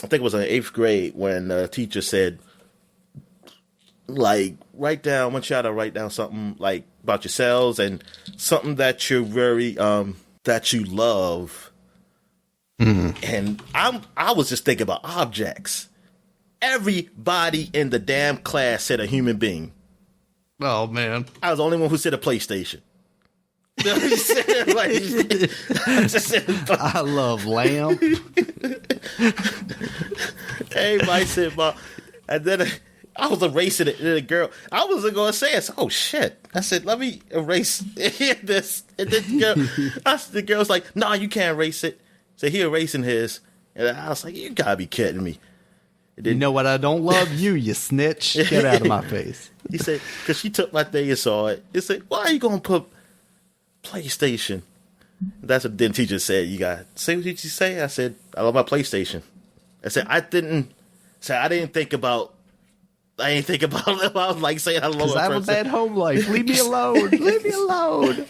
I think it was in 8th grade when the teacher said, like, write down, I want you to write down something like about yourselves and something that you're very, that you love. And I was just thinking about objects. Everybody in the damn class said a human being. Oh, man. I was the only one who said a PlayStation. I love lamb. Everybody said, and then I was erasing it. And the girl, I wasn't going to say it. So, oh, shit. I said, let me erase this. And then the girl's like, nah, you can't erase it. So he erasing his. And I was like, you got to be kidding me. You know what? I don't love you, you snitch. Get out of my face. He said, because she took my thing and saw it. He said, why are you going to put PlayStation? That's what the teacher said. You got to say what did you say? I said, I love my PlayStation. I said, I didn't think about it. I was like saying I love my Because I have a bad home life. Leave me alone. Leave me alone.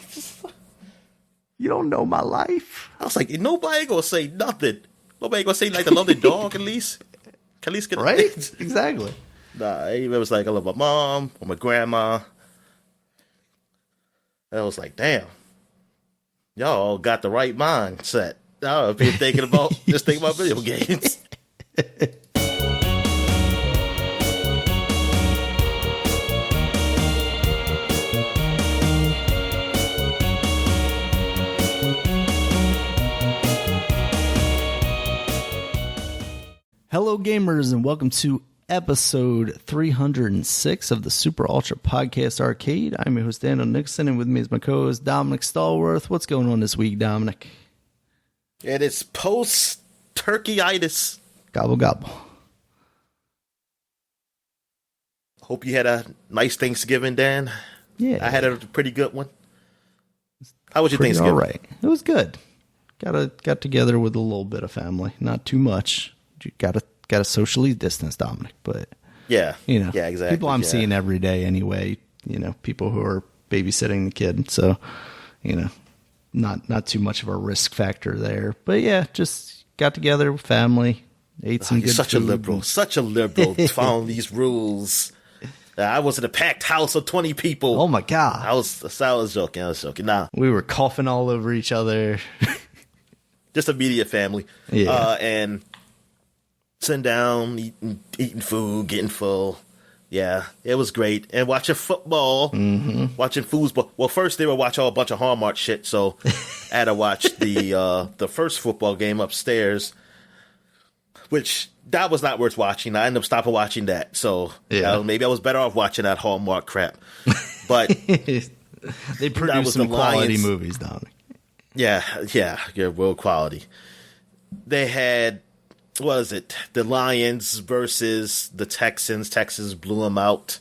You don't know my life. I was like, nobody going to say nothing. Nobody going to say like the love their dog at least. At least get right? Exactly. Nah, it was like I love my mom or my grandma. I was like, damn, y'all got the right mindset. I've been thinking about video games. Hello, gamers, and welcome to episode 306 of the Super Ultra Podcast Arcade. I'm your host, Daniel Nixon, and with me is my co-host, Dominic Stallworth. What's going on this week, Dominic? And it's post-turkey-itis. Gobble, gobble. Hope you had a nice Thanksgiving, Dan. Yeah. I had a pretty good one. How was your Thanksgiving? All right. It was good. Got together with a little bit of family. Not too much. You gotta socially distance, Dominic, but yeah, yeah, exactly. People I'm seeing every day anyway. People who are babysitting the kid, so not too much of a risk factor there. But yeah, just got together with family, ate some good such food. Such a liberal, following these rules. I was in a packed house of 20 people. Oh my god! I was joking. Nah, we were coughing all over each other. Just immediate family. Yeah, and. Sitting down, eating food, getting full. Yeah, it was great. And watching football, watching foosball. Well, first they were watching a bunch of Hallmark shit, so I had to watch the first football game upstairs, which that was not worth watching. I ended up stopping watching that. So maybe I was better off watching that Hallmark crap. But they produce some quality movies, Dominic. Yeah, world quality. They had. What was it? The Lions versus the Texans. Texans blew them out.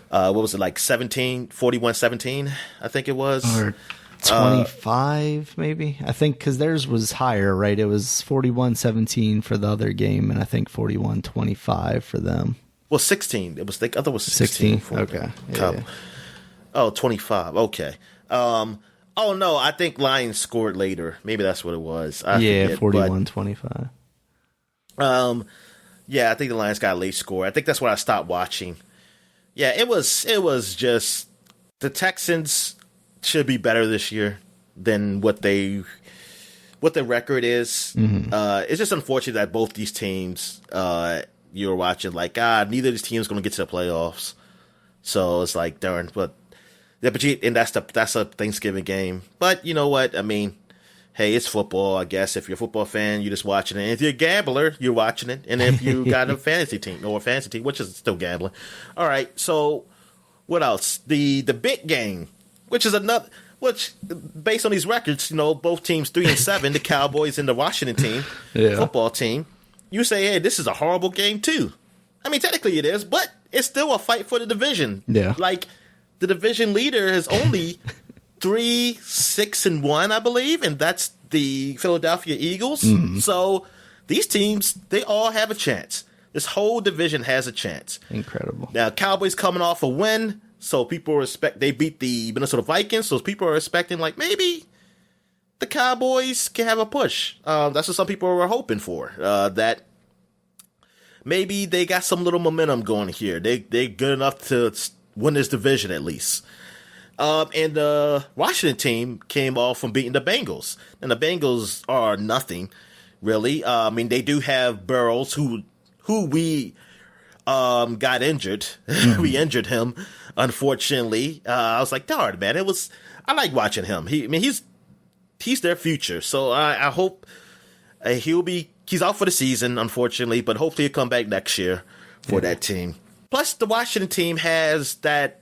What was it, like 41-17, I think it was? Or 25, maybe? I think, because theirs was higher, right? It was 41-17 for the other game, and I think 41-25 for them. Well, 16. It was, the other was 16. Okay. Yeah. Oh, 25. Okay. Oh, no, I think Lions scored later. Maybe that's what it was. I forget, 41-25. Yeah, I think the Lions got a late score. I think that's why I stopped watching. Yeah, it was just the Texans should be better this year than what the record is. It's just unfortunate that both these teams you're watching like neither of these teams going to get to the playoffs. So it's like darn, but and that's a Thanksgiving game. But you know what? I mean. Hey, it's football, I guess. If you're a football fan, you're just watching it. And if you're a gambler, you're watching it. And if you got a fantasy team, which is still gambling. All right, so what else? The big game, which based on these records, both teams 3-7, the Cowboys and the Washington team, football team. You say, hey, this is a horrible game too. I mean, technically it is, but it's still a fight for the division. Yeah. Like, the division leader is only 3-6-1, I believe, and that's the Philadelphia Eagles. So these teams, they all have a chance. This whole division has a chance. Incredible. Now, Cowboys coming off a win, so people they beat the Minnesota Vikings, so people are expecting like maybe the Cowboys can have a push. That's what some people were hoping for. That maybe they got some little momentum going here. They're good enough to win this division at least. And the Washington team came off from beating the Bengals. And the Bengals are nothing, really. I mean, they do have Burrows, who we got injured. We injured him, unfortunately. I was like, darn, man, I like watching him. He's their future. So I hope he's out for the season, unfortunately, but hopefully he'll come back next year for that team. Plus, the Washington team has that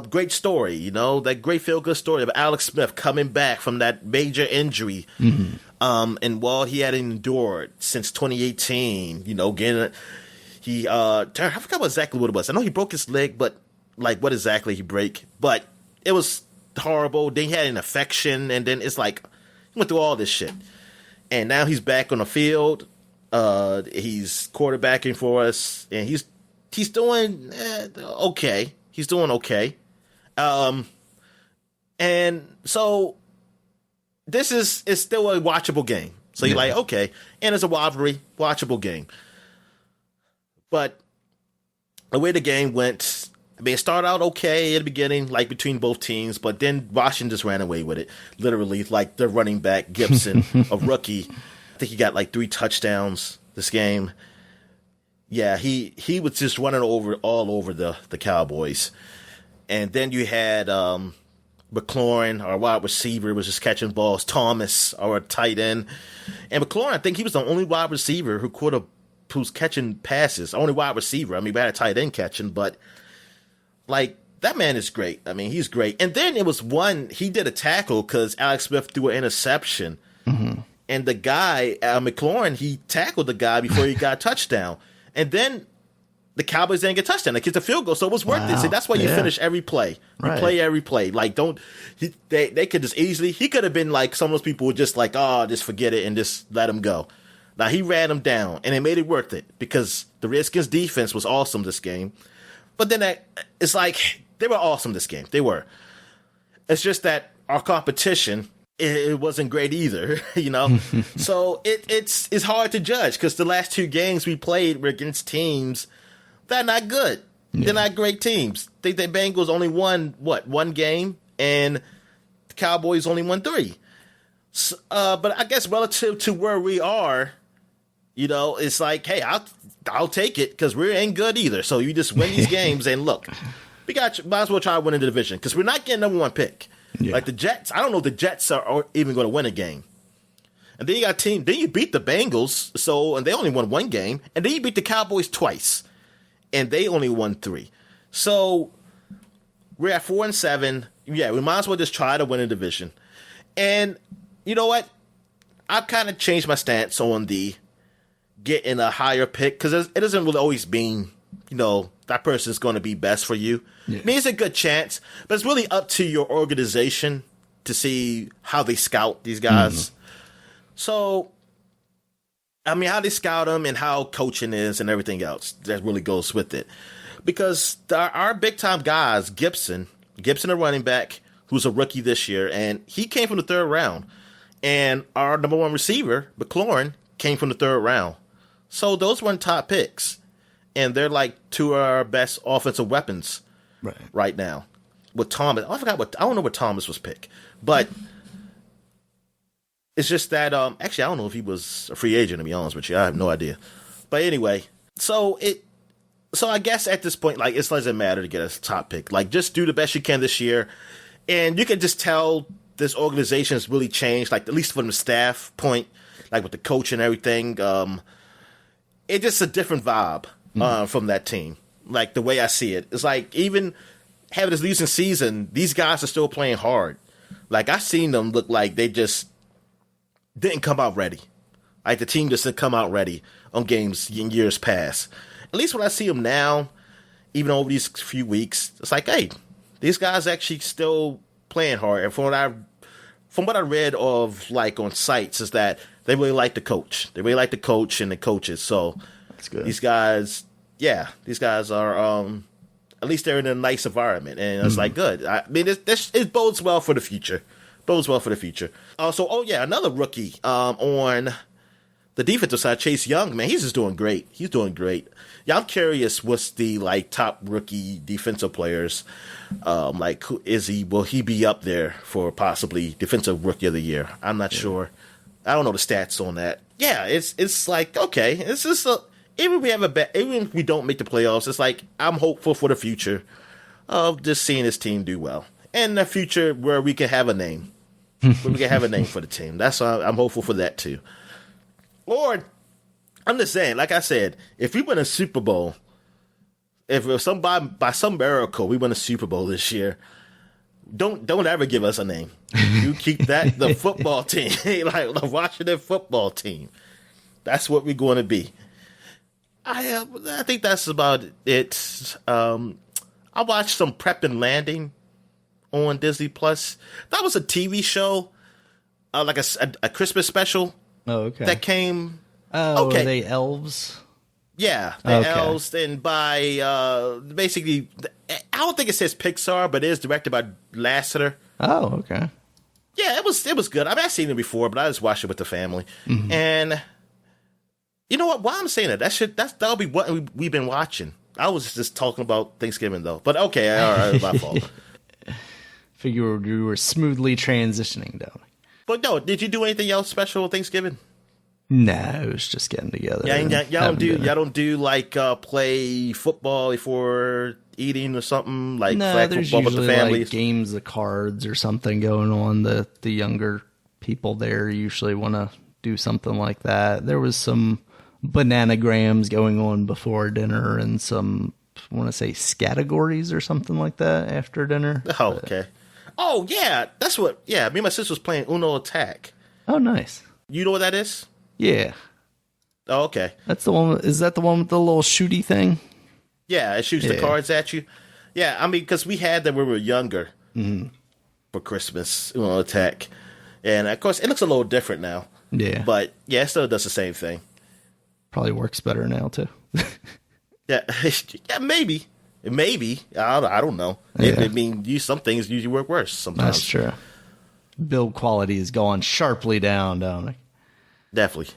great story, that great feel-good story of Alex Smith coming back from that major injury. And while he had endured since 2018, I forgot exactly what it was. I know he broke his leg, but like what exactly he break? But it was horrible. Then he had an infection, and then it's like he went through all this shit. And now he's back on the field. He's quarterbacking for us, and he's doing okay. He's doing okay. And so this is still a watchable game. So you're like, okay. And it's a rivalry, watchable game. But the way the game went, I mean, it started out okay at the beginning, like between both teams, but then Washington just ran away with it. Literally, like their running back, Gibson, a rookie. I think he got like 3 touchdowns this game. Yeah, he was just running all over the Cowboys. And then you had McLaurin, our wide receiver, was just catching balls. Thomas, our tight end. And McLaurin, I think he was the only wide receiver who's catching passes. Only wide receiver. I mean, we had a tight end catching, but like that man is great. I mean, he's great. And then it was he did a tackle because Alex Smith threw an interception. And the guy, McLaurin, he tackled the guy before he got a touchdown. And then the Cowboys didn't get a touchdown. They kicked a field goal, so it was worth it. See, that's why you finish every play. You play every play. Like, they could just easily, he could have been like, some of those people were just like, just forget it and just let him go. Now, he ran him down, and it made it worth it because the Redskins' defense was awesome this game. But then it's like, they were awesome this game. They were. It's just that our competition, it wasn't great either, So it's hard to judge because the last 2 games we played were against teams that are not good. Yeah. They're not great teams. I think the Bengals only won, 1 game, and the Cowboys only won 3. So, but I guess relative to where we are, it's like, hey, I'll take it because we ain't good either. So you just win these games and look, might as well try to win the division because we're not getting number 1 pick. Yeah. Like the Jets, I don't know if the Jets are even going to win a game. And then then you beat the Bengals, and they only won 1 game, and then you beat the Cowboys twice, and they only won 3. So we're at 4-7. Yeah, we might as well just try to win a division. And you know what? I've kind of changed my stance on the getting a higher pick because it doesn't really always mean, that person's going to be best for you. Yeah. I mean, it's a good chance, but it's really up to your organization to see how they scout these guys. So, I mean, how they scout them and how coaching is and everything else that really goes with it. Because our big-time guys, Gibson, a running back, who's a rookie this year, and he came from the 3rd round. And our number 1 receiver, McLaurin, came from the 3rd round. So those weren't top picks. And they're like 2 of our best offensive weapons right now. With Thomas, I don't know what Thomas was picked, but it's just that actually I don't know if he was a free agent, to be honest with you. I have no idea. But anyway, so I guess at this point, like, it doesn't matter to get a top pick. Like, just do the best you can this year, and you can just tell this organization has really changed. Like, at least from the staff point, like with the coach and everything, it's just a different vibe. From that team, like the way I see it, it's like even having this losing season, these guys are still playing hard. Like I've seen them look like they just didn't come out ready. Like the team just didn't come out ready on games in years past. At least when I see them now, even over these few weeks, it's like, hey, these guys actually still playing hard. And from what I read of like on sites is that they really like the coach. They really like the coach and the coaches. So. Good. These guys are, at least they're in a nice environment, and it's like good. I mean, it bodes well for the future. Also, another rookie on the defensive side, Chase Young, man, he's just doing great. He's doing great. Yeah, I'm curious what's the top rookie defensive players. Who is he? Will he be up there for possibly defensive rookie of the year? I'm not sure. I don't know the stats on that. Yeah, it's like, okay, it's just even if we don't make the playoffs, it's like I'm hopeful for the future of just seeing this team do well, and the future where we can have a name, for the team. That's why I'm hopeful for that too. Or I'm just saying, like I said, if we win a Super Bowl, if by some miracle we win a Super Bowl this year, don't ever give us a name. You keep that the football team, like the Washington football team. That's what we're going to be. I think that's about it. I watched some Prep and Landing on Disney Plus. That was a TV show, like a Christmas special. Oh, okay. That came. Oh, okay. Are they elves? Yeah, the elves, and by basically, I don't think it says Pixar, but it is directed by Lasseter. Oh, okay. Yeah, it was good. I mean, I've seen it before, but I just watched it with the family. Mm-hmm. And you know what? Why I'm saying that'll be what we've been watching. I was just talking about Thanksgiving though, but okay, all right, my fault. Figure you were smoothly transitioning down. But no, did you do anything else special on Thanksgiving? No, it was just getting together. Yeah, y'all don't do like play football before eating or something like flag there's football with the usually families. Like games of cards or something going on. The younger people there usually want to do something like that. There was some bananagrams going on before dinner and some, I want to say, scattergories or something like that after dinner. Oh, okay. Oh, yeah, that's what. Yeah, me and my sister was playing Uno Attack. Oh, nice. You know what that is? Yeah. Oh, okay. That's the one. Is that the one with the little shooty thing? Yeah, it shoots the cards at you. Yeah, I mean, because we had that when we were younger for Christmas, Uno Attack. And, of course, it looks a little different now. Yeah. But, yeah, it still does the same thing. Probably works better now, too. Yeah, maybe. Maybe. I don't know. Yeah. I mean, some things usually work worse sometimes. That's true. Build quality has gone sharply down, don't it? Definitely.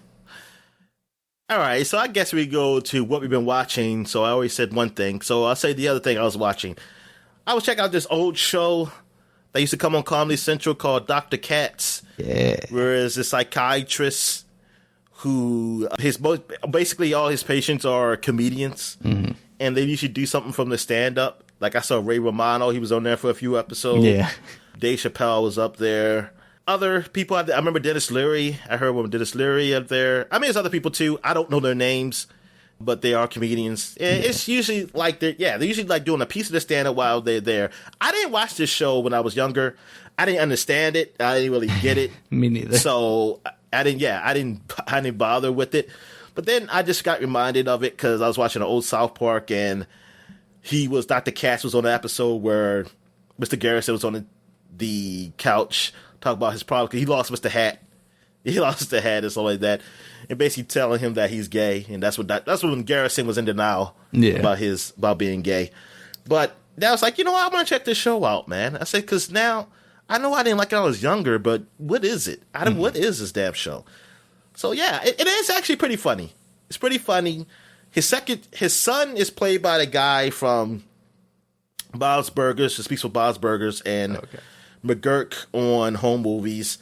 All right, so I guess we go to what we've been watching. So I always said one thing. So I'll say the other thing I was watching. I was checking out this old show that used to come on Comedy Central called Dr. Katz. Yeah. Whereas a psychiatrist who basically all his patients are comedians. Mm-hmm. And they usually do something from the stand-up. Like I saw Ray Romano. He was on there for a few episodes. Yeah. Dave Chappelle was up there. Other people, I remember Dennis Leary. I heard one Dennis Leary up there. I mean, there's other people too. I don't know their names, but they are comedians. And it's usually like they're usually like doing a piece of the stand-up while they're there. I didn't watch this show when I was younger. I didn't understand it. I didn't really get it. Me neither. So I didn't bother with it. But then I just got reminded of it because I was watching an old South Park, and Dr. Katz was on an episode where Mr. Garrison was on the couch talking about his problem because he lost Mr. Hat. He lost the hat and stuff like that, and basically telling him that he's gay, and that's when Garrison was in denial about being gay. But now it's like, you know what, I'm gonna check this show out, man. I said, because now I know I didn't like it when I was younger, but what is it? What is this damn show? So yeah, it is actually pretty funny. It's pretty funny. His son is played by the guy from Bob's Burgers, who speaks for Bob's Burgers, and McGurk on Home Movies.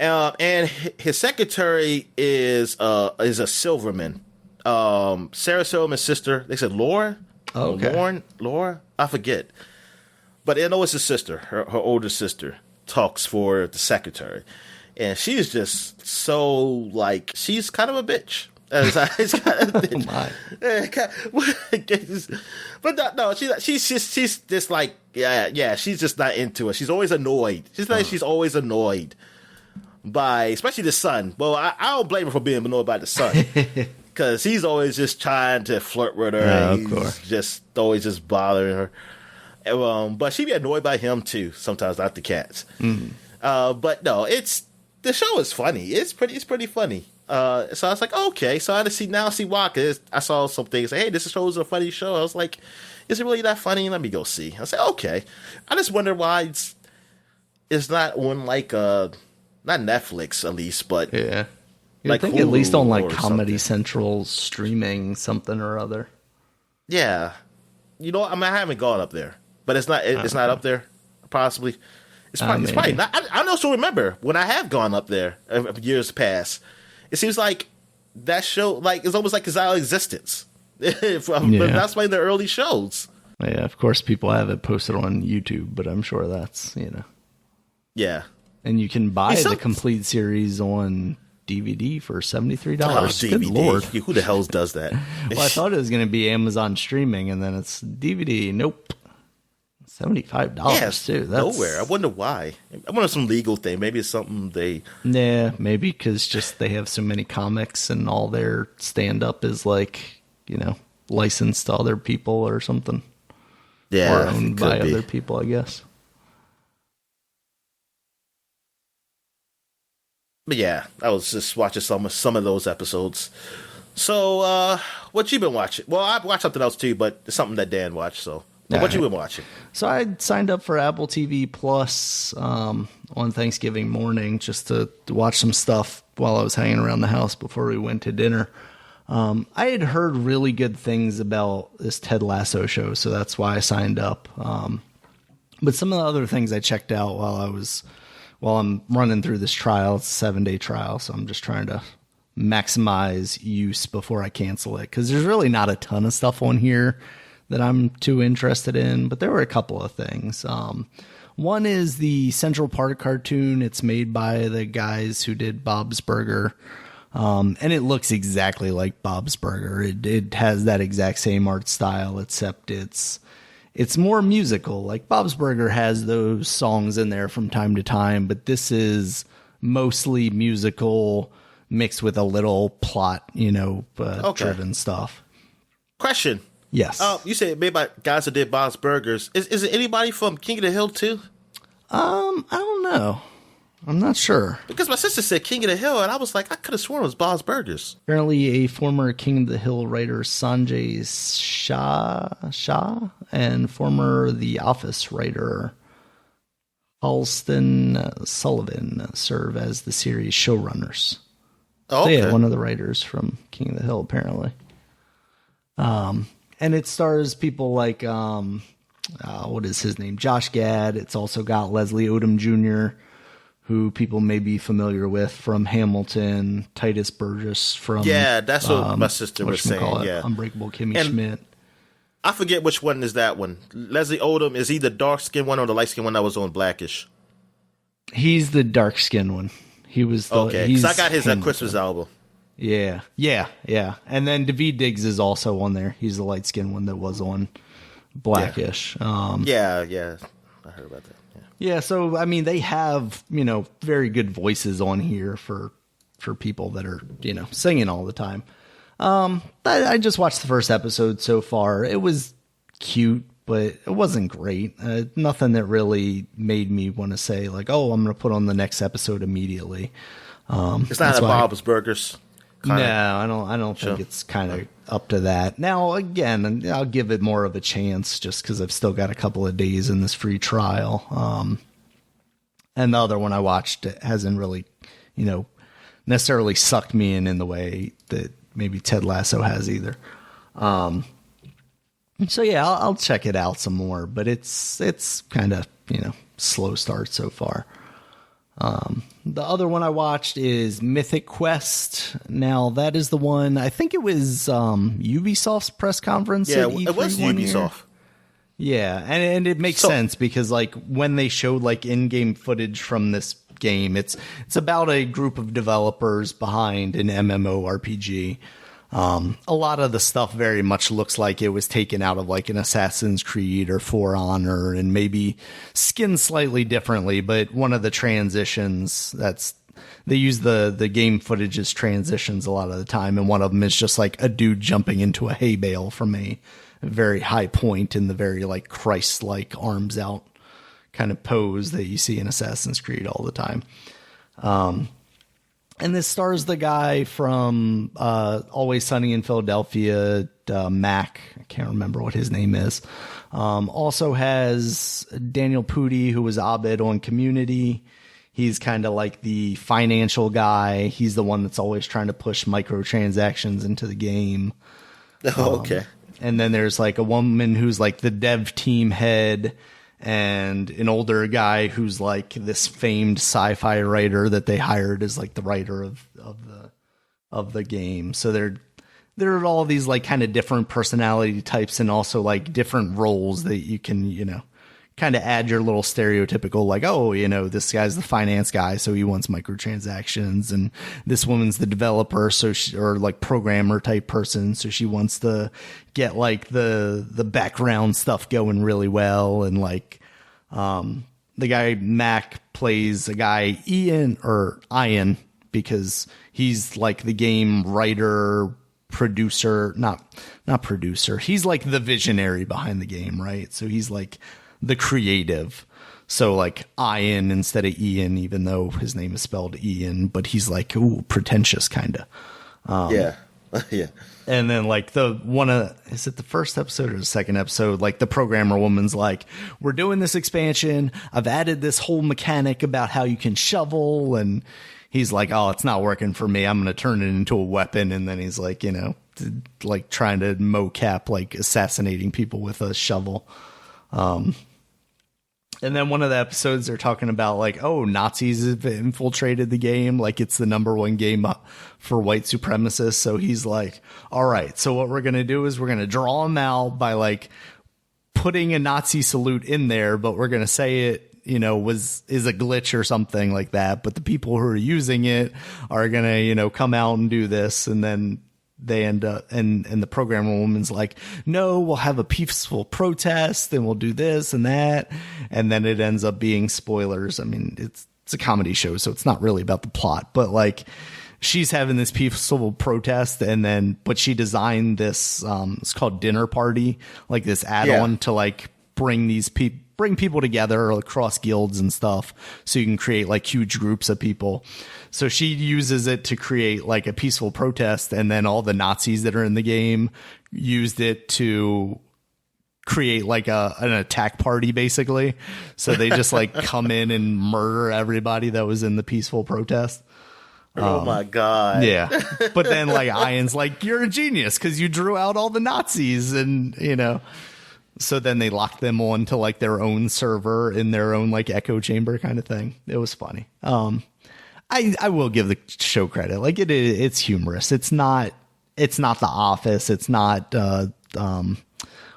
And his secretary is a Silverman. Sarah Silverman's sister. They said Laura. Oh, okay. Laura. I forget. But I know it's his sister. Her older sister talks for the secretary. And she's just so, like, she's kind of a bitch. But no, she's just like, she's just not into it. She's always annoyed. She's always annoyed by, especially the son. Well, I don't blame her for being annoyed by the son. Because he's always just trying to flirt with her. Yeah, and he's just always just bothering her. But she'd be annoyed by him, too, sometimes, not the cats. Mm-hmm. But no, the show is funny. It's pretty funny. So I was like, okay. So I see why. Cause I saw some things. Hey, this show's a funny show. I was like, is it really that funny? Let me go see. I said, okay. I just wonder why it's not on like not Netflix at least, but I think at least on like or Comedy something. Central streaming something or other. Yeah, I mean, I haven't gone up there, but it's not. It's not up there. Possibly, it's probably not. I also remember when I have gone up there years past. It seems like that show, like, it's almost like it's out of existence. But that's why the early shows. Yeah, of course, people have it posted on YouTube, but I'm sure that's Yeah, and you can buy the complete series on DVD for $73. DVD. Good Lord. Who the hell does that? Well, I thought it was going to be Amazon streaming, and then it's DVD. Nope. $75 too. That's nowhere. I wonder why. I wonder some legal thing. Maybe it's something they... Yeah, maybe because just they have so many comics and all their stand-up is like, licensed to other people or something. Yeah, or owned by other people, I guess. But yeah, I was just watching some of those episodes. So, what you been watching? Well, I've watched something else too, but it's something that Dan watched. So, what you been watching? So I signed up for Apple TV Plus on Thanksgiving morning just to watch some stuff while I was hanging around the house before we went to dinner. I had heard really good things about this Ted Lasso show, so that's why I signed up. But some of the other things I checked out while I'm running through this trial. It's a 7-day trial, so I'm just trying to maximize use before I cancel it, because there's really not a ton of stuff on here that I'm too interested in, but there were a couple of things. One is the Central Park cartoon. It's made by the guys who did Bob's Burger, and it looks exactly like Bob's Burger. It has that exact same art style, except it's more musical. Like Bob's Burger has those songs in there from time to time, but this is mostly musical mixed with a little plot, driven stuff. Question. Yes. You said made by guys that did Bob's Burgers. Is it anybody from King of the Hill too? I don't know. I'm not sure. Because my sister said King of the Hill, and I was like, I could have sworn it was Bob's Burgers. Apparently, a former King of the Hill writer, Sanjay Shah, and former The Office writer, Halston Sullivan, serve as the series showrunners. Oh, okay. So, yeah, one of the writers from King of the Hill, apparently. And it stars people like, what is his name? Josh Gad. It's also got Leslie Odom Jr., who people may be familiar with from Hamilton, Titus Burgess from... Yeah, that's what my sister was saying. Yeah. Unbreakable Kimmy Schmidt. I forget which one is that one. Leslie Odom, is he the dark-skinned one or the light-skinned one that was on Blackish? He's the dark-skinned one. He was the... Okay, because I got his Christmas album. Yeah. And then Daveed Diggs is also on there. He's the light-skinned one that was on Blackish. Yeah. I heard about that. Yeah, so, I mean, they have, very good voices on here for people that are, singing all the time. I just watched the first episode so far. It was cute, but it wasn't great. Nothing that really made me want to say, like, oh, I'm going to put on the next episode immediately. It's not a Bob's Burgers. No, I don't think it's kind of up to that. Now, again, I'll give it more of a chance just because I've still got a couple of days in this free trial. And the other one I watched hasn't really, necessarily sucked me in the way that maybe Ted Lasso has either. So yeah, I'll check it out some more, but it's kind of, slow start so far. The other one I watched is Mythic Quest. Now, that is the one, I think it was Ubisoft's press conference. Yeah, at E3 it was one Ubisoft. year. Yeah, and it makes sense because, like, when they showed, like, in-game footage from this game, it's about a group of developers behind an MMORPG. A lot of the stuff very much looks like it was taken out of like an Assassin's Creed or For Honor and maybe skinned slightly differently. But one of the transitions they use the game footage as transitions a lot of the time. And one of them is just like a dude jumping into a hay bale from a very high point in the very like Christ-like arms out kind of pose that you see in Assassin's Creed all the time. And this stars the guy from Always Sunny in Philadelphia, Mac. I can't remember what his name is. Also has Daniel Pudi, who was Abed on Community. He's kind of like the financial guy. He's the one that's always trying to push microtransactions into the game. Oh, okay. And then there's like a woman who's like the dev team head, and an older guy who's like this famed sci-fi writer that they hired as like the writer of the game. So there are all these like kind of different personality types, and also like different roles that you can, you know, kind of add your little stereotypical, like, oh, you know, this guy's the finance guy, so he wants microtransactions, and this woman's the developer, so she, or like programmer type person, so she wants to get like the background stuff going really well. And like the guy Mac plays a guy Ian because he's like the game writer, producer, not producer. He's like the visionary behind the game, right? So he's like the creative. So like Ian instead of Ian, even though his name is spelled Ian, but he's like, ooh, pretentious kind of. Yeah. Yeah. And then like is it the first episode or the second episode? Like the programmer woman's like, we're doing this expansion. I've added this whole mechanic about how you can shovel. And he's like, oh, it's not working for me. I'm going to turn it into a weapon. And then he's like, you know, like trying to mocap, like assassinating people with a shovel. And then one of the episodes they're talking about like, oh, Nazis have infiltrated the game. Like it's the #1 game for white supremacists. So he's like, all right, so what we're going to do is we're going to draw them out by like putting a Nazi salute in there, but we're going to say it, you know, is a glitch or something like that. But the people who are using it are going to, you know, come out and do this. And then they end up, and the programmer woman's like, no, we'll have a peaceful protest and we'll do this and that. And then it ends up being spoilers. I mean, it's a comedy show, so it's not really about the plot, but like she's having this peaceful protest, but she designed this, it's called Dinner Party, like this add-on to like bring people together across guilds and stuff, so you can create like huge groups of people. So she uses it to create like a peaceful protest, and then all the Nazis that are in the game used it to create like an attack party, basically. So they just like come in and murder everybody that was in the peaceful protest. Oh my God. Yeah. But then like Ian's like, you're a genius because you drew out all the Nazis, and you know. So then they locked them on to like their own server in their own like echo chamber kind of thing. It was funny. I will give the show credit. Like it's humorous. It's not The Office. It's not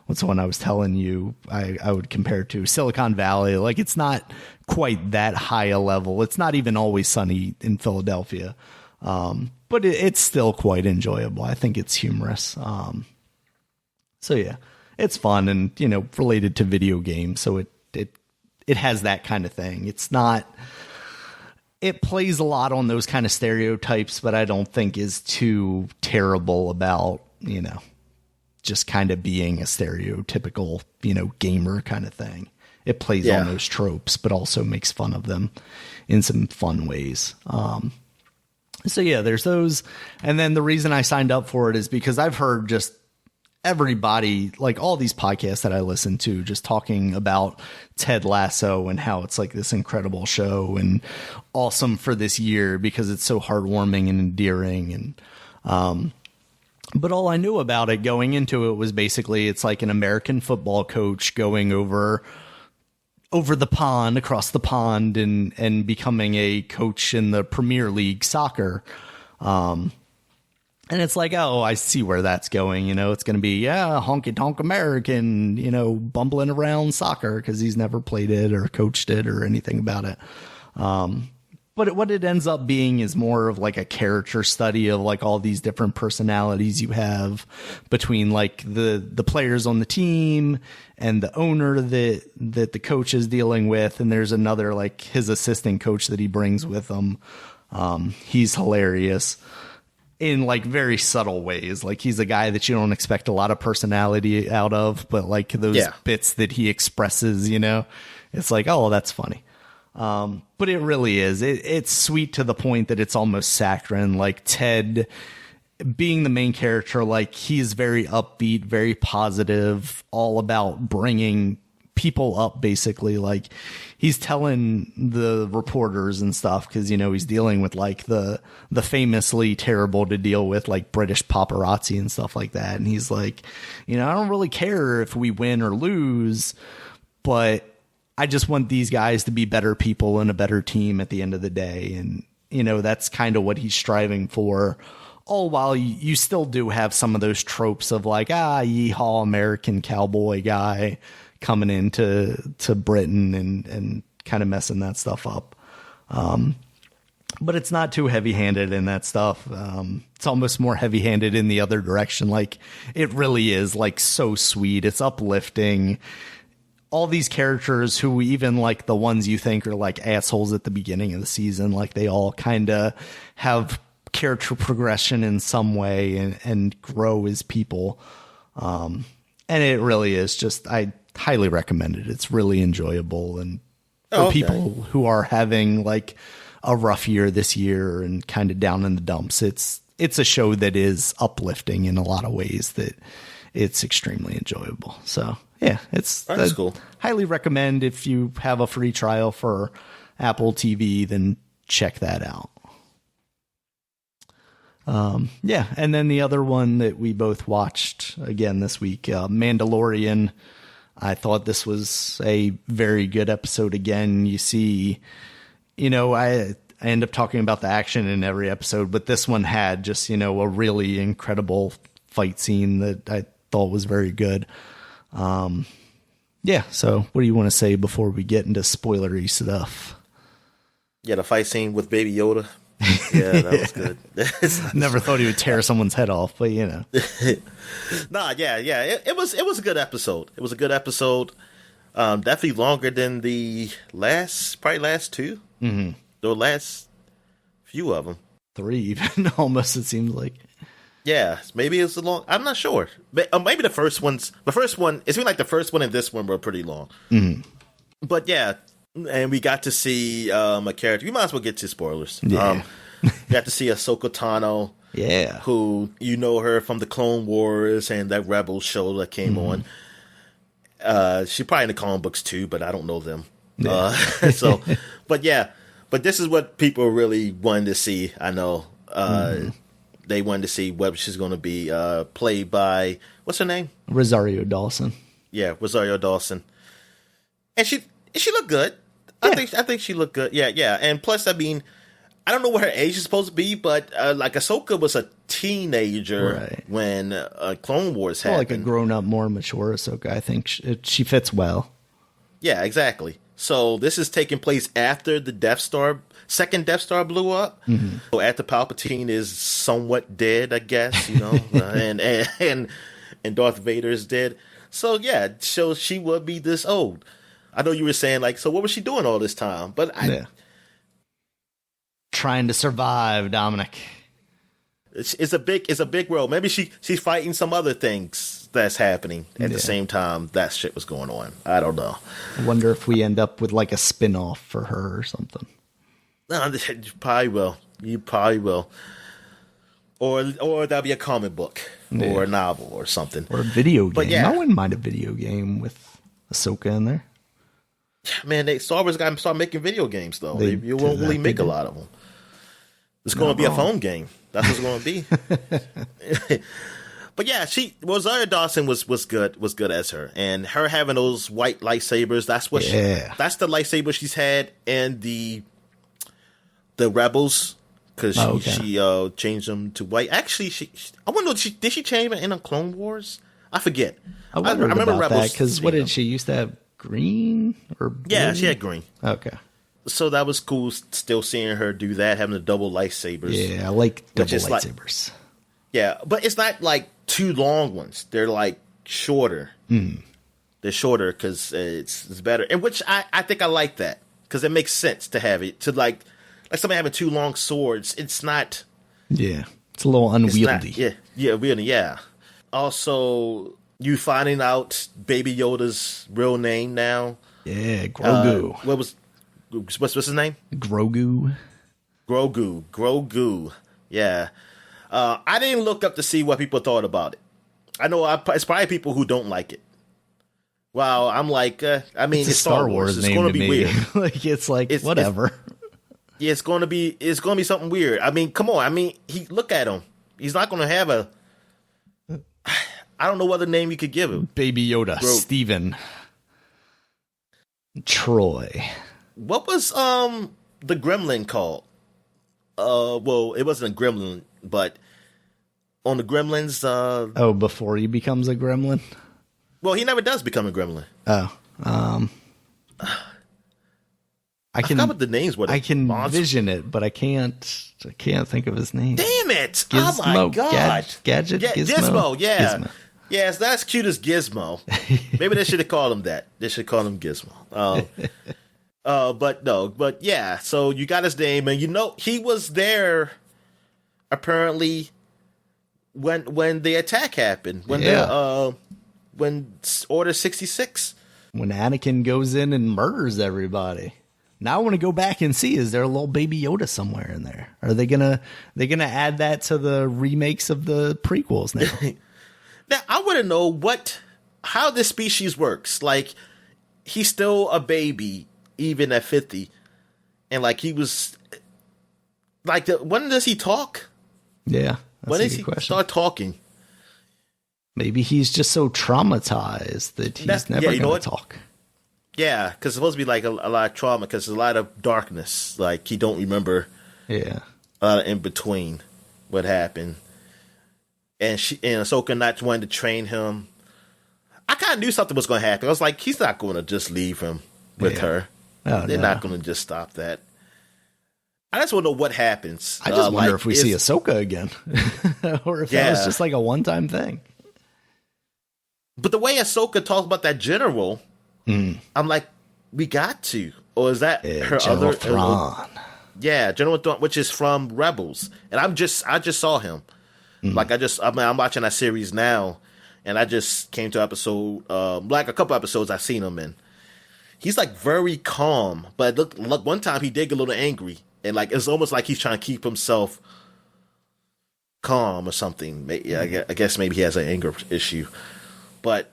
what's the one I was telling you I would compare it to? Silicon Valley. Like it's not quite that high a level. It's not even Always Sunny in Philadelphia. But it's still quite enjoyable. I think it's humorous. So yeah. It's fun and, you know, related to video games. So it has that kind of thing. It plays a lot on those kind of stereotypes, but I don't think is too terrible about, you know, just kind of being a stereotypical, you know, gamer kind of thing. It plays on those tropes, but also makes fun of them in some fun ways. So yeah, there's those. And then the reason I signed up for it is because I've heard just everybody, like all these podcasts that I listen to, just talking about Ted Lasso and how it's like this incredible show and awesome for this year because it's so heartwarming and endearing. And, but all I knew about it going into it was basically it's like an American football coach going over the pond, across the pond, and becoming a coach in the Premier League soccer. And it's like, oh, I see where that's going. You know, it's going to be, honky tonk American, you know, bumbling around soccer because he's never played it or coached it or anything about it. But what it ends up being is more of like a character study of like all these different personalities you have between like the players on the team and the owner that the coach is dealing with. And there's another, like his assistant coach that he brings with him. He's hilarious in like very subtle ways. Like he's a guy that you don't expect a lot of personality out of, but like those bits that he expresses, you know, it's like, oh, that's funny. But it really is. It's sweet to the point that it's almost saccharine. Like Ted being the main character, like he's very upbeat, very positive, all about bringing people up, basically. Like, he's telling the reporters and stuff, because, you know, he's dealing with like the famously terrible to deal with, like, British paparazzi and stuff like that. And he's like, you know, I don't really care if we win or lose, but I just want these guys to be better people and a better team at the end of the day. And, you know, that's kind of what he's striving for. All while you still do have some of those tropes of like, yeehaw, American cowboy guy coming into Britain and kind of messing that stuff up. But it's not too heavy-handed in that stuff. It's almost more heavy-handed in the other direction. Like, it really is like so sweet. It's uplifting. All these characters who, even like the ones you think are like assholes at the beginning of the season, like they all kind of have character progression in some way and grow as people. And it really is just, I highly recommend it. It's really enjoyable. And for people who are having like a rough year this year and kind of down in the dumps, it's a show that is uplifting in a lot of ways, that it's extremely enjoyable. So yeah, that's cool. Highly recommend. If you have a free trial for Apple TV, then check that out. Yeah, and then the other one that we both watched again this week, Mandalorian. I thought this was a very good episode. Again, you see, you know, I end up talking about the action in every episode, but this one had just, you know, a really incredible fight scene that I thought was very good. Yeah, so what do you want to say before we get into spoilery stuff? Yeah, the fight scene with Baby Yoda. Yeah, that was good. Never thought he would tear someone's head off, but you know. It was a good episode. It was a good episode. Definitely longer than the last two. Mm-hmm. The last few of them. 3 even, almost, it seems like. Yeah, maybe it's a long. I'm not sure. Maybe the first one. It seemed like the first one and this one were pretty long. Mm-hmm. But yeah. And we got to see a character. We might as well get to spoilers. Yeah. We got to see Ahsoka Tano. Yeah. Who, you know her from the Clone Wars and that Rebels show that came on. She's probably in the comic books too, but I don't know them. Yeah. But this is what people really wanted to see. I know. They wanted to see what she's going to be played by. What's her name? Rosario Dawson. Yeah, Rosario Dawson. And she looked good. I think she looked good. Yeah. And plus, I mean, I don't know what her age is supposed to be, but like Ahsoka was a teenager when Clone Wars happened. Like a grown-up, more mature Ahsoka. I think she fits well. Yeah, exactly. So this is taking place after the second Death Star blew up. Mm-hmm. So after Palpatine is somewhat dead, I guess, you know, and Darth Vader is dead. So yeah, so she would be this old. I know you were saying, like, so what was she doing all this time? But trying to survive, Dominic. It's a big world. Maybe she's fighting some other things that's happening at the same time that shit was going on. I don't know. I wonder if we end up with like a spin-off for her or something. No, you probably will. You probably will. Or that'll be a comic book or a novel or something. Or a video game. But I wouldn't mind a video game with Ahsoka in there. Man, Star Wars got to start making video games, though. You won't really make a lot of them. It's going to be a phone game. That's what it's going to be. But yeah, Rosario Dawson was good as her, and her having those white lightsabers. That's that's the lightsaber she's had in the Rebels, because she changed them to white. Actually, I wonder, did she change them in the Clone Wars? I forget. I remember about Rebels, because what did she used to have? Green or blue? Yeah, she had green. Okay. So that was cool, still seeing her do that, having the double lightsabers. Yeah, I like double lightsabers. But it's not like two long ones. They're like shorter. They're shorter because it's better. And which I think I like that, because it makes sense to have it. To like somebody having two long swords, it's not... Yeah, it's a little unwieldy. Yeah. Also... You finding out Baby Yoda's real name now? Yeah, Grogu. What's his name? Grogu. Yeah. I didn't look up to see what people thought about it. I know it's probably people who don't like it. Well, I'm like, I mean, It's a Star Wars It's name going to to be me. weird. Like it's like whatever. Yeah, it's going to be something weird. I mean, come on. I mean, look at him. He's not going to have a. I don't know what other name you could give him. Baby Yoda, Steven. Troy. What was the gremlin called? Well, it wasn't a gremlin, but on the Gremlins. Before he becomes a gremlin. Well, he never does become a gremlin. I forgot what the names were. I can vision it, but I can't think of his name. Damn it! Gizmo, oh my god! Gadget, Gizmo. Yeah. Gizmo. Yes, that's cute as Gizmo. Maybe they should have called him that. They should call him Gizmo. But yeah. So you got his name, and he was there. Apparently, when the attack happened, when Order 66, when Anakin goes in and murders everybody. Now I want to go back and see, is there a little Baby Yoda somewhere in there? Are they gonna add that to the remakes of the prequels now? Now I want to know how this species works. Like, he's still a baby even at 50, and like he was like, when does he talk? Yeah, when does he start talking? Maybe he's just so traumatized that he's never going to talk. Yeah, because it's supposed to be like a lot of trauma, because there's a lot of darkness. Like, he don't remember. Yeah. In between what happened, and Ahsoka not wanting to train him. I kind of knew something was going to happen. I was like, he's not going to just leave him with her. Oh, They're not going to just stop that. I just want to know what happens. I just wonder if we see Ahsoka again, or if that was just like a one-time thing. But the way Ahsoka talks about that general, I'm like, we got to. Or is that her General other Thrawn? Yeah, General Thrawn, which is from Rebels, and I just saw him. Like, I'm watching that series now, and I just came to episode, like a couple episodes I've seen him in. He's like very calm, but look, one time he did get a little angry, and like it's almost like he's trying to keep himself calm or something. I guess maybe he has an anger issue, but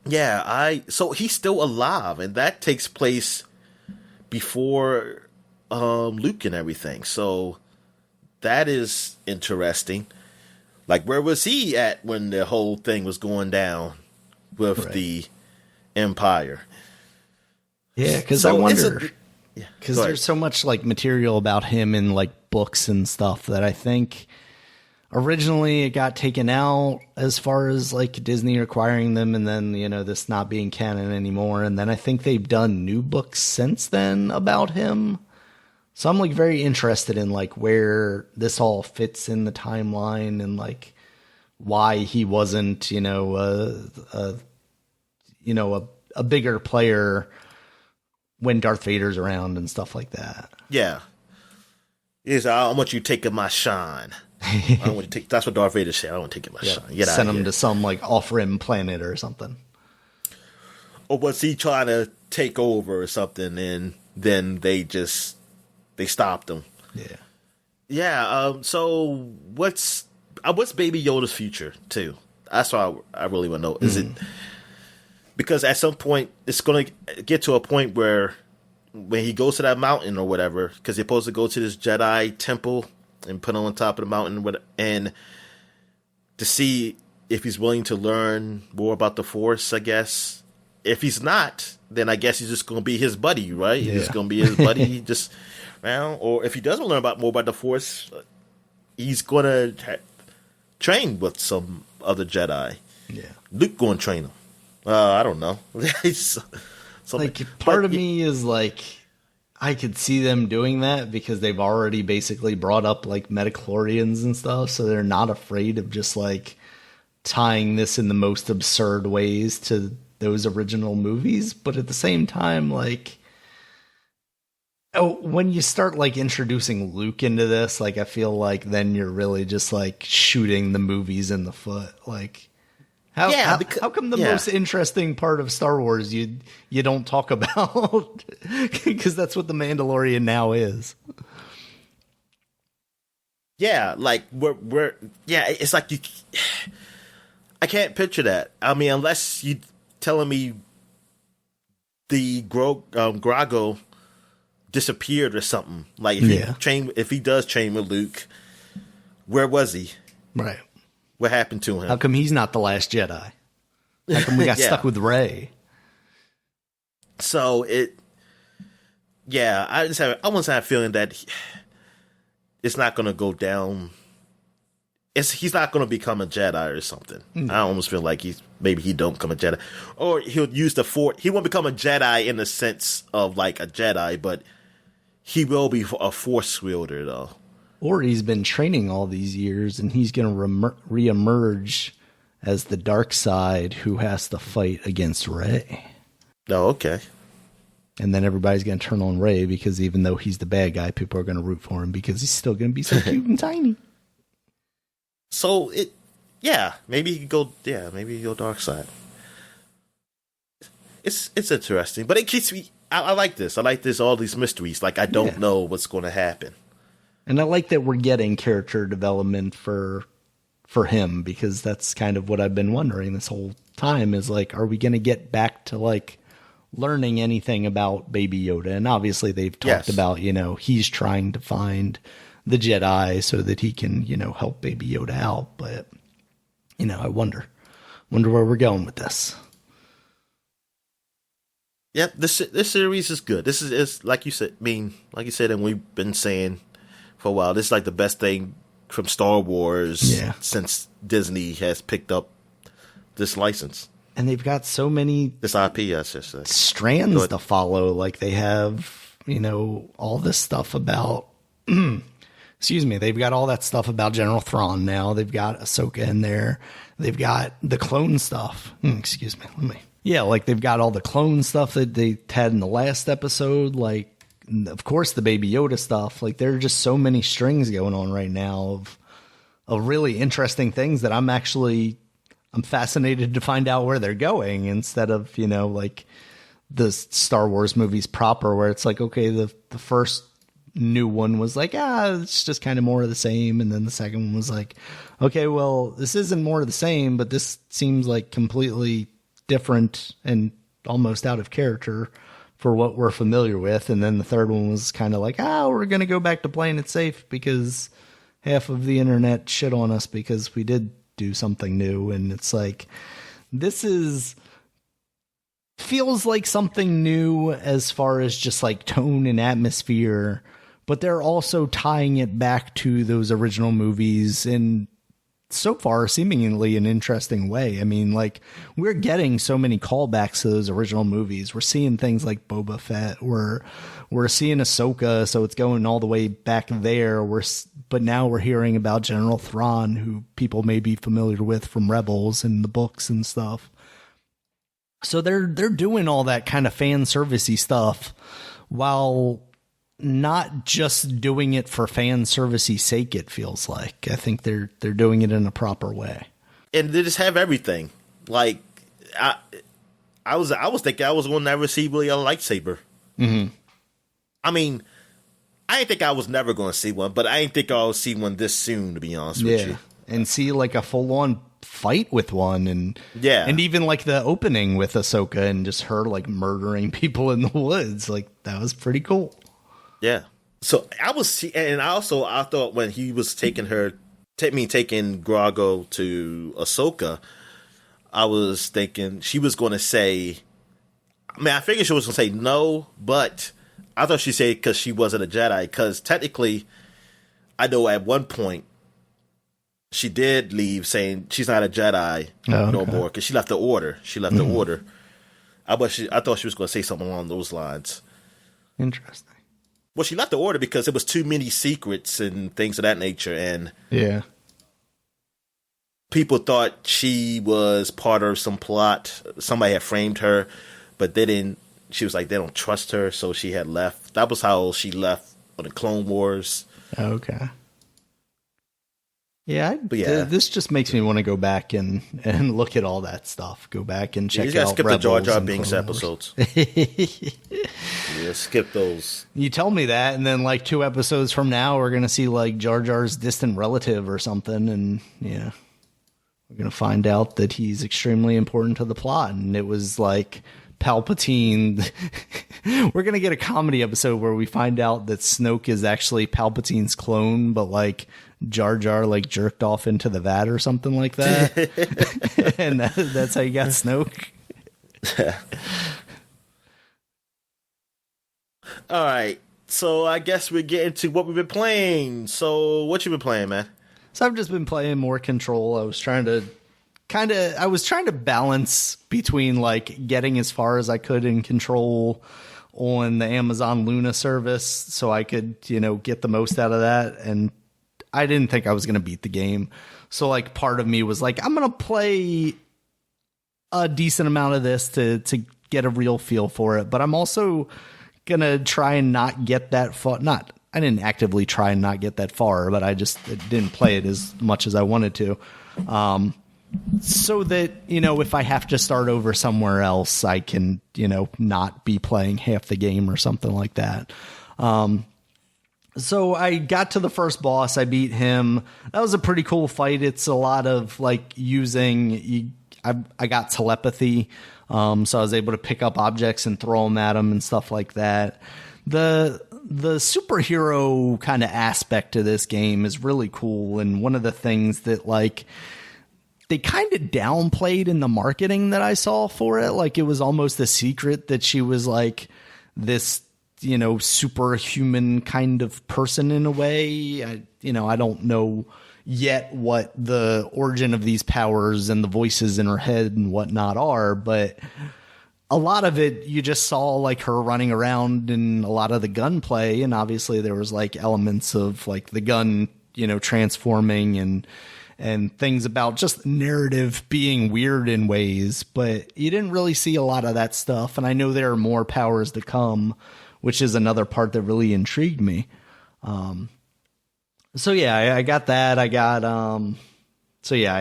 yeah, so he's still alive, and that takes place before Luke and everything. So that is interesting. Like, where was he at when the whole thing was going down with the Empire? Yeah, because I wonder, because there's so much like material about him in like books and stuff that I think originally it got taken out as far as like Disney acquiring them, and then this not being canon anymore, and then I think they've done new books since then about him. So I'm like very interested in like where this all fits in the timeline, and like why he wasn't a bigger player when Darth Vader's around and stuff like that. Yeah. I want you taking my shine. I don't want to take. That's what Darth Vader said. I don't want to take my shine. Get Send him to some like off-rim planet or something. Or was he trying to take over or something, and then they stopped him? Yeah. Yeah. So what's Baby Yoda's future too? That's what I really want to know. Is it because at some point it's going to get to a point where when he goes to that mountain or whatever, because he's supposed to go to this Jedi temple and put on top of the mountain, and to see if he's willing to learn more about the Force, I guess. If he's not, then I guess he's just going to be his buddy, right? Yeah. He's just going to be his buddy, just around. Or if he doesn't learn more about the Force, he's going to train with some other Jedi. Yeah, Luke going to train him. I don't know. Part of me is like, I could see them doing that because they've already basically brought up like midichlorians and stuff, so they're not afraid of just like tying this in the most absurd ways to those original movies. But at the same time, like, when you start like introducing Luke into this, like, I feel like then you're really just like shooting the movies in the foot. Like, how come the most interesting part of Star Wars you don't talk about? Because that's what the Mandalorian now is. Yeah, like it's like I can't picture that. I mean, unless you telling me the Grago disappeared or something. Like if he does train with Luke, where was he? Right. What happened to him? How come he's not the last Jedi? How come we got stuck with Rey? So I almost have a feeling that it's not going to go down. He's not going to become a Jedi or something. I almost feel like maybe he don't become a Jedi, or he'll use the Force. He won't become a Jedi in the sense of like a Jedi, but he will be a Force wielder though. Or he's been training all these years, and he's going to reemerge as the dark side who has to fight against Rey. Oh, okay. And then everybody's going to turn on Rey because even though he's the bad guy, people are going to root for him because he's still going to be so cute and tiny. So maybe he could go dark side. It's interesting, but it keeps me. I like this. I like this. All these mysteries. Like I don't know what's going to happen. And I like that we're getting character development for him, because that's kind of what I've been wondering this whole time is like, are we going to get back to like learning anything about Baby Yoda? And obviously they've talked about, he's trying to find the Jedi so that he can, help Baby Yoda out. But, I wonder where we're going with this. Yep. This series is good. This is like you said, and we've been saying for a while, this is like the best thing from Star Wars since Disney has picked up this license. And they've got so many this IP, I should say, strands to follow. Like they have, all this stuff about. Excuse me. They've got all that stuff about General Thrawn now. They've got Ahsoka in there. They've got the clone stuff. Excuse me. Yeah, like they've got all the clone stuff that they had in the last episode. Like, of course, the Baby Yoda stuff. Like, there are just so many strings going on right now of really interesting things that I'm fascinated to find out where they're going, instead of, like the Star Wars movies proper, where it's like, okay, the first new one was like, it's just kind of more of the same. And then the second one was like, okay, well, this isn't more of the same, but this seems like completely different and almost out of character for what we're familiar with. And then the third one was kind of like, we're going to go back to playing it safe because half of the internet shit on us because we did do something new. And it's like, feels like something new as far as just like tone and atmosphere, but they're also tying it back to those original movies in so far seemingly an interesting way. I mean, like, we're getting so many callbacks to those original movies. We're seeing things like Boba Fett. We're seeing Ahsoka, so it's going all the way back there. But now we're hearing about General Thrawn, who people may be familiar with from Rebels and the books and stuff. So they're doing all that kind of fan servicey stuff while not just doing it for fan servicey sake. It feels like I think they're doing it in a proper way, and they just have everything. Like I was thinking I was going to never see really a lightsaber. Mm-hmm. I mean, I didn't think I was never going to see one, but I didn't think I'll see one this soon. To be honest with you, and see like a full on fight with one, and even like the opening with Ahsoka and just her like murdering people in the woods, like that was pretty cool. Yeah. So I thought when he was taking Grago to Ahsoka, I was thinking she was going to say, I figured she was going to say no, but I thought she'd say because she wasn't a Jedi, because technically I know at one point she did leave saying she's not a Jedi no more, because she left the order. The order. I thought she was going to say something along those lines. Interesting. Well, she left the order because there was too many secrets and things of that nature, and people thought she was part of some plot. Somebody had framed her, but they didn't. She was like, they don't trust her, so she had left. That was how she left on the Clone Wars. Okay. Yeah, this just makes me want to go back and look at all that stuff. Go back and check out Rebels. You gotta skip the Jar Jar Binks episodes. Skip those. You tell me that, and then like 2 episodes from now, we're gonna see like Jar Jar's distant relative or something, and we're going to find out that he's extremely important to the plot. And it was like Palpatine. We're going to get a comedy episode where we find out that Snoke is actually Palpatine's clone, but like Jar Jar like jerked off into the vat or something like that. And that's how you got Snoke. All right. So I guess we're getting to what we've been playing. So what you been playing, man? So I've just been playing more Control. I was trying to balance between like getting as far as I could in Control on the Amazon Luna service so I could, get the most out of that. And I didn't think I was going to beat the game. So like part of me was like, I'm going to play a decent amount of this to get a real feel for it. But I'm also going to try and not get that far. I didn't actively try and not get that far, but I just didn't play it as much as I wanted to. So that, if I have to start over somewhere else, I can, not be playing half the game or something like that. So I got to the first boss. I beat him. That was a pretty cool fight. It's a lot of like I got telepathy. So I was able to pick up objects and throw them at him and stuff like that. The superhero kind of aspect to this game is really cool. And one of the things that like they kind of downplayed in the marketing that I saw for it, like it was almost a secret that she was like this, superhuman kind of person in a way. I don't know yet what the origin of these powers and the voices in her head and whatnot are, but a lot of it, you just saw like her running around in a lot of the gunplay. And obviously there was like elements of like the gun, transforming and things about just narrative being weird in ways, but you didn't really see a lot of that stuff. And I know there are more powers to come, which is another part that really intrigued me. So yeah, I got that. I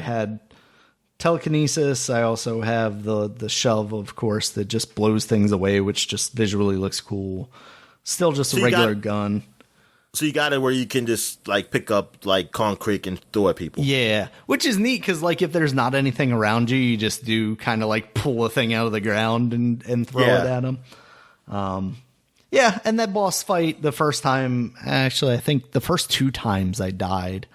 had telekinesis. I also have the shove, of course, that just blows things away, which just visually looks cool. Still just a regular gun. So you got it where you can just like pick up like concrete and throw at people. Yeah, which is neat because like if there's not anything around you, you just do kind of like pull a thing out of the ground and throw it at them. Yeah, and that boss fight the first time, actually, I think the first 2 times I died.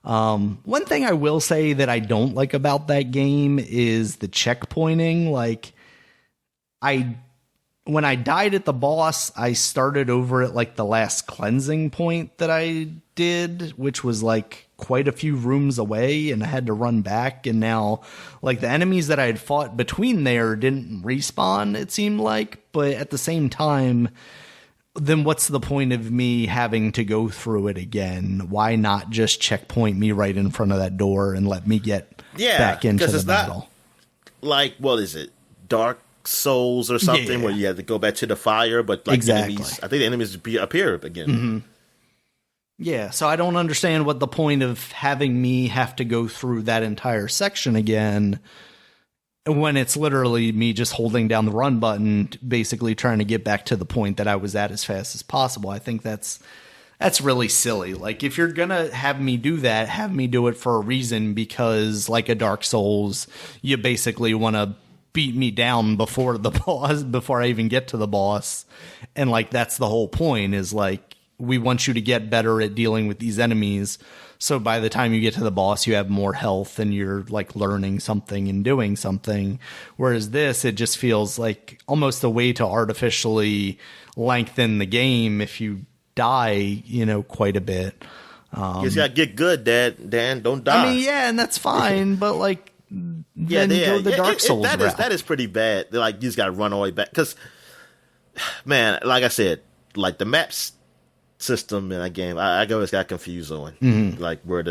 One thing I will say that I don't like about that game is the checkpointing. Like, when I died at the boss, I started over at like the last cleansing point that I did, which was like quite a few rooms away, and I had to run back. And now like the enemies that I had fought between there didn't respawn, it seemed like. But at the same time, then what's the point of me having to go through it again? Why not just checkpoint me right in front of that door and let me get back into the battle? Like, what is it? Dark Souls or something where you have to go back to the fire, but like enemies, I think the enemies appear again. Mm-hmm. Yeah, so I don't understand what the point of having me have to go through that entire section again when it's literally me just holding down the run button, basically trying to get back to the point that I was at as fast as possible. I think that's really silly. Like, if you're gonna have me do that, have me do it for a reason, because like a Dark Souls, you basically want to beat me down before the boss, before I even get to the boss. And like, that's the whole point, is like, we want you to get better at dealing with these enemies. So by the time you get to the boss, you have more health and you're like learning something and doing something. Whereas this, it just feels like almost a way to artificially lengthen the game if you die, quite a bit. You just gotta get good, Dan. Don't die. I mean, yeah, and that's fine, but like, then go the Dark Souls route. That is pretty bad. Like, you just gotta run all the way back. Because, man, like I said, like the maps system in that game, I always got confused on like where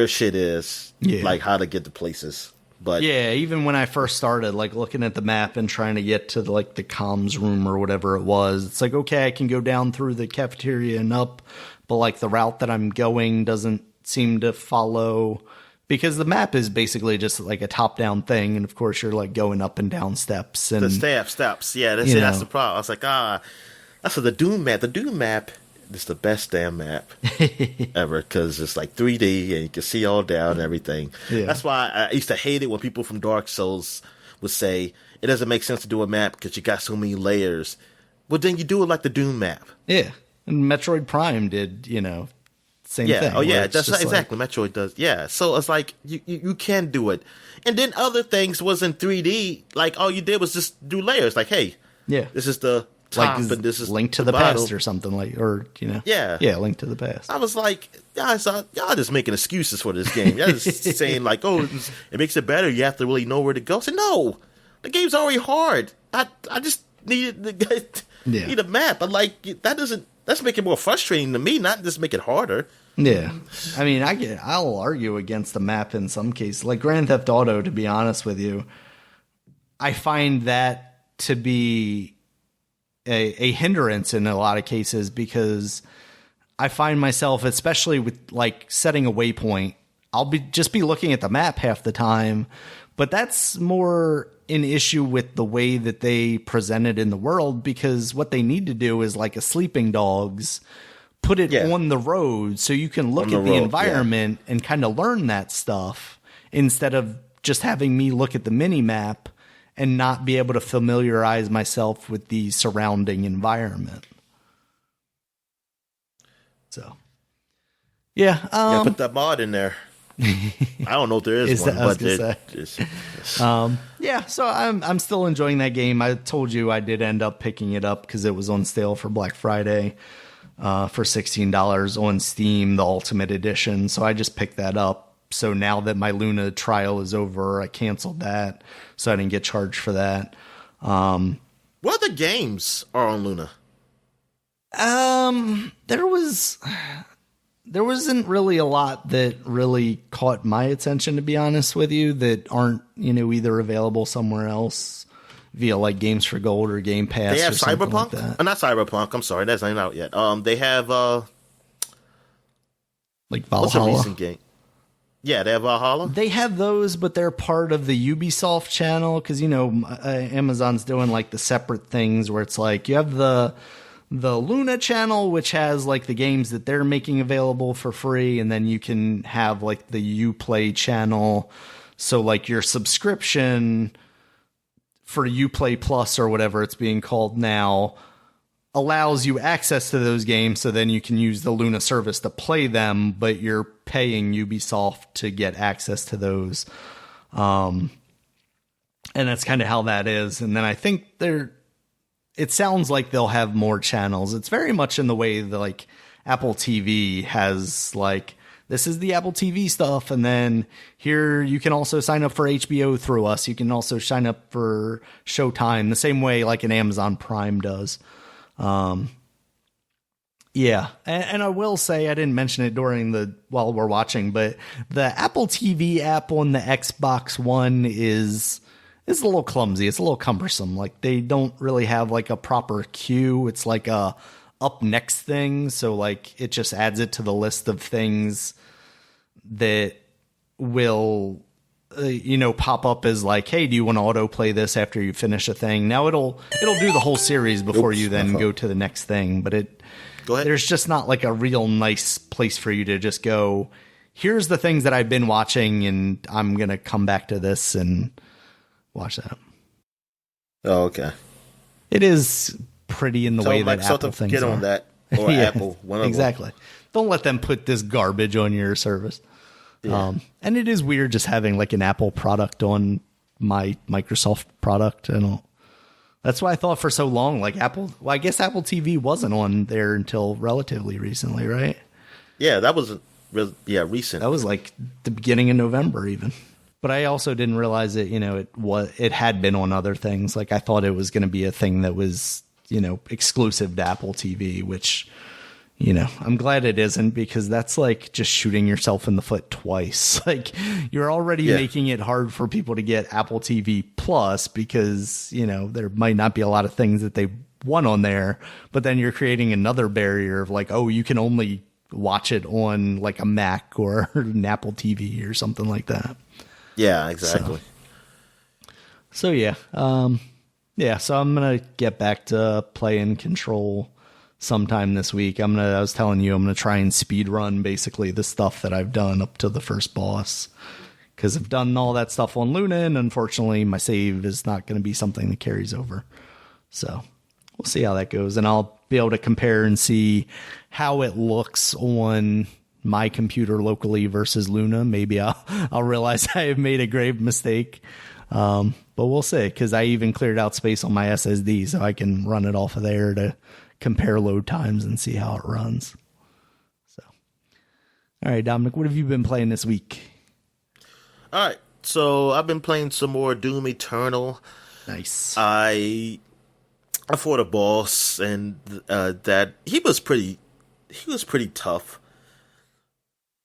shit is, like how to get to places. But yeah, even when I first started, like looking at the map and trying to get to the comms room or whatever it was, it's like, okay, I can go down through the cafeteria and up, but like the route that I'm going doesn't seem to follow, because the map is basically just like a top-down thing, and of course you're like going up and down steps and the steps. Yeah, that's the problem. I was like, that's the Doom map. The Doom map it's the best damn map ever because it's like 3D and you can see all down and everything. Yeah. That's why I used to hate it when people from Dark Souls would say it doesn't make sense to do a map because you got so many layers. Well, then you do it like the Doom map. Yeah, and Metroid Prime did, same thing. Oh, yeah, that's exactly. Metroid does. Yeah, so it's like you can do it. And then other things was in 3D. Like, all you did was just do layers. Like, hey, yeah, this is the top and this is Link to the Past or something Yeah. Yeah, Link to the Past. I was like, y'all just making excuses for this game. Y'all just saying like, oh, it makes it better. You have to really know where to go. I said, no, the game's already hard. I just needed need a map. But like, that's making it more frustrating to me, not just make it harder. Yeah. I mean, I'll argue against the map in some cases. Like Grand Theft Auto, to be honest with you, I find that to be a hindrance in a lot of cases because I find myself, especially with like setting a waypoint, I'll just be looking at the map half the time, but that's more an issue with the way that they present it in the world because what they need to do is like a Sleeping Dogs, put it on the road so you can look at the environment and kind of learn that stuff instead of just having me look at the mini map and not be able to familiarize myself with the surrounding environment. So, yeah. Put that mod in there. I don't know if there is one, but yeah. So I'm still enjoying that game. I told you I did end up picking it up because it was on sale for Black Friday for $16 on Steam, the Ultimate Edition. So I just picked that up. So now that my Luna trial is over, I canceled that, so I didn't get charged for that. What other games are on Luna? There wasn't really a lot that really caught my attention, to be honest with you, that aren't, either available somewhere else via like Games for Gold or Game Pass. They have or something Cyberpunk? like that. Not Cyberpunk. I'm sorry, that's not out yet. They have like Valhalla. What's a recent game? Yeah, they have Valhalla. They have those, but they're part of the Ubisoft channel because Amazon's doing like the separate things where it's like you have the Luna channel, which has like the games that they're making available for free, and then you can have like the Uplay channel. So like your subscription for Uplay Plus or whatever it's being called now allows you access to those games, so then you can use the Luna service to play them, but you're paying Ubisoft to get access to those. And that's kind of how that is. And then I think it sounds like they'll have more channels. It's very much in the way that like Apple TV has like, this is the Apple TV stuff. And then here you can also sign up for HBO through us. You can also sign up for Showtime the same way like an Amazon Prime does. Yeah. And I will say, I didn't mention it while we're watching, but the Apple TV app on the Xbox One is a little clumsy. It's a little cumbersome. Like they don't really have like a proper queue. It's like a up next thing. So like it just adds it to the list of things that will pop up as like, hey, do you want to autoplay this after you finish a thing? Now it'll do the whole series before you then go to the next thing. But there's just not like a real nice place for you to just go, here's the things that I've been watching and I'm going to come back to this and watch that. Oh, okay. It is pretty in the way that Apple things get on that, or Apple, one of exactly. them. Don't let them put this garbage on your service. Yeah. And it is weird just having like an Apple product on my Microsoft product. That's why I thought for so long, like I guess Apple TV wasn't on there until relatively recently, right? Yeah, that was recent. That was like the beginning of November even. But I also didn't realize that, it had been on other things. Like I thought it was going to be a thing that was, exclusive to Apple TV, which, I'm glad it isn't, because that's like just shooting yourself in the foot twice. Like you're already making it hard for people to get Apple TV Plus because, there might not be a lot of things that they want on there, but then you're creating another barrier of like, oh, you can only watch it on like a Mac or an Apple TV or something like that. Yeah, exactly. So yeah. So I'm going to get back to playing Control sometime this week. I was telling you, I'm gonna try and speed run basically the stuff that I've done up to the first boss, because I've done all that stuff on Luna, and unfortunately my save is not going to be something that carries over. So we'll see how that goes, and I'll be able to compare and see how it looks on my computer locally versus Luna. Maybe I'll realize I have made a grave mistake. But we'll see, because I even cleared out space on my SSD so I can run it off of there to compare load times and see how it runs. So, all right, Dominic, what have you been playing this week? All right, so I've been playing some more Doom Eternal. Nice. I fought a boss, and that he was pretty tough.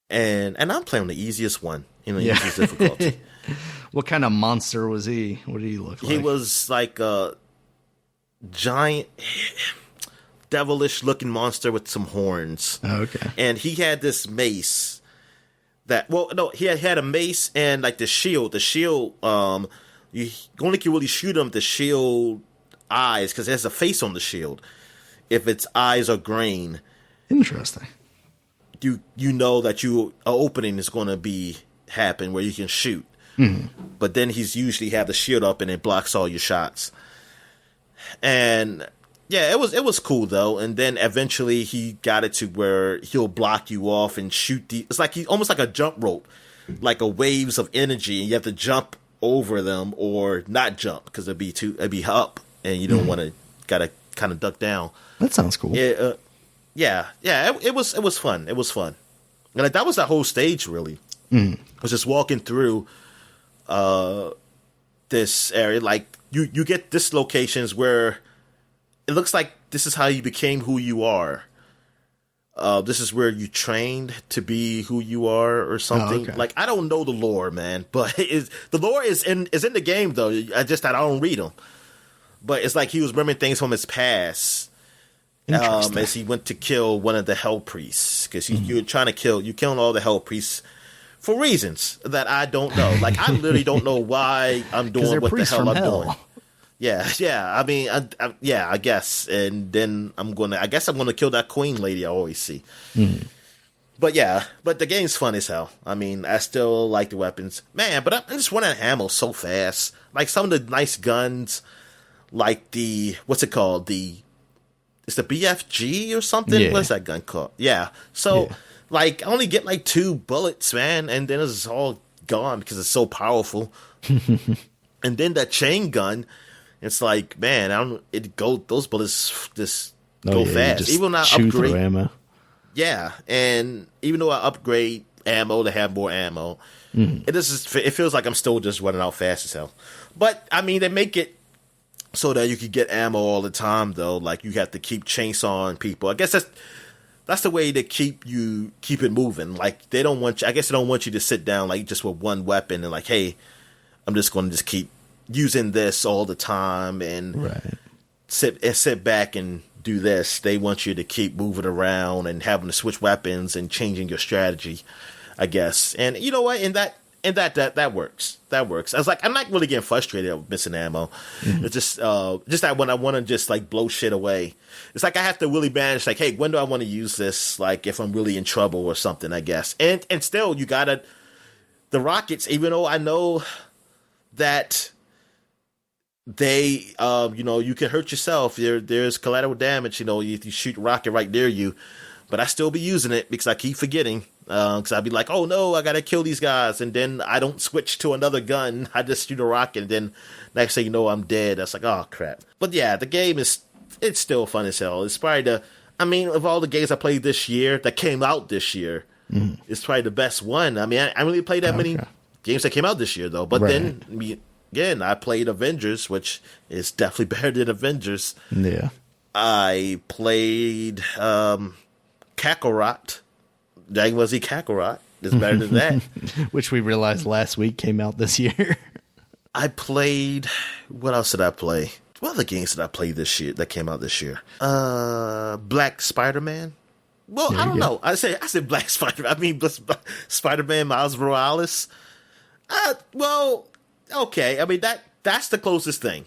And I'm playing on the easiest one, easiest difficulty. What kind of monster was he? What did he look like? He was like a giant, devilish looking monster with some horns. Oh, okay. And he had this mace he had a mace and like the shield. The shield, you only can really shoot him with the shield eyes, because it has a face on the shield. If its eyes are green. Interesting. You know that an opening is going to happen where you can shoot. Mm-hmm. But then he's usually have the shield up and it blocks all your shots. And yeah, it was cool though. And then eventually he got it to where he'll block you off and shoot it's like almost like a jump rope, like a waves of energy, and you have to jump over them or not jump, because it'd be up and you don't want to, gotta kind of duck down. That sounds cool. Yeah, it was fun. It was fun. And like, that was that whole stage really. I was just walking through this area, like you get this locations where it looks like this is how you became who you are. This is where you trained to be who you are or something. Oh, okay. Like, I don't know the lore, man, but the lore is in the game though. I don't read them. But it's like he was remembering things from his past. As he went to kill one of the hell priests, because you're killing all the hell priests for reasons that I don't know. Like, I literally don't know why I'm doing what the hell I'm doing. Yeah. I mean, I guess. And then I'm gonna kill that queen lady I always see. But the game's fun as hell. I mean, I still like the weapons, man. But I'm just running out of ammo so fast. Like, some of the nice guns, like what's it called? It's the BFG or something. Yeah. What's that gun called? Yeah. So, like, I only get like 2 bullets, man, and then it's all gone because it's so powerful. And then that chain gun, it's like, man, those bullets just go fast. Even though I upgrade ammo. Yeah, and even though I upgrade ammo to have more ammo, it feels like I'm still just running out fast as hell. But I mean, they make it so that you can get ammo all the time, though. Like, you have to keep chainsawing people. I guess that's the way to keep it moving. Like, they don't want you to sit down like just with one weapon and like, hey, I'm just going to just keep using this all the time and sit back and do this. They want you to keep moving around and having to switch weapons and changing your strategy, I guess. And you know what? That works. That works. I was like, I'm not really getting frustrated with missing ammo. It's just that when I want to just like blow shit away, it's like I have to really manage. Like, hey, when do I want to use this? Like, if I'm really in trouble or something, I guess. And still, you gotta the rockets. Even though I know that they, you can hurt yourself. There's collateral damage. You shoot a rocket right near you, but I still be using it because I keep forgetting. Because I'd be like, oh no, I gotta kill these guys, and then I don't switch to another gun. I just shoot a rocket, and then next thing you know, I'm dead. That's like, oh crap. But yeah, the game it's still fun as hell. It's probably of all the games I played this year that came out this year, it's probably the best one. I mean, I really played that many games that came out this year though. But then again, I played Avengers, which is definitely better than Avengers. Yeah, I played Kakarot. Dragon Ball Z Kakarot is better than that. Which we realized last week came out this year. I played... What else did I play? What other games did I play this year that came out this year? Black Spider-Man? Well, I don't know. I said Black Spider-Man. I mean, Spider-Man Miles Morales. Well, okay. I mean, that's the closest thing.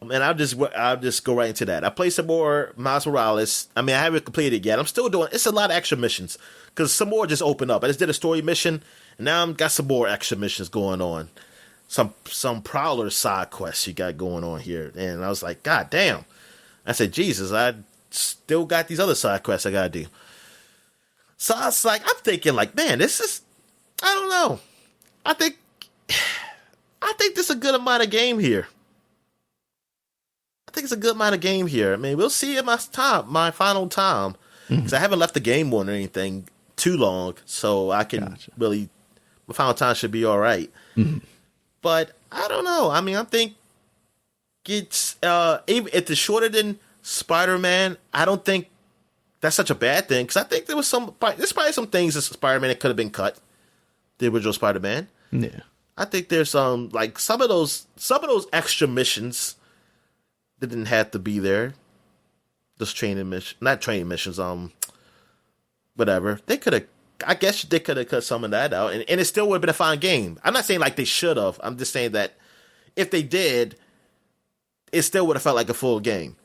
And I'll just go right into that. I played some more Miles Morales. I mean, I haven't completed it yet. I'm still doing. It's a lot of extra missions because some more just opened up. I just did a story mission, and now I've got some more extra missions going on. Some Prowler side quests you got going on here, and I was like, God damn! I said, Jesus, I still got these other side quests I gotta do. So I was like, I'm thinking, like, man, this is. I don't know. I think there's a good amount of game here. I think it's a good amount of game here. I mean, we'll see at my final time, because I haven't left the game one or anything too long, so I can really, my final time should be all right. But I don't know. I mean, I think it's even if it's shorter than Spider-Man, I don't think that's such a bad thing, because I think there's probably some things in Spider-Man that could have been cut. The original Spider-Man. Yeah, I think there's like some of those extra missions that didn't have to be there. Those not training missions. Whatever they could have. I guess they could have cut some of that out, and it still would have been a fine game. I'm not saying like they should have. I'm just saying that if they did, it still would have felt like a full game.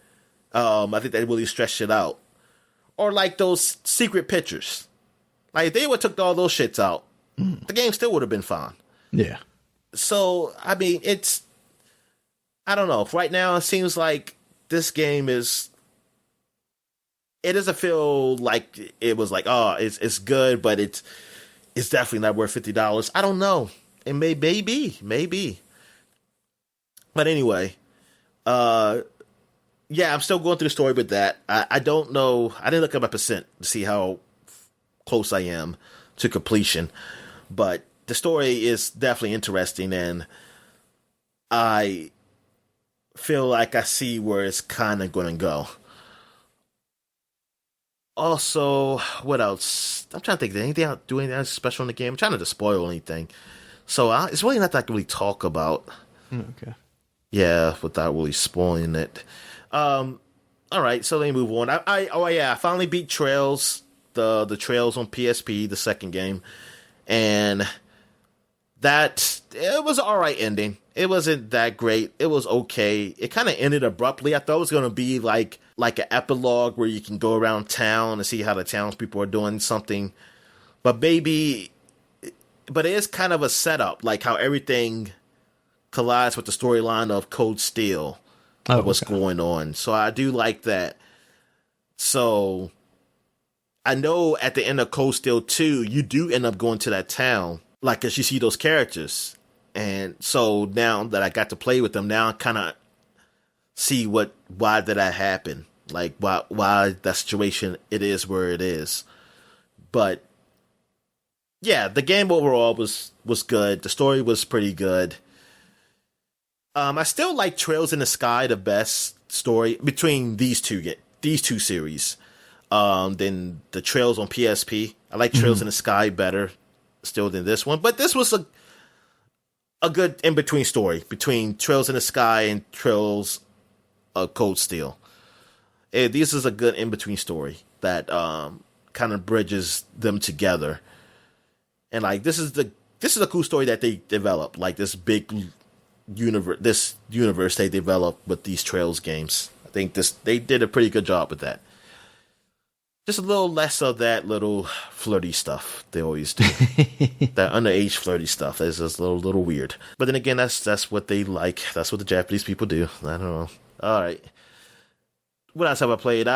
I think they really stretched it out, or like those secret pictures. Like if they would have took all those shits out, the game still would have been fine. Yeah. So I mean, I don't know. Right now, it seems like this game it doesn't feel like it was like, oh, it's good, but it's definitely not worth $50. I don't know. It may be. But anyway, yeah, I'm still going through the story with that. I don't know. I didn't look at my percent to see how close I am to completion, but the story is definitely interesting, and I feel like I see where it's kind of going to go. Also, what else? I'm trying to think. Did anything do anything else special in the game? I'm trying not to spoil anything, so it's really not that I can really talk about. Okay. Yeah, without really spoiling it. All right, so let me move on. I finally beat Trails, the Trails on PSP, the second game, and it was an alright ending. It wasn't that great. It was okay. It kind of ended abruptly. I thought it was going to be like an epilogue where you can go around town and see how the townspeople are doing something. But it is kind of a setup, like how everything collides with the storyline of Cold Steel, what's going on. So I do like that. So I know at the end of Cold Steel 2, you do end up going to that town, like as you see those characters. And so now that I got to play with them, now I kind of see why did that happen? Like why that situation it is where it is. But yeah, the game overall was good. The story was pretty good. I still like Trails in the Sky the best story between these two series. Than the Trails on PSP. I like Trails in the Sky better still than this one, but this was a good in between story between Trails in the Sky and Trails of Cold Steel. This is a good in between story that kind of bridges them together. And like this is a cool story that they developed, like this big universe they developed with these Trails games. I think they did a pretty good job with that. Just a little less of that little flirty stuff they always do. That underage flirty stuff is just a little weird. But then again, that's what they like. That's what the Japanese people do. I don't know. All right. What else have I played?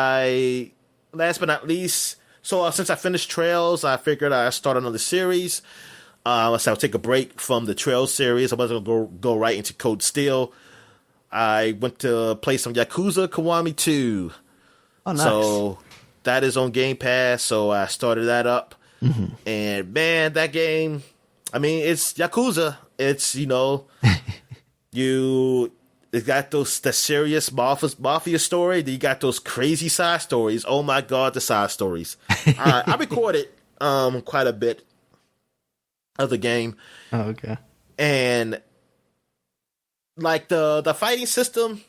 Last but not least, so since I finished Trails, I figured I'd start another series. So I'll take a break from the Trails series. I wasn't going to go right into Cold Steel. I went to play some Yakuza Kiwami 2. Oh, nice. So that is on Game Pass, so I started that up. And man, that game, I mean, it's Yakuza. It's, it got the serious mafia story. Then you got those crazy side stories. Oh my God, the side stories. I recorded quite a bit of the game. Oh, okay. And like the fighting system,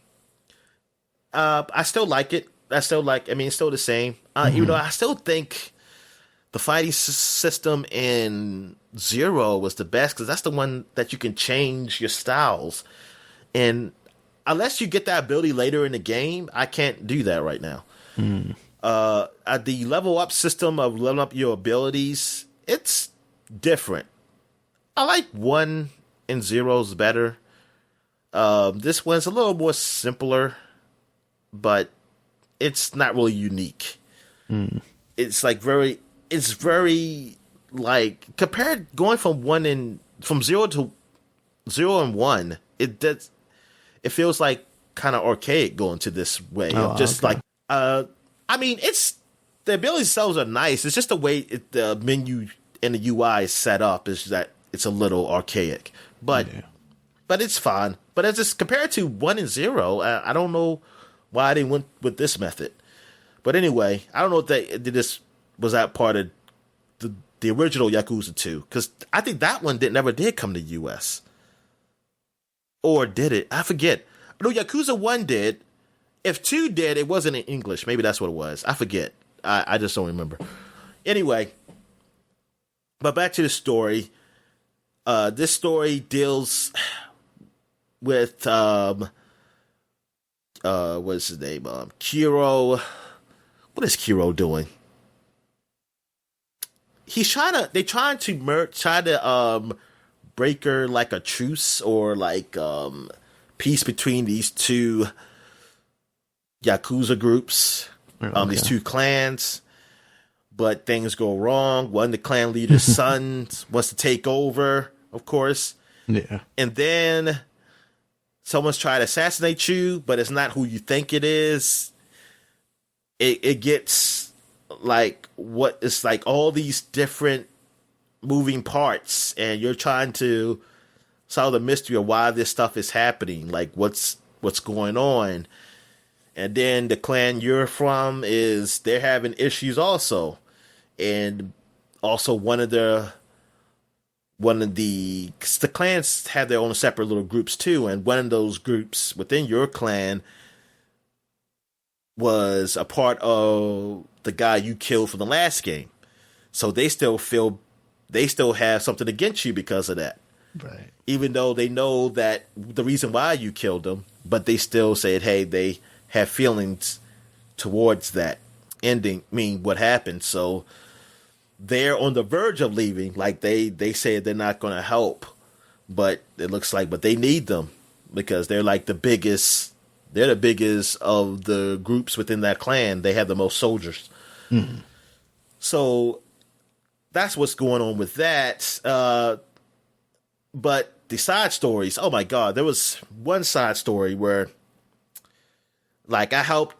I still like it. It's still the same. Even though I still think the fighting system in Zero was the best, because that's the one that you can change your styles. And unless you get that ability later in the game, I can't do that right now. The level up system of leveling up your abilities, it's different. I like 1 and 0's better. This one's a little more simpler, but it's not really unique. It's very like compared going from 0 to 0 and 1. It feels like kind of archaic going to this way of just like. I mean, it's the abilities themselves are nice. It's just the way the menu and the UI is set up is that it's a little archaic, but it's fine. But as just compared to 1 and 0, I don't know why they went with this method. But anyway, I don't know if they did this. Was that part of the original Yakuza 2? Because I think that one never did come to US. Or did it? I forget. No, Yakuza 1 did. If 2 did, it wasn't in English. Maybe that's what it was. I forget. I just don't remember. Anyway, but back to the story. This story deals with what's his name? Kiro. What is Kiro doing? They're trying to breaker like a truce or like peace between these two Yakuza groups, these two clans, but things go wrong. One of the clan leader's son wants to take over, of course. Yeah. And then someone's trying to assassinate you, but it's not who you think it is. It gets like it's like all these different moving parts, and you're trying to solve the mystery of why this stuff is happening, like what's going on. And then the clan you're from they're having issues also. And also one of the clans have their own separate little groups too. And one of those groups within your clan was a part of the guy you killed from the last game. So they still have something against you because of that. Right. Even though they know that the reason why you killed them, but they still said, hey, they have feelings towards that ending, what happened. So they're on the verge of leaving. Like they said they're not going to help, but it looks like, but they need them because they're like the biggest of the groups within that clan. They have the most soldiers. Mm-hmm. So that's what's going on with that. But the side stories, oh my God, there was one side story where like I helped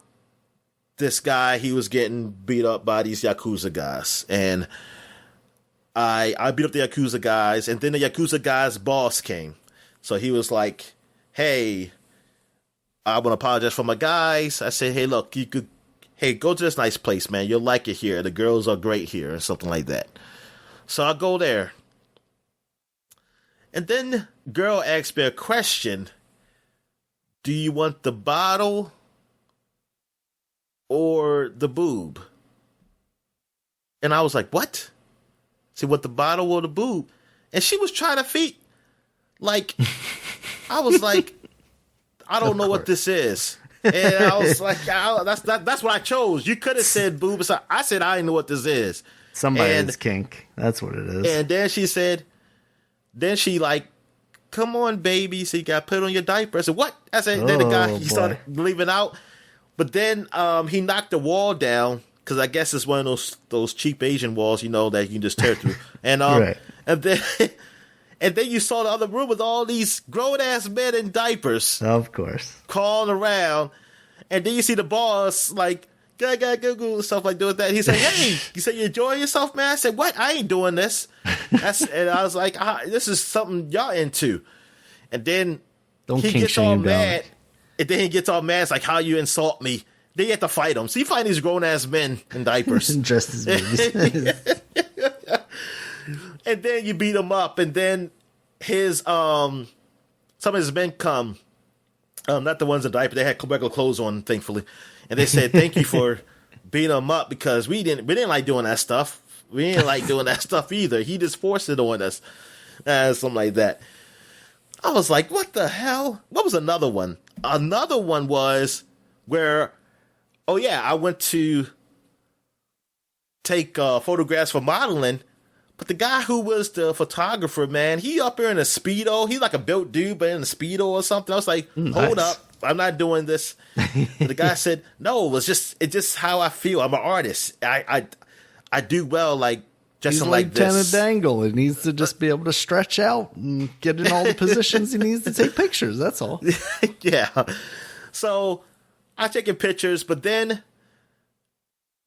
this guy, he was getting beat up by these Yakuza guys. And I beat up the Yakuza guys, and then the Yakuza guy's boss came. So he was like, hey, I want to apologize for my guys. I said, hey, look, go to this nice place, man. You'll like it here. The girls are great here, and something like that. So I go there. And then girl asked me a question. Do you want the bottle or the boob? And I was like, what? She want the bottle or the boob? And she was trying to feed. Like, I was like, I don't know what this is. And I was like, that's what I chose. You could have said boob. I said, I didn't know what this is. Somebody's kink. That's what it is. And then she like, come on, baby. So you got to put on your diaper. I said, what? I said, then the guy, he started leaving out. But then he knocked the wall down, because I guess it's one of those cheap Asian walls, that you can just tear through. And right. and then you saw the other room with all these grown-ass men in diapers. Of course. Crawling around. And then you see the boss, like, go, stuff like doing that. He said, hey, you said you enjoying yourself, man? I said, what? I ain't doing this. And I was like, this is something y'all into. And then he gets all mad. And then he gets all mad. It's like, how you insult me? Then you have to fight him. So you find these grown-ass men in diapers. Dressed as babies. And then you beat him up. And then some of his men come. Not the ones in diapers. They had regular clothes on, thankfully. And they said, thank you for beating him up, because we didn't like doing that stuff. We didn't like doing that stuff either. He just forced it on us. Something like that. I was like, what the hell? What was another one? another one was where, oh yeah, I went to take photographs for modeling, but the guy who was the photographer, man, he up there in a Speedo. He's like a built dude, but in a Speedo or something. I was like, hold up, I'm not doing this. The guy said, no, it's just how I feel. I'm an artist. I do well, like, just like this. Lieutenant Dangle. He needs to just be able to stretch out and get in all the positions he needs to take pictures. That's all. Yeah. So I'm taking pictures, but then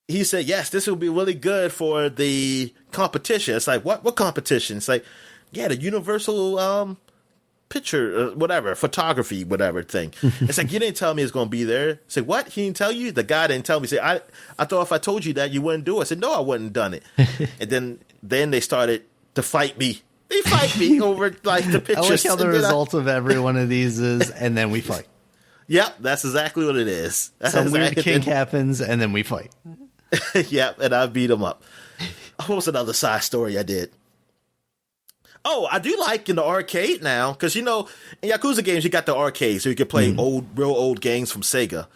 he said, yes, this will be really good for the competition. It's like, what competition? It's like, yeah, the universal picture, whatever, photography, whatever thing. It's like, you didn't tell me it's going to be there. I said, what? He didn't tell you? The guy didn't tell me. He said, I thought if I told you that, you wouldn't do it. I said, no, I wouldn't have done it. And then they started to fight me. They fight me over like the pictures. I like how the result of every one of these is, and then we fight. Yep, that's exactly what it is. Some weird kink happens, and then we fight. Yep, and I beat him up. What was another side story I did? Oh, I do like in the arcade now, because, you know, in Yakuza games, you got the arcade, so you can play real old games from Sega.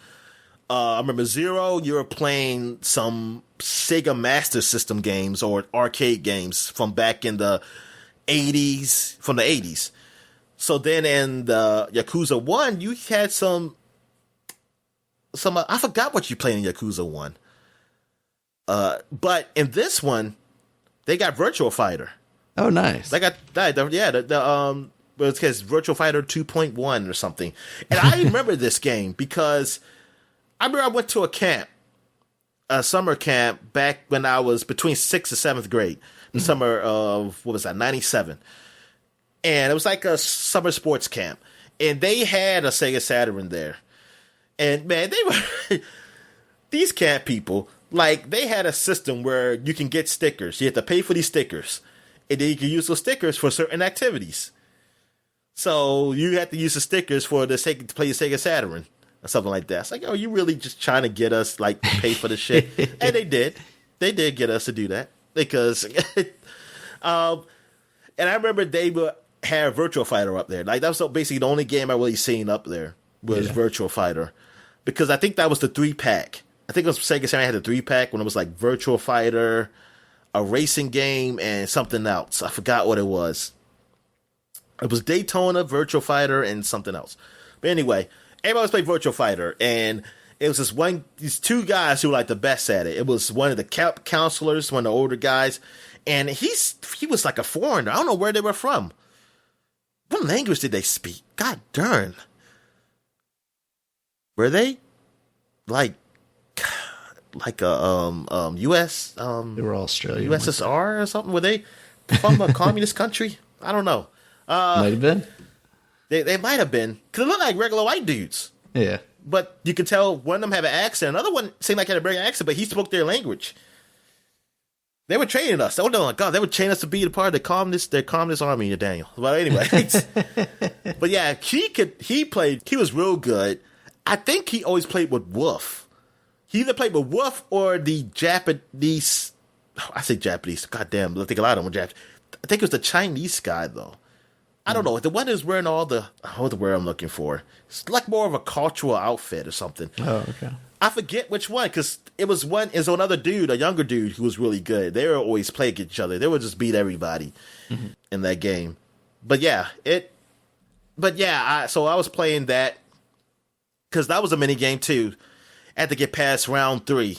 I remember Zero, you were playing some Sega Master System games or arcade games from back in the 80s, from the 80s. So then in the Yakuza 1, you had some I forgot what you played in Yakuza 1. But in this one, they got Virtual Fighter. Oh, nice. They got it's Virtual Fighter 2.1 or something. And I remember this game because I remember I went to a summer camp back when I was between 6th and 7th grade, in the summer of, 97. And it was like a summer sports camp. And they had a Sega Saturn there. And man, they were these camp people, like, they had a system where you can get stickers. You have to pay for these stickers. And then you can use those stickers for certain activities. So you have to use the stickers to play the Sega Saturn or something like that. It's like, oh, you really just trying to get us, like, to pay for the shit? And they did. They did get us to do that. Because, and I remember they would have Virtual Fighter up there. Like, that was basically the only game I really seen up there was Virtual Fighter. Because I think that was the 3-pack. I think it was Sega Saturn had the 3-pack when it was like Virtual Fighter, a racing game, and something else. I forgot what it was. It was Daytona, Virtual Fighter, and something else. But anyway, everybody was playing Virtual Fighter, and it was these two guys who were like the best at it. It was one of the counselors, one of the older guys, and he was like a foreigner. I don't know where they were from. What language did they speak? God darn. Were they like a U.S. They were Australian. USSR or something? Were they from a communist country? I don't know. Might have been. They might have been, because they look like regular white dudes. Yeah. But you could tell one of them had an accent. Another one seemed like he had a big accent, but he spoke their language. They were training us. Oh my God, they would train us to be a part of their communist army, Daniel. But anyway, but yeah, he was real good. I think he always played with Wolf. He either played with Wolf or the Japanese. I say Japanese. God damn, I think a lot of them were Japanese. I think it was the Chinese guy though. I don't know. The one who's wearing all the word I'm looking for. It's like more of a cultural outfit or something. Oh, okay. I forget which one, because it was another dude, a younger dude who was really good. They would always play against each other. They would just beat everybody in that game. But yeah, so I was playing that because that was a mini game too. I had to get past round 3.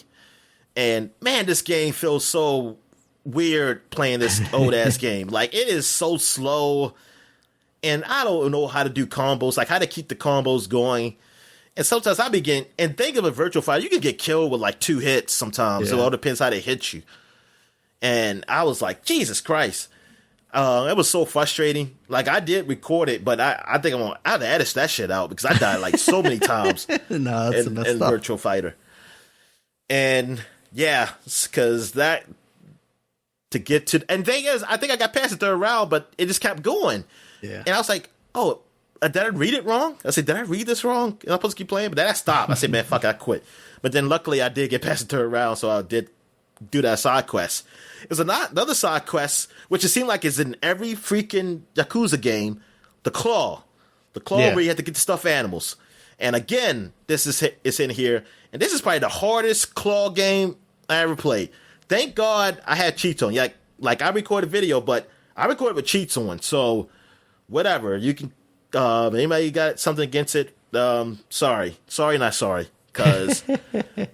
And man, this game feels so weird playing this old ass game. Like, it is so slow. And I don't know how to do combos, like how to keep the combos going. And sometimes I begin, and think of a Virtual Fighter, you can get killed with like 2 hits sometimes. Yeah. It all depends how they hit you. And I was like, Jesus Christ. It was so frustrating. Like, I did record it, but I think I'd edit that shit out because I died like so many times in Virtual Fighter. And yeah, because that, to get to, and thing is, I think I got past the 3rd round, but it just kept going. Yeah. And I was like, oh, did I read it wrong? I said, did I read this wrong? Am I supposed to keep playing? But then I stopped. I said, man, fuck, I quit. But then luckily I did get past the 3rd round, so I did do that side quest. It was another side quest, which it seemed like is in every freaking Yakuza game, the claw. The claw where you had to get the stuffed animals. And again, it's in here, and this is probably the hardest claw game I ever played. Thank God I had cheats on. Like I recorded video, but I recorded with cheats on. So whatever, you can. Anybody got something against it? Sorry, not sorry, because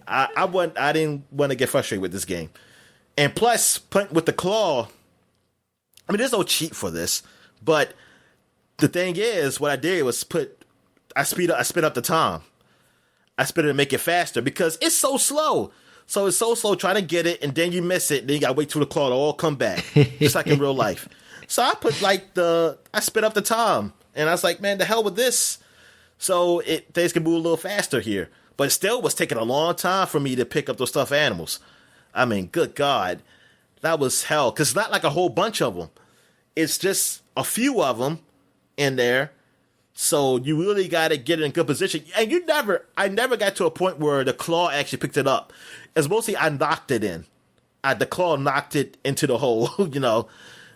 I didn't want to get frustrated with this game. And plus, with the claw, I mean, there's no cheat for this, but the thing is, what I did was I sped up the time. I sped it to make it faster because it's so slow. So it's so slow trying to get it, and then you miss it, and then you gotta wait till the claw to all come back, just like in real life. So I I sped up the time, and I was like, man, the hell with this. So things can move a little faster here, but it still was taking a long time for me to pick up those stuffed animals. I mean, good God, that was hell, because it's not like a whole bunch of them. It's just a few of them in there. So you really got to get it in good position. And I never got to a point where the claw actually picked it up. It's mostly I knocked it in. The claw knocked it into the hole, you know.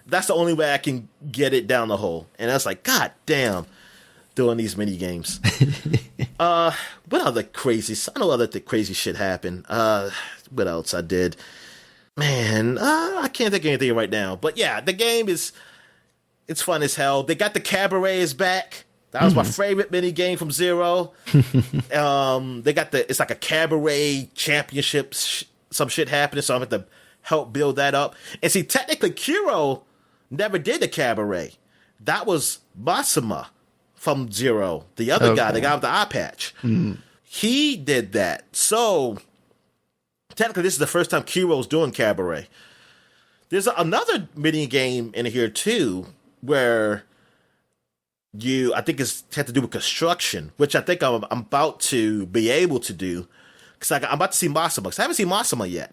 That's the only way I can get it down the hole. And I was like, God damn, doing these mini games. What other I know other crazy shit happened. What else I did? Man, I can't think of anything right now. But yeah, the game it's fun as hell. They got the cabarets back. That was my favorite mini game from Zero. They got it's like a cabaret championship, some shit happening. So I'm going to help build that up. And see, technically, Kiro never did the cabaret. That was Masuma from Zero, the other guy, the guy with the eye patch. He did that. So technically, this is the first time Kiro's doing cabaret. There's another mini game in here too, where I think it's had to do with construction, which I think I'm about to be able to do, because I'm about to see Masuma, because I haven't seen Masuma yet.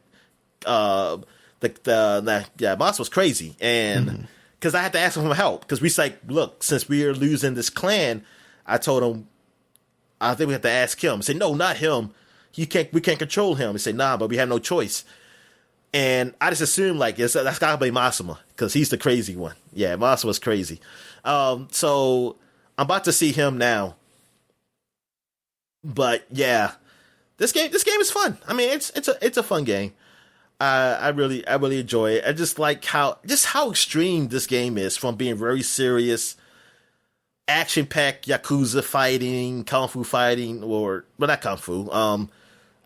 Masuma's crazy, and because I had to ask him for help, because we like, look, since we are losing this clan, I told him, I think we have to ask him. I said, no, not him. We can't control him. He said, nah, but we have no choice. And I just assumed like that's gotta be Masuma, because he's the crazy one. Yeah, Masuma's crazy. So I'm about to see him now. But yeah, this game is fun. I mean, it's a fun game. I really enjoy it. I just like how extreme this game is, from being very serious, action-packed Yakuza fighting, kung fu fighting, or well, not kung fu. I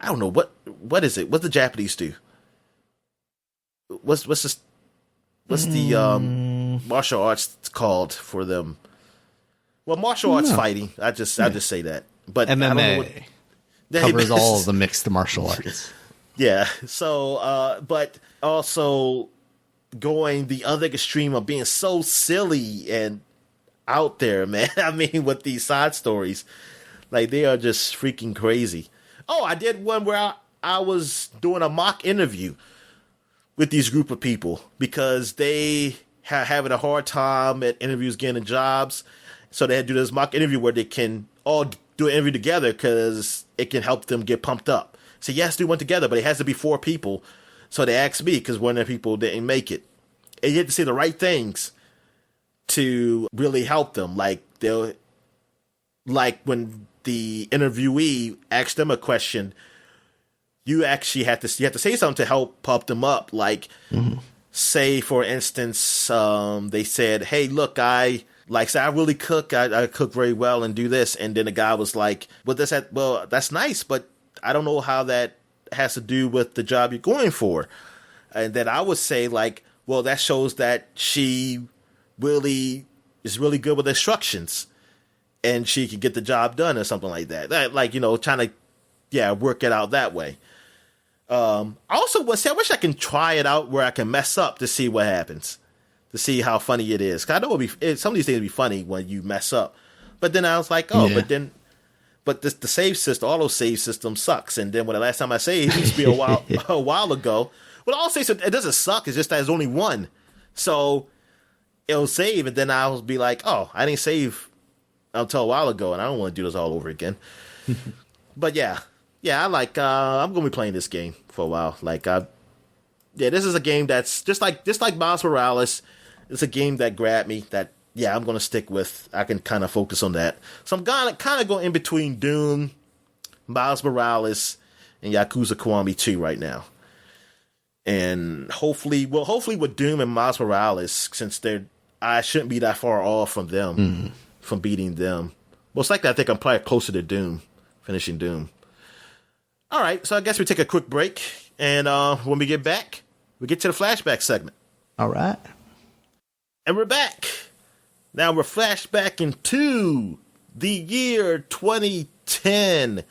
don't know what is it? What the Japanese do? What's the martial arts called for them? Well, martial arts fighting. I just say that. But MMA covers all of the mixed martial arts. Yeah. So, but also going the other extreme of being so silly and out there, man. I mean, with these side stories, like they are just freaking crazy. Oh, I did one where I was doing a mock interview with these group of people because they having a hard time at interviews getting jobs. So they had to do this mock interview where they can all do an interview together because it can help them get pumped up. So yes, do one together, but it has to be 4 people. So they asked me because one of the people didn't make it. And you have to say the right things to really help them. Like when the interviewee asked them a question, you actually have to say something to help pump them up. Like, say for instance, they said, "Hey, look, I really cook. I cook very well and do this." And then the guy was like, "Well, that's nice, but I don't know how that has to do with the job you're going for." And then I would say like, "Well, that shows that she really is really good with instructions and she can get the job done," or something like that. Like, trying to, work it out that way. I also would say I wish I can try it out where I can mess up to see what happens, to see how funny it is. 'Cause I know some of these things would be funny when you mess up. But then I was like, but the save system, auto save system sucks. And then when the last time I saved, it used to be a while ago. Well, auto save system, it doesn't suck. It's just that there's only one. So it'll save, and then I'll be like, oh, I didn't save until a while ago, and I don't want to do this all over again. But yeah, I like. I'm gonna be playing this game for a while. Like, this is a game that's just like Miles Morales. It's a game that grabbed me. That yeah, I'm gonna stick with. I can kind of focus on that. So I'm gonna kind of go in between Doom, Miles Morales, and Yakuza Kiwami 2 right now. And hopefully with Doom and Miles Morales, since I shouldn't be that far off from them, from beating them. Most likely, I think I'm probably closer to Doom, finishing Doom. All right, so I guess we take a quick break, and when we get back, we get to the flashback segment. All right. And we're back. Now we're flashback into the year 2010.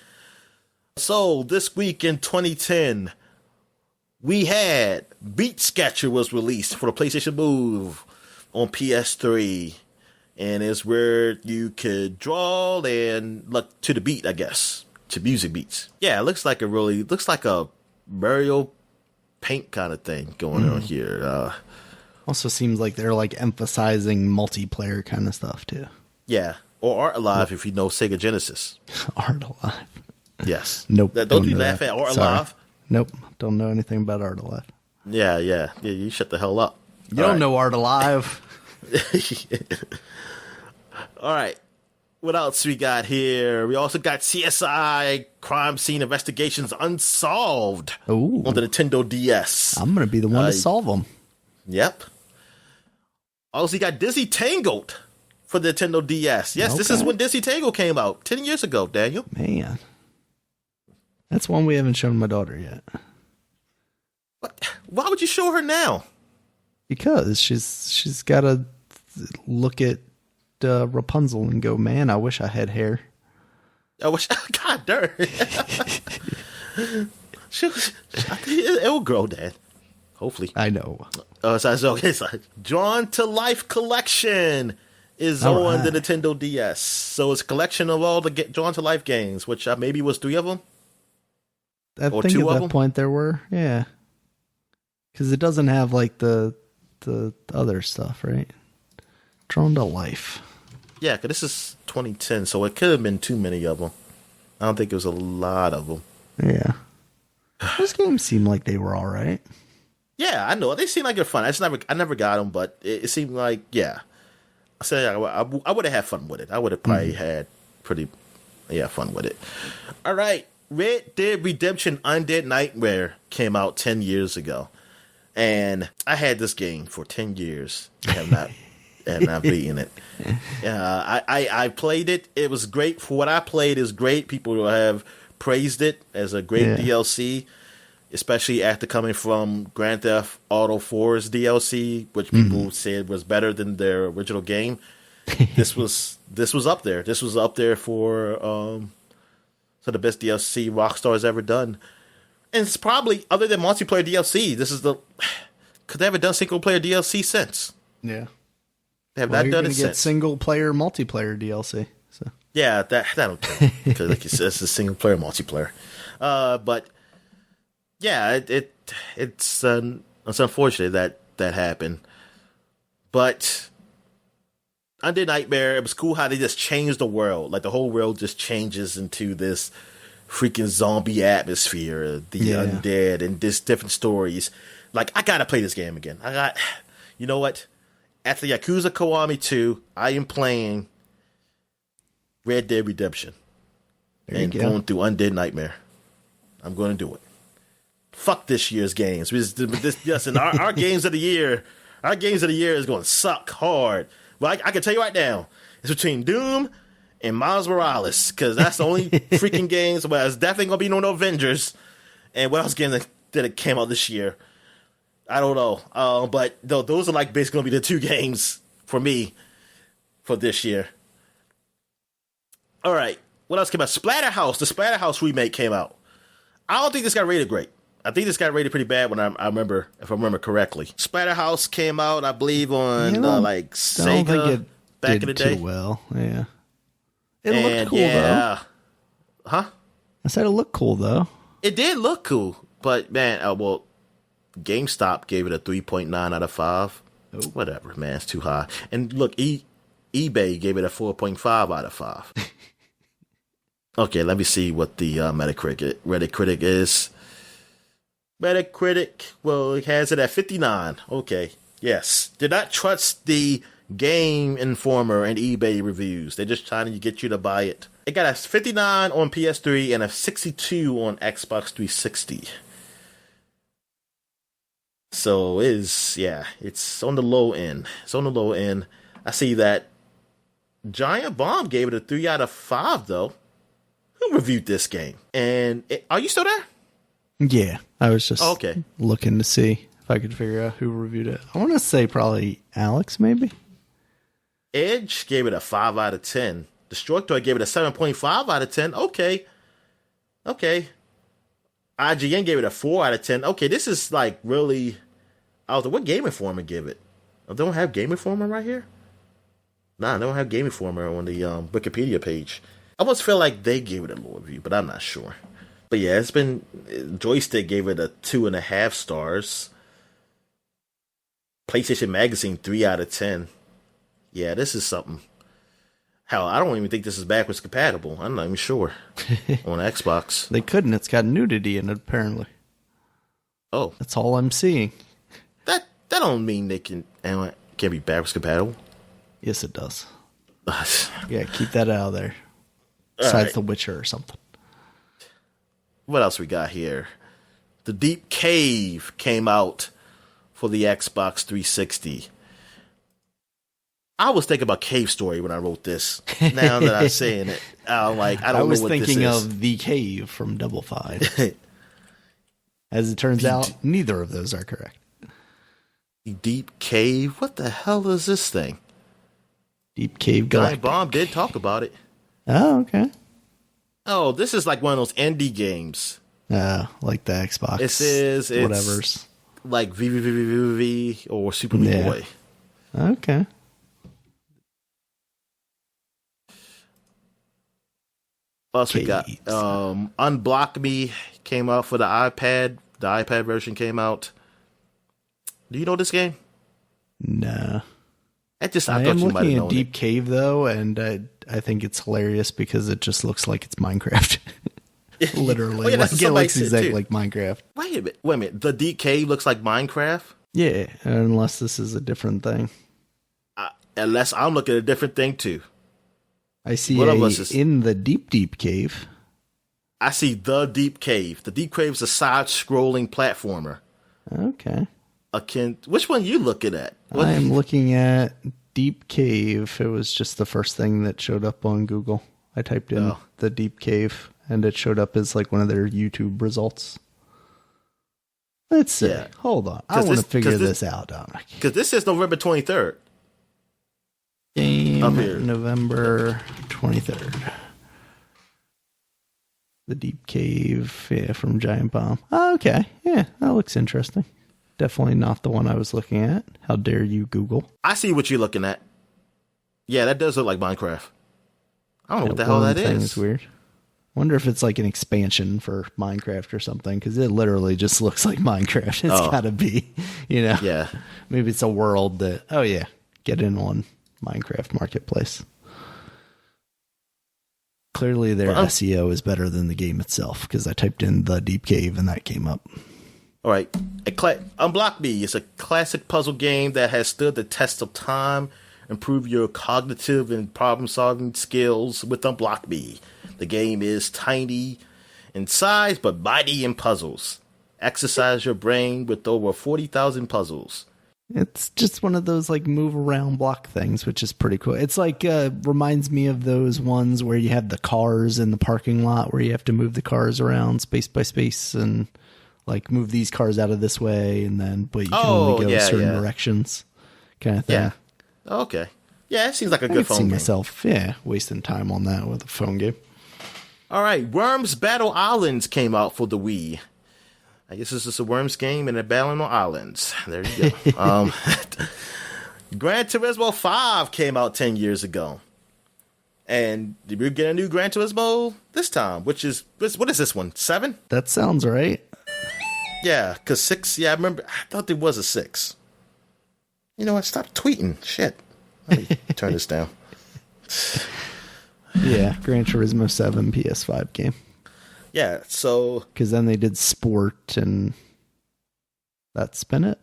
So this week in 2010, we had Beat Sketcher was released for the PlayStation Move on PS3. And it's where you could draw and look to the beat, I guess. To music beats. Yeah, it looks like a Mario Paint kind of thing going on here. Also seems like they're like emphasizing multiplayer kind of stuff too. Yeah. Or Art Alive if you know Sega Genesis. Art Alive. Yes. Nope. Don't you laugh at Art Alive? Nope. Don't know anything about Art Alive. Yeah, you shut the hell up. You don't know Art Alive. All right. What else we got here? We also got CSI Crime Scene Investigations Unsolved on the Nintendo DS. I'm going to be the one to solve them. Yep. Also, you got Dizzy Tangled for the Nintendo DS. Yes, This is when Dizzy Tangled came out 10 years ago, Daniel. Man. That's one we haven't shown my daughter yet. What? Why would you show her now? Because she's got to look at Rapunzel and go, man, I wish I had hair. I wish, God darn. It will grow, Dad. Hopefully. I know. So Drawn to Life Collection is on the Nintendo DS. So it's a collection of all the Drawn to Life games, which maybe was 3 of them. I think at that point there were, yeah. Because it doesn't have like the other stuff, right? Drawn to Life. Yeah, because this is 2010, so it could have been too many of them. I don't think it was a lot of them. Yeah. Those games seem like they were all right. Yeah, I know. They seem like they're fun. I never got them, but it seemed like, yeah. I said I would have had fun with it. I would have probably had fun with it. All right. Red Dead Redemption Undead Nightmare came out 10 years ago. And I had this game for 10 years. I have not beaten it. I played it. It was great. For what I played is great. People have praised it as a great DLC, especially after coming from Grand Theft Auto 4's DLC, which people said was better than their original game. This was up there. This was up there for the best DLC Rockstar's ever done. And it's probably, other than multiplayer DLC, this is because they haven't done single player DLC since. Yeah. They have not done it since. since. Single player multiplayer DLC. So. Yeah, that don't count. Because like you said, it's a single player multiplayer. But yeah, it's unfortunate that happened. But Undead Nightmare, it was cool how they just changed the world. Like the whole world just changes into this freaking zombie atmosphere, the undead, and just different stories. Like, I gotta play this game again. You know what? After Yakuza Kiwami 2, I am playing Red Dead Redemption and going through Undead Nightmare. I'm going to do it. Fuck this year's games. Listen, our games of the year, is going to suck hard. Well, I can tell you right now, it's between Doom and Miles Morales, because that's the only freaking games. Well, it's definitely going to be no Avengers. And what else game that came out this year? I don't know. But those are like basically going to be the 2 games for me for this year. All right. What else came out? Splatterhouse. The Splatterhouse remake came out. I don't think this got rated great. I think this got rated pretty bad when I remember, if I remember correctly. Splatterhouse came out, I believe, on Sega back in the day. Too well, yeah. It looked cool though. Huh? I said it looked cool though. It did look cool, but man, GameStop gave it a 3.9 out of 5. Oh. Whatever, man, it's too high. And look, eBay gave it a 4.5 out of 5. Okay, let me see what the Metacritic is. Metacritic, well, it has it at 59. Okay, yes. Did not trust the Game Informer and eBay reviews. They're just trying to get you to buy it. It got a 59 on PS3 and a 62 on Xbox 360. So it's on the low end. It's on the low end. I see that Giant Bomb gave it a 3 out of 5 though. Who reviewed this game? And are you still there? Yeah, I was just okay. Looking to see if I could figure out who reviewed it. I want to say probably Alex, maybe. Edge gave it a 5 out of 10. Destructoid gave it a 7.5 out of 10. Okay. IGN gave it a 4 out of 10. Okay, this is like really out there. What Game Informer give it? Oh, they don't have Game Informer right here? Nah, they don't have Game Informer on the Wikipedia page. I almost feel like they gave it a low review, but I'm not sure. But yeah, it's been... Joystick gave it a 2.5 stars. PlayStation Magazine, 3 out of 10. Yeah, this is something. Hell, I don't even think this is backwards compatible. I'm not even sure. On Xbox. They couldn't. It's got nudity in it, apparently. Oh. That's all I'm seeing. That don't mean they can be backwards compatible. Yes, it does. Yeah, keep that out of there. Besides The Witcher or something. What else we got here? The Deep Cave came out for the Xbox 360. I was thinking about Cave Story when I wrote this. Now that I'm saying it, I'm like, I don't know what this is. I was thinking of The Cave from Double Fine. As it turns out, neither of those are correct. The Deep Cave? What the hell is this thing? Deep Cave Galactic. Giant Bomb did talk about it. Oh, okay. Oh, this is like one of those indie games. Like the Xbox. It says it's whatever's. Like VVVVV or Super Meat Boy. Okay. What else we got? Unblock Me came out for the iPad. The iPad version came out. Do you know this game? No. I am looking at Deep Cave though, and I think it's hilarious because it just looks like it's Minecraft. Literally, it looks exactly like Minecraft. Wait a minute. The Deep Cave looks like Minecraft? Yeah, unless this is a different thing. Unless I'm looking at a different thing too. I see in the deep cave. I see the Deep Cave. The Deep Cave is a side-scrolling platformer. Okay. Which one are you looking at? I am looking at Deep Cave. It was just the first thing that showed up on Google. I typed in the Deep Cave, and it showed up as like one of their YouTube results. Let's see. Yeah. Hold on. I want to figure this out, Dominic. Because this is November 23rd. Game November 23rd. The Deep Cave, from Giant Bomb. Oh, okay. Yeah, that looks interesting. Definitely not the one I was looking at. How dare you, Google? I see what you're looking at. Yeah, that does look like Minecraft. I don't know what the hell that is. It's weird. Wonder if it's like an expansion for Minecraft or something, because it literally just looks like Minecraft. It's got to be, Yeah. Maybe it's a world that, get in on Minecraft Marketplace. Clearly their SEO is better than the game itself, because I typed in the Deep Cave and that came up. All right. Unblock Me is a classic puzzle game that has stood the test of time. Improve your cognitive and problem-solving skills with Unblock Me. The game is tiny in size, but mighty in puzzles. Exercise your brain with over 40,000 puzzles. It's just one of those like move around block things, which is pretty cool. It's like reminds me of those ones where you have the cars in the parking lot where you have to move the cars around space by space and like move these cars out of this way, and then but you can only go certain directions, kind of thing. Yeah. Okay. Yeah, it seems like a good phone game. I can see myself, wasting time on that with a phone game. All right, Worms Battle Islands came out for the Wii. I guess this is a Worms game and they're battling on islands. There you go. Gran Turismo 5 came out 10 years ago. And did we get a new Gran Turismo this time? What is this one? 7? That sounds right. Yeah, because 6, I remember. I thought there was a 6. You know what? Stop tweeting. Shit. Let me turn this down. Yeah, Gran Turismo 7 PS5 game. Yeah, so... Because then they did Sport, and That's been it.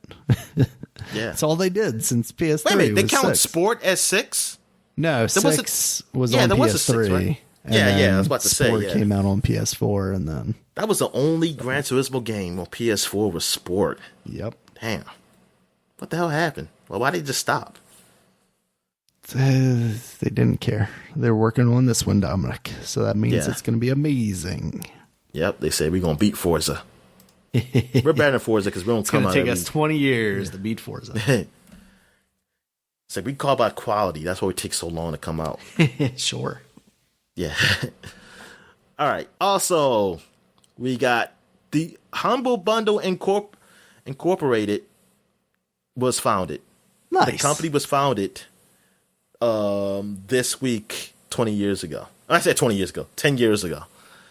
Yeah. That's all they did since PS3. Wait a minute, they was count 6. Sport as 6? No, There was 6 was yeah, on there PS3. was a 6, right? And Yeah, then I was about to say, Sport yeah. came out on PS4, and then... That was the only Gran Turismo game on PS4 was Sport. Yep. Damn. What the hell happened? Well, why did they just stop? They didn't care. They're working on this one, Dominic. So that means Yeah. it's going to be amazing. Yep, they said we're going to beat Forza. We're better than Forza because we don't It's come going to out take us 20 years to beat Forza. It's like we call about quality. That's why it takes so long to come out. Sure. Yeah. All right. Also, we got the Humble Bundle Incorporated was founded. Nice. The company was founded this week 20 years ago. I said 20 years ago. 10 years ago.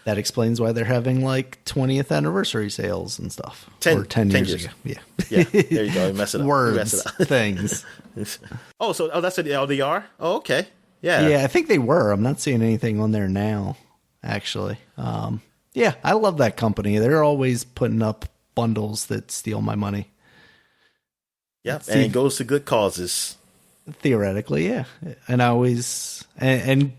That explains why they're having like 20th anniversary sales and stuff. 10 or 10 years, years. ago. Yeah. Yeah, there you go. You mess it up. You Words, mess it up. things. Oh, that's what the LDR? Oh, okay. Yeah. Yeah, I think they were. I'm not seeing anything on there now, actually. Yeah, I love that company. They're always putting up bundles that steal my money. Yep. And it goes to good causes. Theoretically, yeah. And I always... And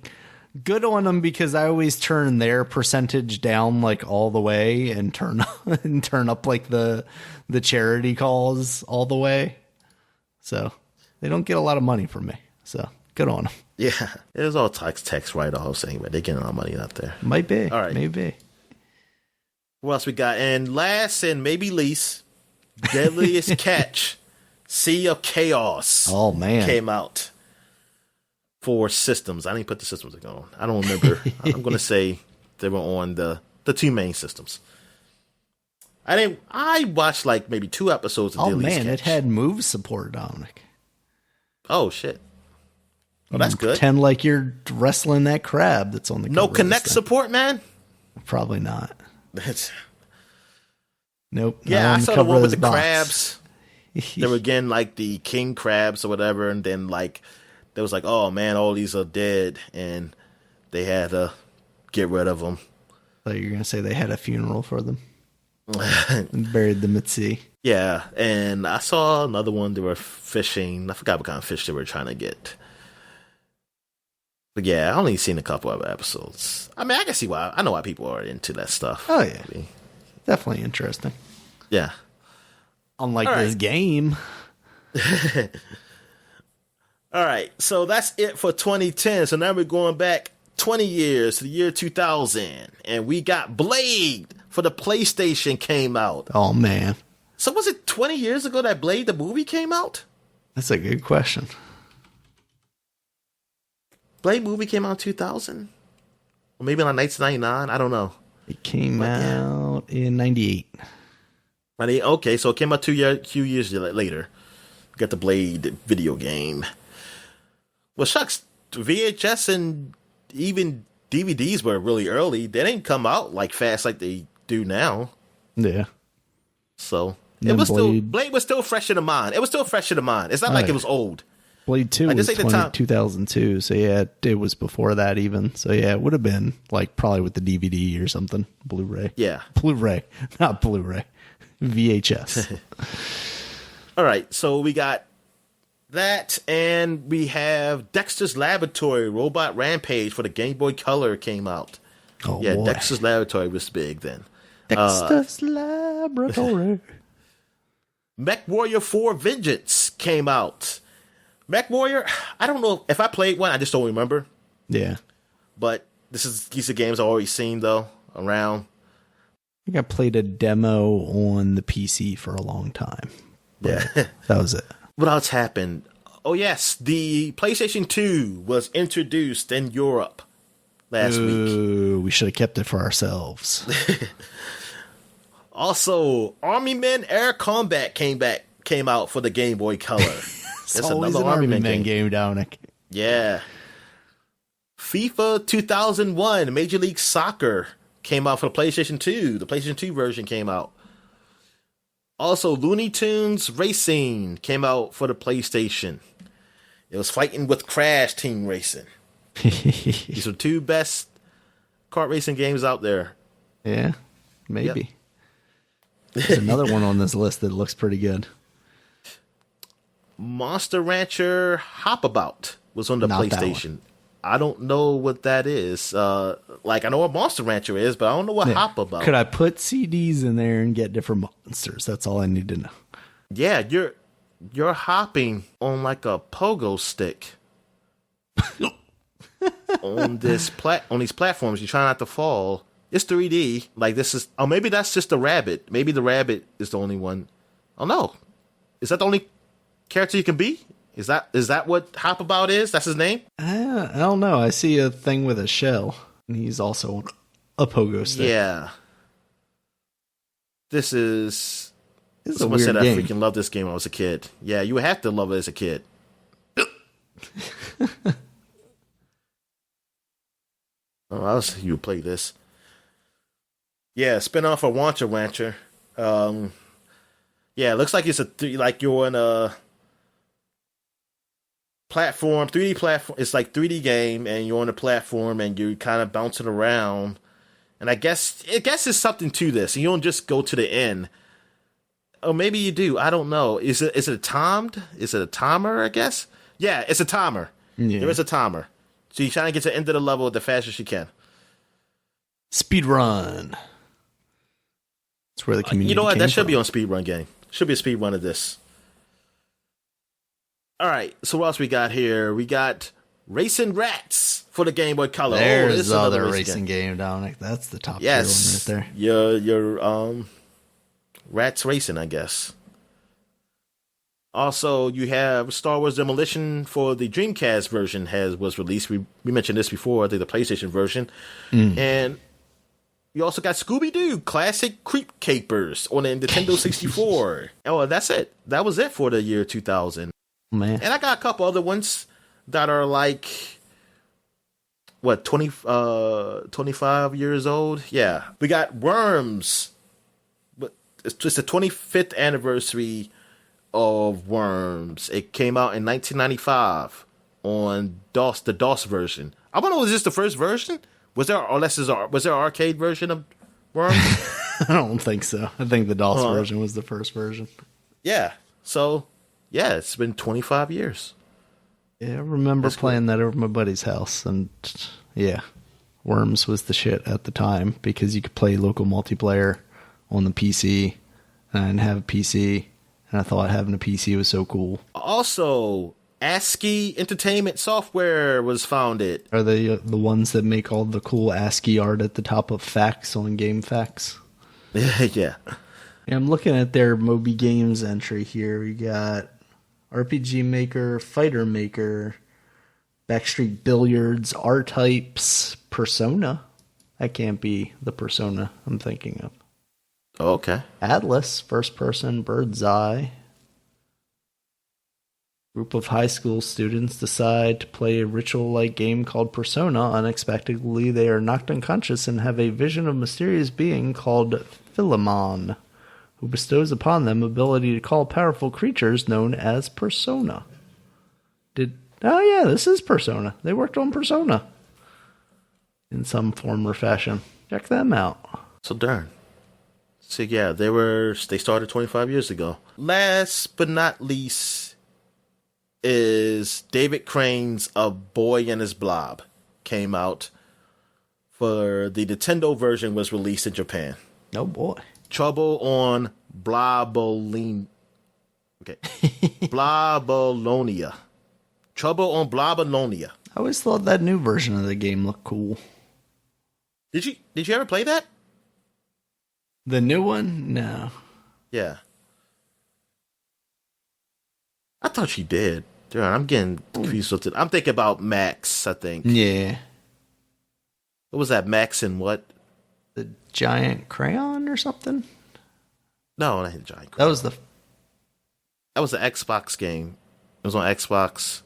good on them because I always turn their percentage down like all the way and turn up like the charity cause all the way. So they don't get a lot of money from me. So good on them. Yeah. It was all tax write-offs anyway. They're getting our money out there. Might be. All right. Maybe. What else we got? And last and maybe least, Deadliest Catch, Sea of Chaos. Oh, man. Came out for systems. I didn't put the systems on. I don't remember. I'm going to say they were on the two main systems. I watched like maybe 2 episodes of Deadliest Catch. It had move support, Dominic. Oh, shit. Well, that's good. Pretend like you're wrestling that crab that's on the No cover of this Connect thing. support, man? Probably not. Nope. Yeah, I not on saw the cover one of with this the box. crabs. They were again like the king crabs or whatever, and then like there was like, oh man, all these are dead, and they had to get rid of them. So you're gonna say they had a funeral for them and buried them at sea. Yeah, and I saw another one. They were fishing. I forgot what kind of fish they were trying to get. But yeah, I only seen a couple of episodes. I mean, I can see why. I know why people are into that stuff. Oh yeah, definitely interesting. Yeah. Unlike All right. this game. All right, so that's it for 2010. So now we're going back 20 years to the year 2000, and we got Blade for the PlayStation came out. Oh man, So was it 20 years ago that Blade the movie came out? that's a good question. Blade movie came out in 2000? Or maybe in 1999? I don't know. It came out in '98. Okay, so it came out few years later. Got the Blade video game. Well, shucks, VHS and even DVDs were really early. They didn't come out like fast like they do now. Yeah. So And it then was Blade was still fresh in the mind. It was still fresh in the mind. It's not like yeah. it was old. Blade 2 Like, was this ain't the time. 2002, so yeah, it was before that even. So yeah, it would have been like probably with the DVD or something. Blu-ray. Yeah. Blu-ray, not Blu-ray. VHS. All right, so we got that, and we have Dexter's Laboratory Robot Rampage for the Game Boy Color came out. Oh, Yeah, boy. Dexter's Laboratory was big then. Dexter's Laboratory. Mech Warrior 4 Vengeance came out. Mech Warrior, I don't know if I played one, I just don't remember. Yeah. But these are games I've already seen though around. I think I played a demo on the PC for a long time. Yeah. That was it. What else happened? Oh yes, the PlayStation 2 was introduced in Europe last week. Ooh, we should have kept it for ourselves. Also, Army Men Air Combat came out for the Game Boy Color. It's always an Army Man game, Dominic. Yeah. FIFA 2001 Major League Soccer came out for the PlayStation 2. The PlayStation 2 version came out. Also, Looney Tunes Racing came out for the PlayStation. It was fighting with Crash Team Racing. These are two best kart racing games out there. Yeah, maybe. There's another one on this list that looks pretty good. Monster Rancher Hopabout was on the Not that PlayStation. I don't know what that is. I know what Monster Rancher is, but I don't know what Hopabout. Could I put CDs in there and get different monsters? That's all I need to know. Yeah, you're hopping on like a pogo stick on these platforms. You try not to fall. It's 3D. Like this is. Oh, maybe that's just the rabbit. Maybe the rabbit is the only one. Oh no, is that the only character you can be? Is that what Hopabout is? That's his name? I don't know. I see a thing with a shell, and he's also a pogo stick. Yeah. This is. Someone said game. I freaking loved this game when I was a kid. Yeah, you would have to love it as a kid. I'll see you play this. Yeah, spin-off of Wancher Rancher. Yeah, it looks like it's like you're in a platform, 3D platform. It's like 3D game, and you're on a platform, and you're kind of bouncing around. And I guess there's something to this. You don't just go to the end. Oh, maybe you do. I don't know. Is it timed? Is it a timer, I guess? Yeah, it's a timer. Yeah. There is a timer. So you're trying to get to the end of the level the fastest you can. Speedrun. That's where the community You know what? That should from. be on Speedrun game. Should be a speedrun of this. All right. So what else we got here? We got Racing Rats for the Game Boy Color. There's the other racing game, Dominic. That's the top tier one right there. Your Rats Racing, I guess. Also, you have Star Wars Demolition for the Dreamcast version was released. We mentioned this before, I think the PlayStation version. And you also got Scooby-Doo Classic Creep Capers on the Nintendo 64. Oh, that's it. That was it for the year 2000. Man. And I got a couple other ones that are like, 25 years old? Yeah. We got Worms. It's just the 25th anniversary of Worms. It came out in 1995 on DOS, the DOS version. I don't know, was this the first version? Was there an arcade version of Worms? I don't think so. I think the DOS version was the first version. Yeah. So, yeah, it's been 25 years. Yeah, I remember playing that over my buddy's house, and yeah, Worms was the shit at the time because you could play local multiplayer on the PC, and I didn't have a PC, and I thought having a PC was so cool. Also, ASCII Entertainment Software was founded. Are they the ones that make all the cool ASCII art at the top of facts on Game Facts? Yeah. I'm looking at their Moby Games entry here. We got RPG Maker, Fighter Maker, Backstreet Billiards, R-Types, Persona. That can't be the Persona I'm thinking of. Okay. Atlas, first person, Bird's Eye. Group of high school students decide to play a ritual-like game called Persona. Unexpectedly, they are knocked unconscious and have a vision of a mysterious being called Philemon, who bestows upon them ability to call powerful creatures known as Persona. Oh yeah, this is Persona. They worked on Persona in some form or fashion. Check them out. So darn. So yeah, they started 25 years ago. Last but not least is David Crane's A Boy and His Blob. Came out for the Nintendo version, was released in Japan. Oh boy. Trouble on Blobolonia. Okay. Blobolonia. Trouble on Blobolonia. I always thought that new version of the game looked cool. Did you ever play that? The new one? No. Yeah. I thought you did. Dude, I'm getting confused with it. I'm thinking about Max, I think. Yeah. What was that? Max and what? The giant crayon or something? No, not the giant crayon. That was the Xbox game. It was on Xbox.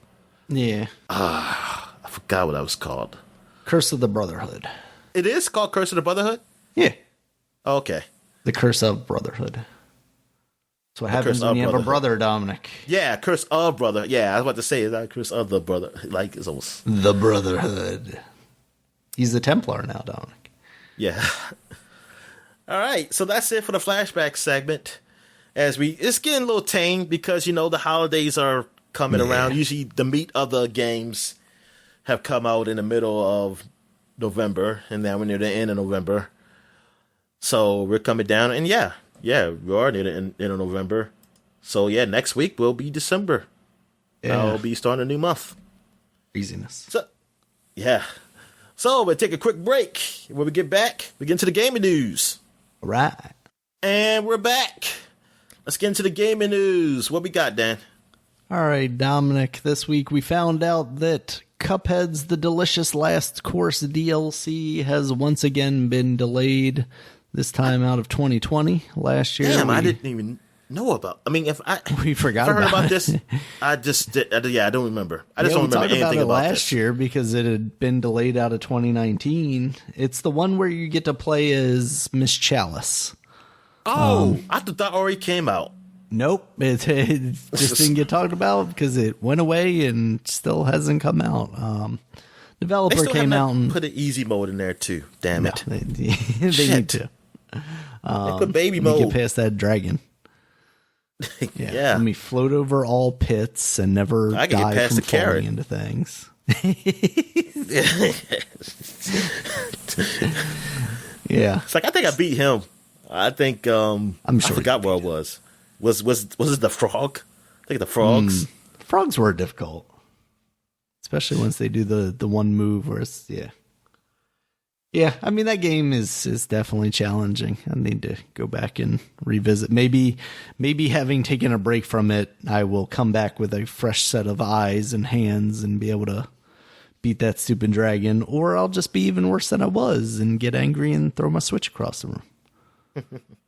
Yeah. I forgot what that was called. Curse of the Brotherhood. It is called Curse of the Brotherhood? Yeah. Okay. The Curse of Brotherhood. That's what happens when you have a brother, Dominic. Yeah, Curse of Brother. Yeah, I was about to say, is that Curse of the Brother? Like, it's almost... The Brotherhood. He's the Templar now, Dominic. Yeah. All right, so that's it for the flashback segment. It's getting a little tame because the holidays are coming around. Usually, the meat of the games have come out in the middle of November, and now we're near the end of November. So we're coming down, and we are near the end of November. So next week will be December. Yeah. I'll be starting a new month. Craziness. So we'll take a quick break. When we get back, we get into the gaming news. All right. And we're back. Let's get into the gaming news. What we got, Dan? All right, Dominic. This week we found out that Cuphead's The Delicious Last Course DLC has once again been delayed, this time out of 2020. Last year. Damn, I didn't even know about. I mean, we forgot if I heard about it. this, I just did. I don't remember. I just don't remember anything about it about last this. year because it had been delayed out of 2019. It's the one where you get to play as Miss Chalice. Oh, I thought that already came out. Nope, it just didn't get talked about because it went away and still hasn't come out. Developer came out and put an easy mode in there too. Damn it, they need to. They put baby mode. Get past that dragon. Let me float over all pits and never die from falling into things. Yeah, it's like I think I beat him. I think I'm sure I forgot what it was. Was it the frog? I think the frogs. Frogs were difficult, especially once they do the one move where it's Yeah, I mean, that game is definitely challenging. I need to go back and revisit. Maybe having taken a break from it, I will come back with a fresh set of eyes and hands and be able to beat that stupid dragon, or I'll just be even worse than I was and get angry and throw my Switch across the room.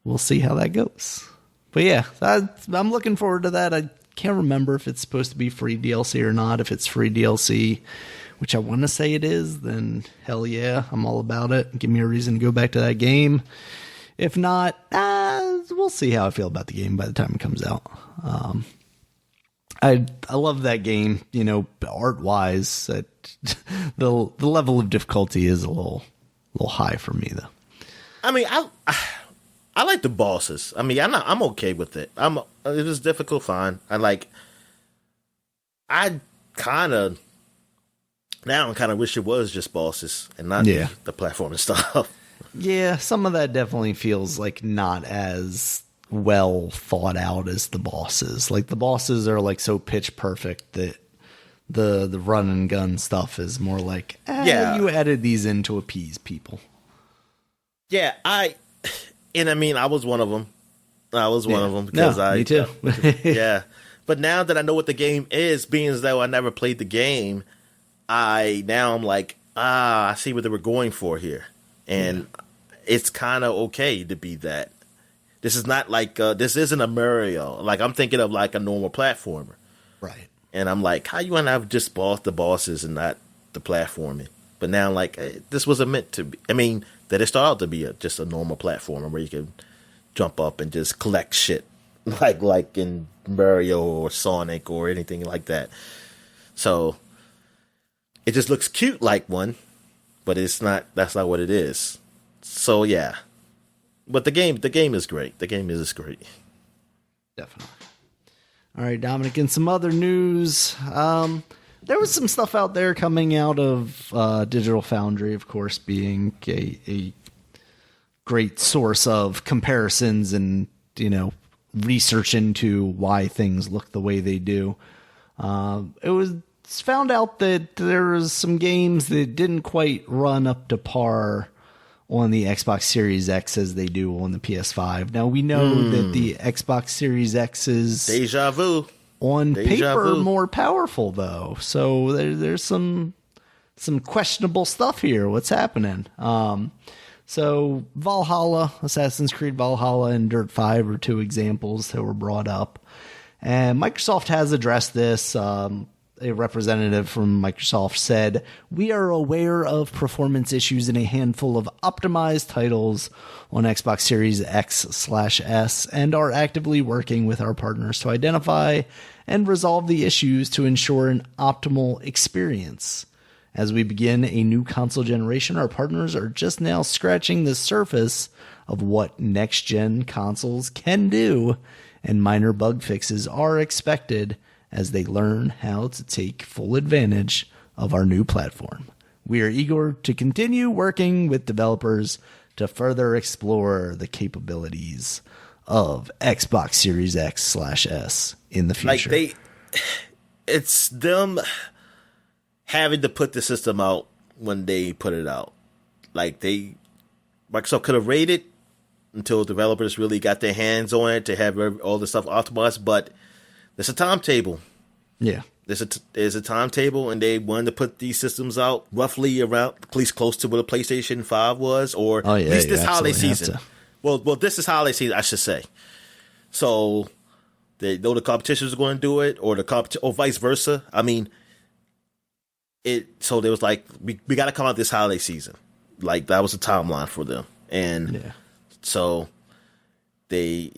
We'll see how that goes. But yeah, I'm looking forward to that. I can't remember if it's supposed to be free DLC or not. If it's free DLC, which I want to say it is, then hell yeah, I'm all about it. Give me a reason to go back to that game. If not, we'll see how I feel about the game by the time it comes out. I love that game, art wise. The level of difficulty is a little high for me though. I mean, I like the bosses. I mean, I'm okay with it. It was difficult, fine. I kind of wish it was just bosses and not the platforming stuff. Yeah, some of that definitely feels like not as well thought out as the bosses. Like the bosses are like so pitch perfect that the run and gun stuff is more like, you added these in to appease people. Yeah, I was one of them. Because me too. Yeah. But now that I know what the game is, being as though I never played the game, I'm like, I see what they were going for here. And it's kind of okay to be that. This is not like, this isn't a Mario. Like, I'm thinking of like a normal platformer. Right. And I'm like, how you want to have just the bosses and not the platforming? But now I'm like, this wasn't meant to be. I mean, that it started out to be just a normal platformer where you can jump up and just collect shit. Like in Mario or Sonic or anything like that. So it just looks cute like one, but that's not what it is. So yeah. But the game is great. The game is great. Definitely. All right, Dominic, and some other news. There was some stuff out there coming out of Digital Foundry, of course, being a great source of comparisons and, research into why things look the way they do. It was found out that there was some games that didn't quite run up to par on the Xbox Series X as they do on the PS5. Now, we know that the Xbox Series X is deja vu on paper more powerful, though. So there's some questionable stuff here. What's happening? So Valhalla, Assassin's Creed Valhalla, and Dirt 5 are two examples that were brought up. And Microsoft has addressed this. A representative from Microsoft said, "We are aware of performance issues in a handful of optimized titles on Xbox Series X/S and are actively working with our partners to identify and resolve the issues to ensure an optimal experience." As we begin a new console generation, our partners are just now scratching the surface of what next-gen consoles can do, and minor bug fixes are expected as they learn how to take full advantage of our new platform. We are eager to continue working with developers to further explore the capabilities of Xbox Series X/S in the future. It's them having to put the system out when they put it out. Microsoft could have waited until developers really got their hands on it to have all the stuff optimized, but there's a timetable. Yeah. There's a timetable, and they wanted to put these systems out roughly around, at least close to what a PlayStation 5 was, or at least this holiday season. Well, this is holiday season, I should say. So they know the competition is going to do it, or or vice versa. I mean, so they was like, we got to come out this holiday season. Like, that was the timeline for them, and so they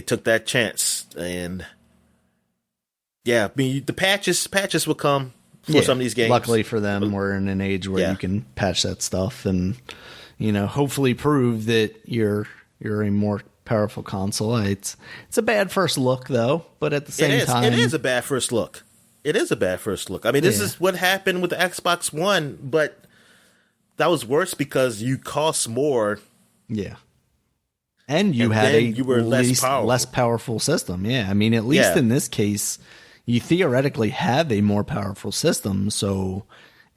took that chance, and. Yeah, I mean, the patches will come for some of these games. Luckily for them, we're in an age where you can patch that stuff and, hopefully prove that you're a more powerful console. It's a bad first look, though, but at the same time... It is a bad first look. It is a bad first look. I mean, this is what happened with the Xbox One, but that was worse because you cost more. Yeah. And you had less powerful system. Yeah, I mean, at least in this case... You theoretically have a more powerful system, so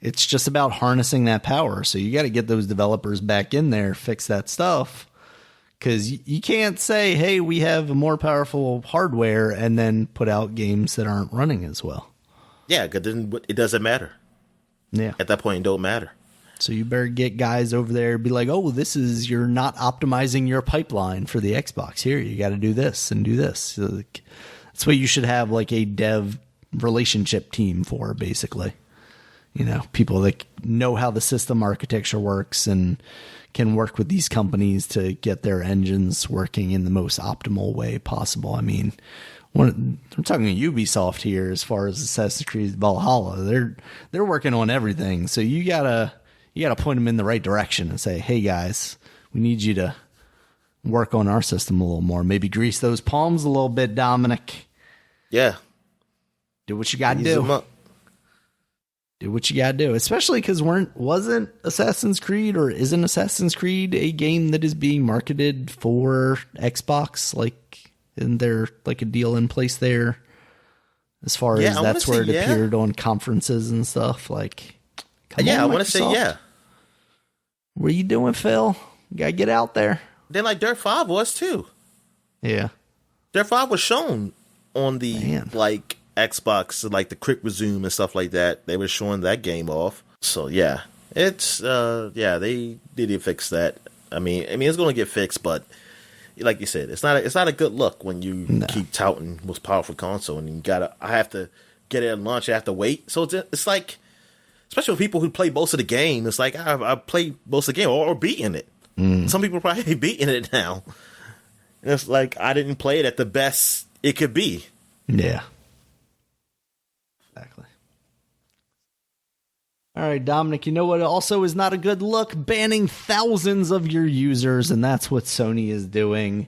it's just about harnessing that power. So you got to get those developers back in there, fix that stuff, because you can't say, hey, we have a more powerful hardware and then put out games that aren't running as well. Yeah, because then it doesn't matter. Yeah. At that point, it don't matter. So you better get guys over there, be like, oh, you're not optimizing your pipeline for the Xbox. Here, you got to do this and do this. So, that's what you should have like a dev relationship team for, basically. People that know how the system architecture works and can work with these companies to get their engines working in the most optimal way possible. I mean, I'm talking Ubisoft here as far as Assassin's Creed Valhalla. They're working on everything. So you gotta point them in the right direction and say, hey guys, we need you to work on our system a little more. Maybe grease those palms a little bit, Dominic. Yeah. Do what you got to do. Do what you got to do. Especially because wasn't Assassin's Creed or isn't Assassin's Creed a game that is being marketed for Xbox? Like, isn't there like a deal in place there? As far as that's where it appeared on conferences and stuff. Like, I want to say What are you doing, Phil? You got to get out there. Then like Dirt 5 was too. Yeah. Dirt 5 was shown on the Xbox, like the quick resume and stuff like that. They were showing that game off. So it's they need to fix that. I mean it's going to get fixed, but like you said, it's not a good look when you keep touting most powerful console and I have to get it at launch. I have to wait. So it's like, especially with people who play most of the game, it's like I play most of the game or beating it. Some people probably beating it now. And it's like I didn't play it at the best it could be. Yeah. Exactly. All right, Dominic, you know what also is not a good look? Banning thousands of your users, and that's what Sony is doing.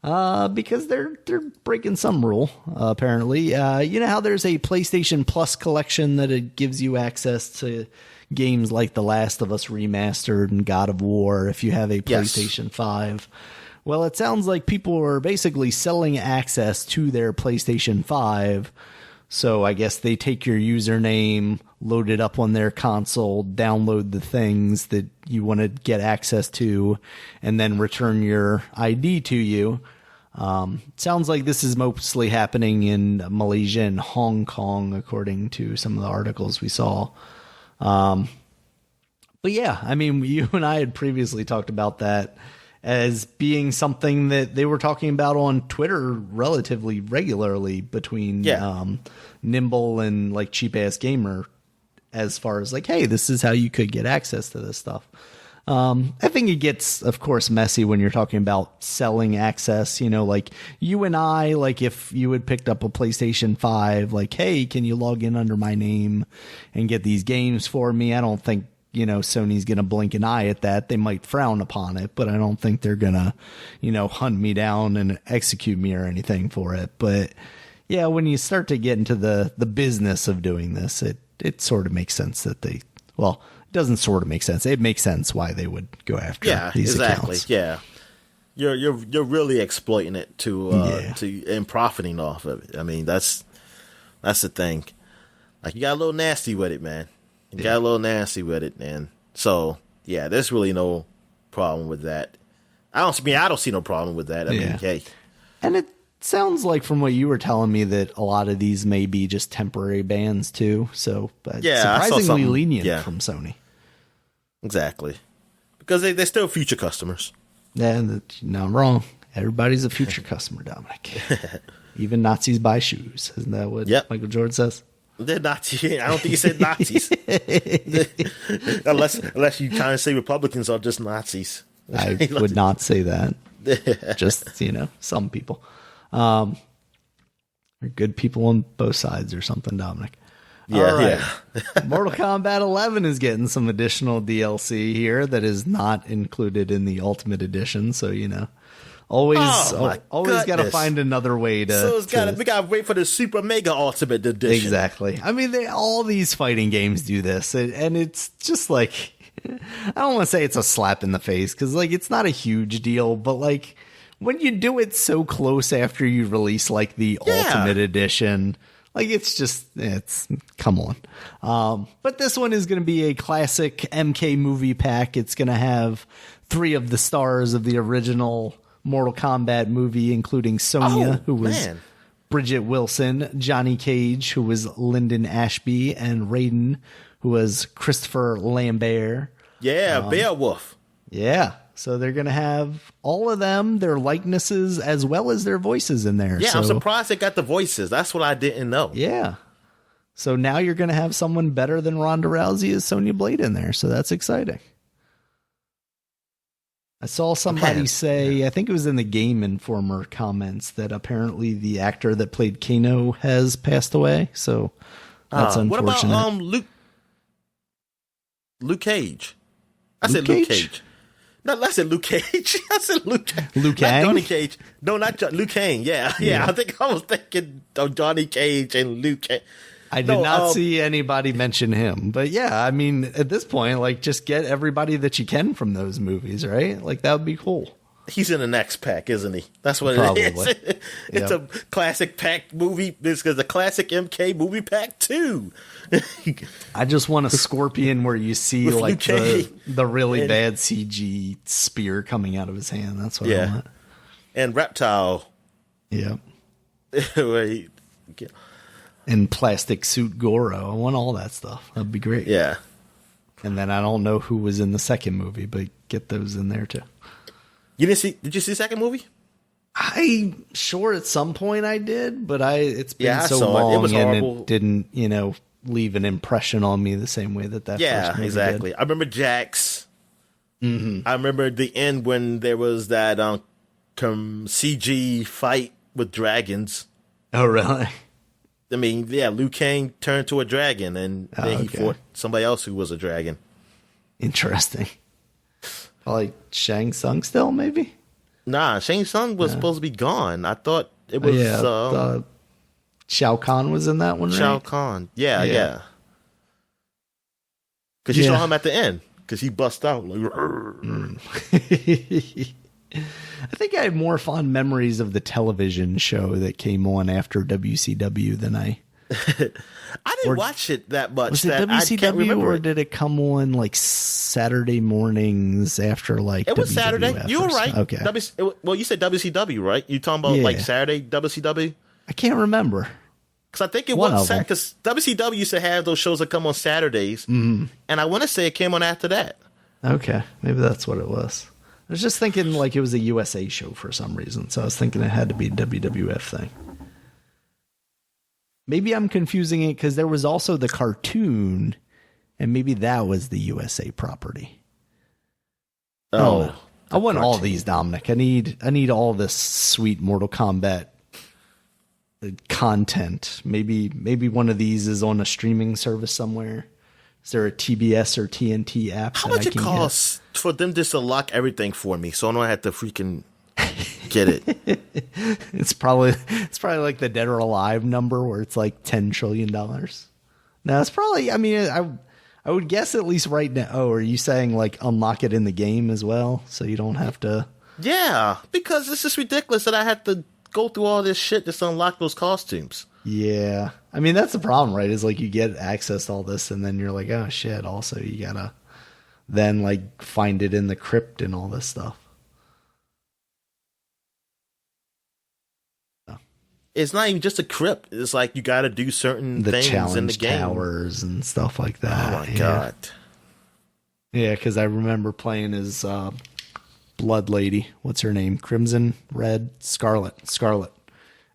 Because they're breaking some rule, apparently. You know how there's a PlayStation Plus collection that it gives you access to games like The Last of Us Remastered and God of War if you have a PlayStation 5. Well, it sounds like people are basically selling access to their PlayStation 5. So I guess they take your username, load it up on their console, download the things that you want to get access to, and then return your ID to you. Sounds like this is mostly happening in Malaysia and Hong Kong, according to some of the articles we saw. But yeah, I mean, you and I had previously talked about that as being something that they were talking about on Twitter relatively regularly between Nimble and like Cheap Ass Gamer, as far as like, hey, this is how you could get access to this stuff. I think it gets, of course, messy when you're talking about selling access. You know, like you and I, like if you had picked up a PlayStation 5, like, hey, can you log in under my name and get these games for me? I don't think, you know, Sony's going to blink an eye at that. They might frown upon it, but I don't think they're going to, you know, hunt me down and execute me or anything for it. But yeah, when you start to get into the business of doing this, it sort of makes sense that they, well, it doesn't sort of make sense. It makes sense why they would go after these accounts. Yeah, you're really exploiting it to and profiting off of it. I mean, that's the thing. Like you got a little nasty with it, man. You got a little nasty with it, and so yeah, there's really no problem with that. I don't see no problem with that. I mean, hey, and it sounds like from what you were telling me that a lot of these may be just temporary bans too. So, but surprisingly lenient from Sony. Exactly, because they're still future customers. Yeah, no, I'm wrong. Everybody's a future customer, Dominic. Even Nazis buy shoes. Isn't that what Michael Jordan says? They're Nazis. I don't think he said Nazis. unless you kind of say Republicans are just Nazis. I would not say that. Just, you know, some people. They're good people on both sides or something, Dominic. Yeah. Mortal Kombat 11 is getting some additional DLC here that is not included in the Ultimate Edition. So, you know, always got to find another way to. So we got to wait for the Super Mega Ultimate Edition. Exactly. I mean, all these fighting games do this, and it's just like, I don't want to say it's a slap in the face because like it's not a huge deal, but like when you do it so close after you release like the Ultimate Edition. Like, it's come on. But this one is going to be a classic MK movie pack. It's going to have 3 of the stars of the original Mortal Kombat movie, including Sonya, who was Bridget Wilson, Johnny Cage, who was Lyndon Ashby, and Raiden, who was Christopher Lambert. Yeah, Beowulf. Yeah. So they're going to have all of them, their likenesses, as well as their voices in there. Yeah, I'm surprised they got the voices. That's what I didn't know. Yeah. So now you're going to have someone better than Ronda Rousey as Sonya Blade in there. So that's exciting. I saw somebody say, I think it was in the Game Informer comments, that apparently the actor that played Kano has passed away. So that's unfortunate. What about Luke Cage? I said Luke Cage. No, I said Luke Cage. I said Luke Kang? Johnny Cage. No, not Luke Kang. Yeah. I think I was thinking of Johnny Cage and Luke Cage. I did not see anybody mention him. But yeah, I mean, at this point, like, just get everybody that you can from those movies, right? Like, that would be cool. He's in the next pack, isn't he? That's what Probably. It is. It's a classic pack movie. This is a classic MK movie pack too. I just want a Scorpion where you see like the really bad CG spear coming out of his hand. That's what I want. And Reptile. Yeah. And Plastic Suit Goro. I want all that stuff. That'd be great. Yeah. And then I don't know who was in the second movie, but get those in there too. Did you see the second movie? I'm sure at some point I did, but it's been so long it was horrible. And it didn't, leave an impression on me the same way that first movie exactly. did. I remember Jax. Mm-hmm. I remember the end when there was that CG fight with dragons. Oh, really? I mean, Liu Kang turned to a dragon, and then he fought somebody else who was a dragon. Interesting. Like Shang Tsung still, maybe? Nah, Shang Tsung was supposed to be gone. I thought it was... Shao Kahn was in that one, right? Shao Kahn. Yeah. Because you saw him at the end. Because he bust out. Like, I think I have more fond memories of the television show that came on after WCW than I didn't watch it that much. Was it WCW or did it come on like Saturday mornings after like it was WWF Saturday. You were right. Okay. Well, you said WCW, right? You talking about like Saturday WCW? I can't remember. Because I think it was because WCW used to have those shows that come on Saturdays, and I want to say it came on after that. Okay, maybe that's what it was. I was just thinking like it was a USA show for some reason, so I was thinking it had to be a WWF thing. Maybe I'm confusing it because there was also the cartoon, and maybe that was the USA property. Oh, I want all cartoon. these, Dominic. I need all this sweet Mortal Kombat content. Maybe one of these is on a streaming service somewhere. Is there a TBS or TNT app? How much it costs for them just to lock everything for me, so I don't have to freaking get it? It's probably like the Dead or Alive number where it's like $10 trillion. No, it's probably. I mean, I would guess at least right now. Oh, are you saying like unlock it in the game as well, so you don't have to? Yeah, because it's just ridiculous that I have to go through all this shit just to unlock those costumes. Yeah, I mean that's the problem, right? Is like you get access to all this, and then you're like, oh shit. Also, you gotta then like find it in the crypt and all this stuff. It's not even just a crypt. It's like you got to do certain things in the game. Towers and stuff like that. Oh my god. Yeah, because I remember playing as Blood Lady. What's her name? Crimson, Red, Scarlet,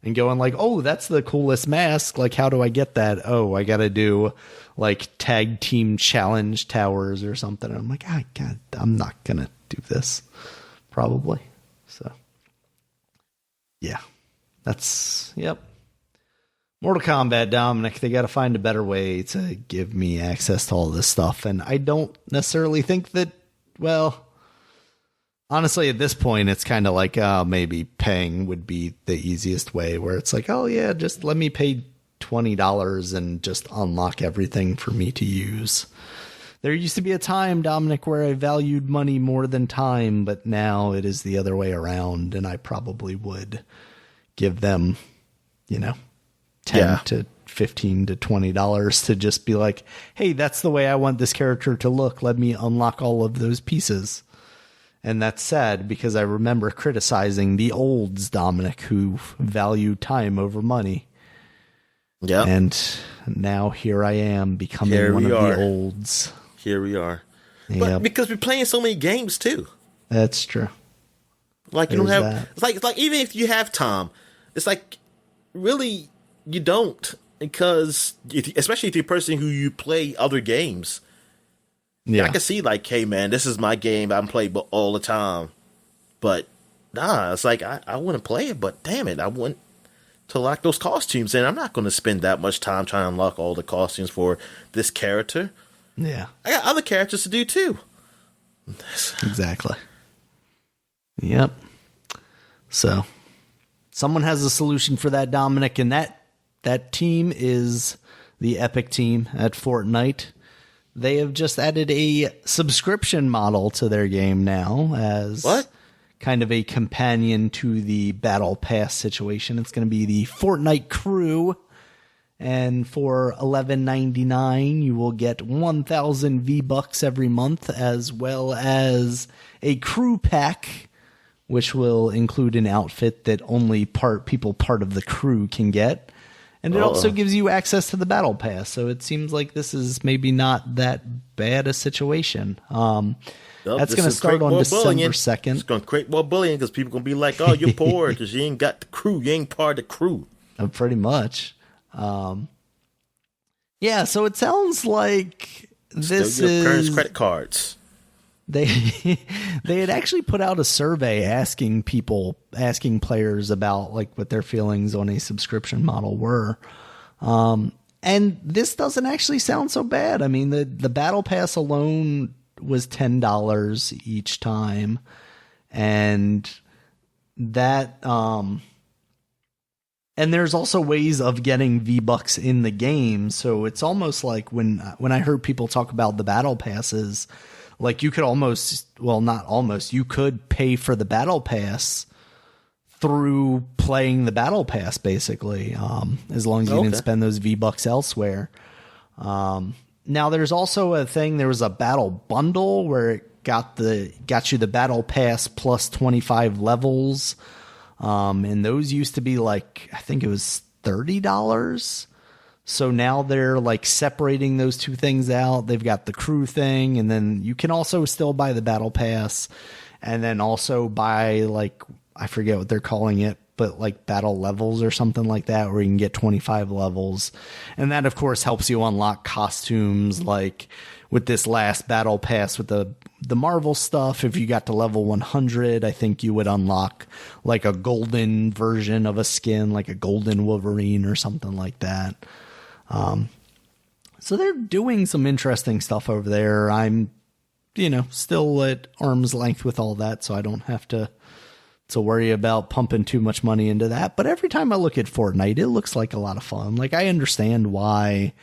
and going like, oh, that's the coolest mask. Like, how do I get that? Oh, I got to do like tag team challenge towers or something. And I'm like, oh, God, I'm not gonna do this, probably. So, yeah. Yep. Mortal Kombat, Dominic, they got to find a better way to give me access to all this stuff. And I don't necessarily think that, well, honestly, at this point, it's kind of like, maybe paying would be the easiest way where it's like, oh, yeah, just let me pay $20 and just unlock everything for me to use. There used to be a time, Dominic, where I valued money more than time, but now it is the other way around, and I probably would give them, $10 to $15 to $20 to just be like, hey, that's the way I want this character to look. Let me unlock all of those pieces. And that's sad because I remember criticizing the olds, Dominic, who value time over money. Yeah. And now here I am becoming one of the olds. Here we are. Yep. But because we're playing so many games too. That's true. Like you don't have it's like even if you have time, it's like really you don't, because especially if you're a person who you play other games. Yeah, I can see like, hey man, this is my game I'm playing all the time. But nah, it's like I want to play it, but damn it, I want to lock those costumes, and I'm not going to spend that much time trying to unlock all the costumes for this character. Yeah, I got other characters to do too. Exactly. Yep. So, someone has a solution for that, Dominic, and that team is the Epic team at Fortnite. They have just added a subscription model to their game now as kind of a companion to the Battle Pass situation. It's going to be the Fortnite Crew, and for $11.99 you will get 1,000 V-Bucks every month, as well as a crew pack, which will include an outfit that only people part of the crew can get. And it also gives you access to the Battle Pass. So it seems like this is maybe not that bad a situation. That's going to start on December 2nd. It's going to create more bullying because people going to be like, oh, you're poor because you ain't got the crew. You ain't part of the crew. Pretty much. Yeah, so it sounds like this Still is... parents' credit cards. They had actually put out a survey asking players about like what their feelings on a subscription model were. And this doesn't actually sound so bad. I mean, the Battle Pass alone was $10 each time. And that, and there's also ways of getting V-Bucks in the game. So it's almost like when I heard people talk about the Battle Passes, like you could you could pay for the Battle Pass through playing the Battle Pass, basically, as long as you didn't spend those V-Bucks elsewhere. Now there's also a thing, there was a battle bundle where it got you the Battle Pass plus 25 levels. And those used to be like, I think it was $30. So now they're like separating those two things out. They've got the crew thing, and then you can also still buy the Battle Pass, and then also buy like, I forget what they're calling it, but like battle levels or something like that, where you can get 25 levels. And that of course helps you unlock costumes, like with this last Battle Pass with the the Marvel stuff, if you got to level 100, I think you would unlock like a golden version of a skin, like a golden Wolverine or something like that. So they're doing some interesting stuff over there. I'm, still at arm's length with all that, so I don't have to worry about pumping too much money into that. But every time I look at Fortnite, it looks like a lot of fun. Like, I understand why,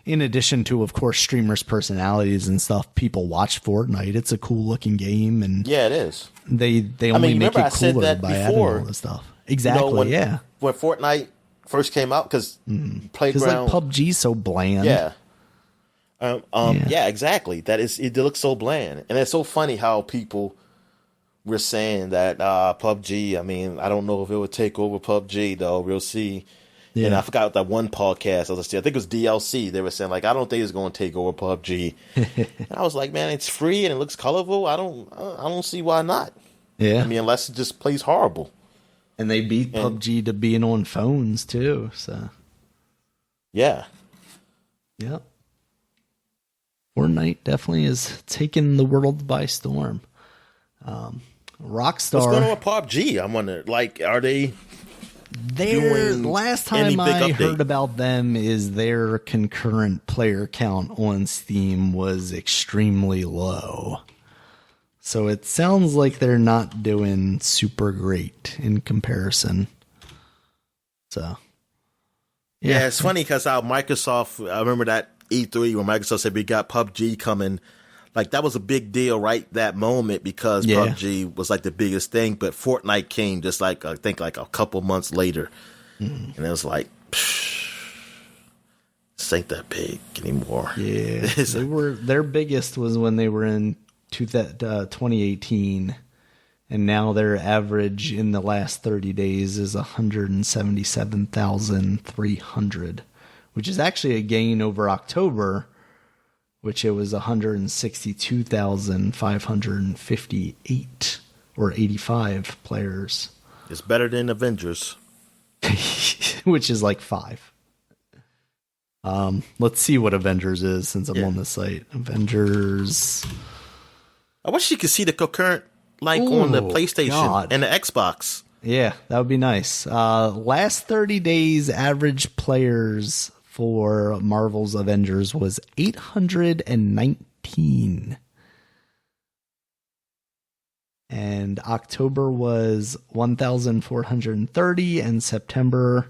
in addition to, of course, streamers' personalities and stuff, people watch Fortnite. It's a cool looking game, and yeah, it is. They only make it cooler by adding all this stuff. Exactly. When Fortnite first came out, because Playground, like PUBG's so bland. Yeah. Yeah, exactly. It looks so bland, and it's so funny how people were saying that PUBG. I mean, I don't know if it would take over PUBG though. We'll see. Yeah. And I forgot that one podcast I was listening to. I think it was DLC. They were saying like, I don't think it's going to take over PUBG. And I was like, man, it's free and it looks colorful. I don't see why not. Yeah. I mean, unless it just plays horrible. And they beat PUBG to being on phones too. So. Yeah. Yep. Fortnite definitely is taking the world by storm. Rockstar. What's going on with PUBG? I'm wondering, like, are they doing last time I heard about them is their concurrent player count on Steam was extremely low. So it sounds like they're not doing super great in comparison. So. Yeah, it's funny because how Microsoft, I remember that E3 when Microsoft said we got PUBG coming. Like, that was a big deal right that moment because PUBG was like the biggest thing, but Fortnite came just like, I think like a couple months later. And it was like, this ain't that big anymore. Yeah. Their biggest was when they were in 2018, and now their average in the last 30 days is 177,300, which is actually a gain over October, which it was 162,558 or 85 players. It's better than Avengers. Which is like 5. Let's see what Avengers is since I'm on the site. Avengers. I wish you could see the concurrent on the PlayStation and the Xbox. Yeah, that would be nice. Last 30 days, average players for Marvel's Avengers was 819. And October was 1,430, and September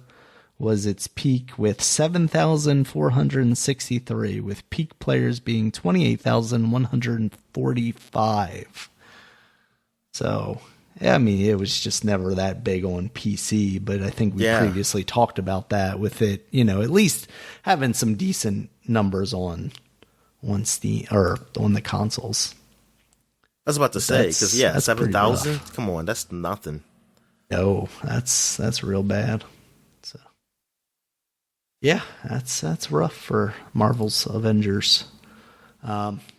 was its peak with 7,463, with peak players being 28,145. So, I mean, it was just never that big on PC, but I think we previously talked about that with it, at least having some decent numbers on Steam or on the consoles. I was about to say, because 7,000. Come on, that's nothing. No, that's real bad. So, yeah, that's rough for Marvel's Avengers.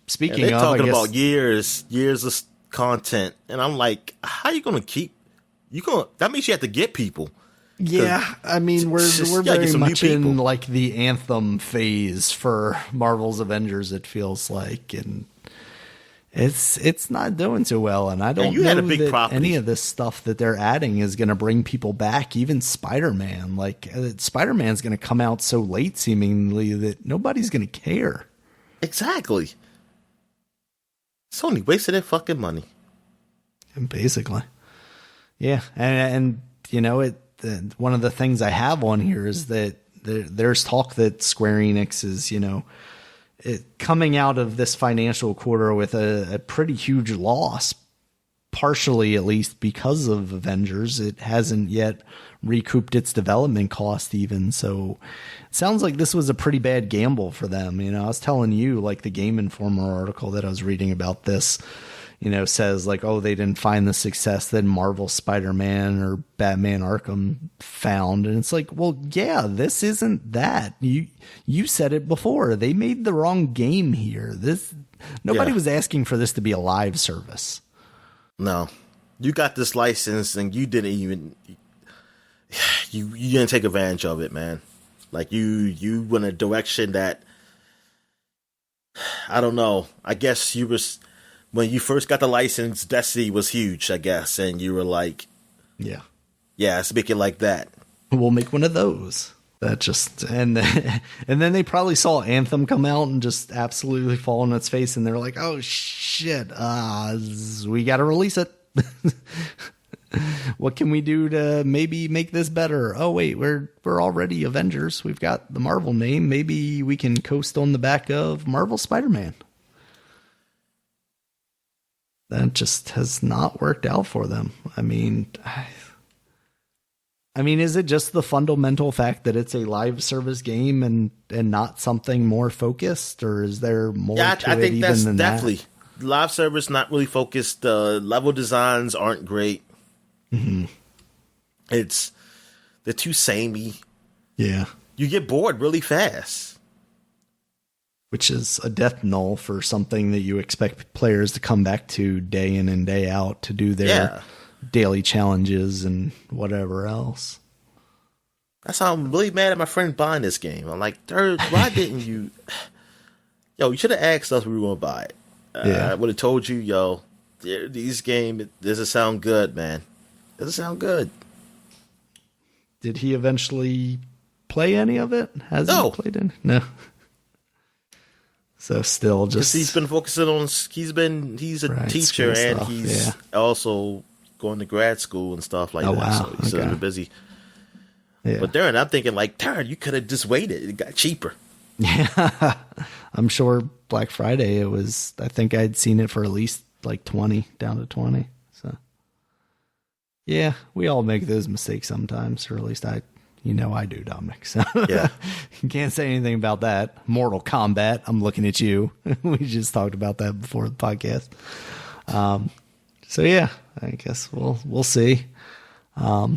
Speaking they're of, talking about years of content, and I'm like, how you gonna keep? That means you have to get people. Yeah, I mean, we're very much in like the Anthem phase for Marvel's Avengers. It feels like, and it's not doing too well. And I don't know that any of this stuff that they're adding is going to bring people back. Even Spider-Man, Spider-Man's going to come out so late, seemingly, that nobody's going to care. Exactly. Sony wasted their fucking money. And basically. Yeah. And one of the things I have on here is that there's talk that Square Enix is, coming out of this financial quarter with a pretty huge loss, partially at least because of Avengers. It hasn't yet recouped its development cost even. So it sounds like this was a pretty bad gamble for them. I was telling you, like, the Game Informer article that I was reading about this, says like, oh, they didn't find the success that Marvel Spider-Man or Batman Arkham found. And it's like, well, yeah, this isn't that. You said it before. They made the wrong game here. Nobody was asking for this to be a live service. No. You got this license and you didn't even you didn't take advantage of it, man. Like you went a direction that, I don't know. I guess you was when you first got the license, Destiny was huge, I guess, and you were like, yeah, let's make it like that. We'll make one of those. That just and then they probably saw Anthem come out and just absolutely fall on its face, and they're like, "Oh shit, we got to release it. What can we do to maybe make this better? Oh wait, we're already Avengers. We've got the Marvel name. Maybe we can coast on the back of Marvel Spider-Man." That just has not worked out for them. I mean, is it just the fundamental fact that it's a live service game and not something more focused, or is there more to I it think even that's than definitely live service, not really focused. The level designs aren't great. Mm-hmm. They're too samey. Yeah. You get bored really fast. Which is a death knell for something that you expect players to come back to day in and day out to do their daily challenges and whatever else. That's how I'm really mad at my friend buying this game. I'm like, why didn't you? Yo, you should have asked us if we were going to buy it. I would have told you, yo, these games, doesn't sound good, man. Doesn't sound good. Did he eventually play any of it? Has he played any? No. So still just... he's been focusing on... He's a teacher, and stuff, he's also going to grad school and stuff like that. Wow. So he's sort of busy. Yeah. But Darren, I'm thinking like, Darren, you could have just waited. It got cheaper. Yeah. I'm sure Black Friday, it was... I think I'd seen it for at least like 20, down to 20. So yeah, we all make those mistakes sometimes, or at least I do, Dominic. So yeah, you can't say anything about that. Mortal Kombat, I'm looking at you. We just talked about that before the podcast. So yeah, I guess we'll see. Yeah,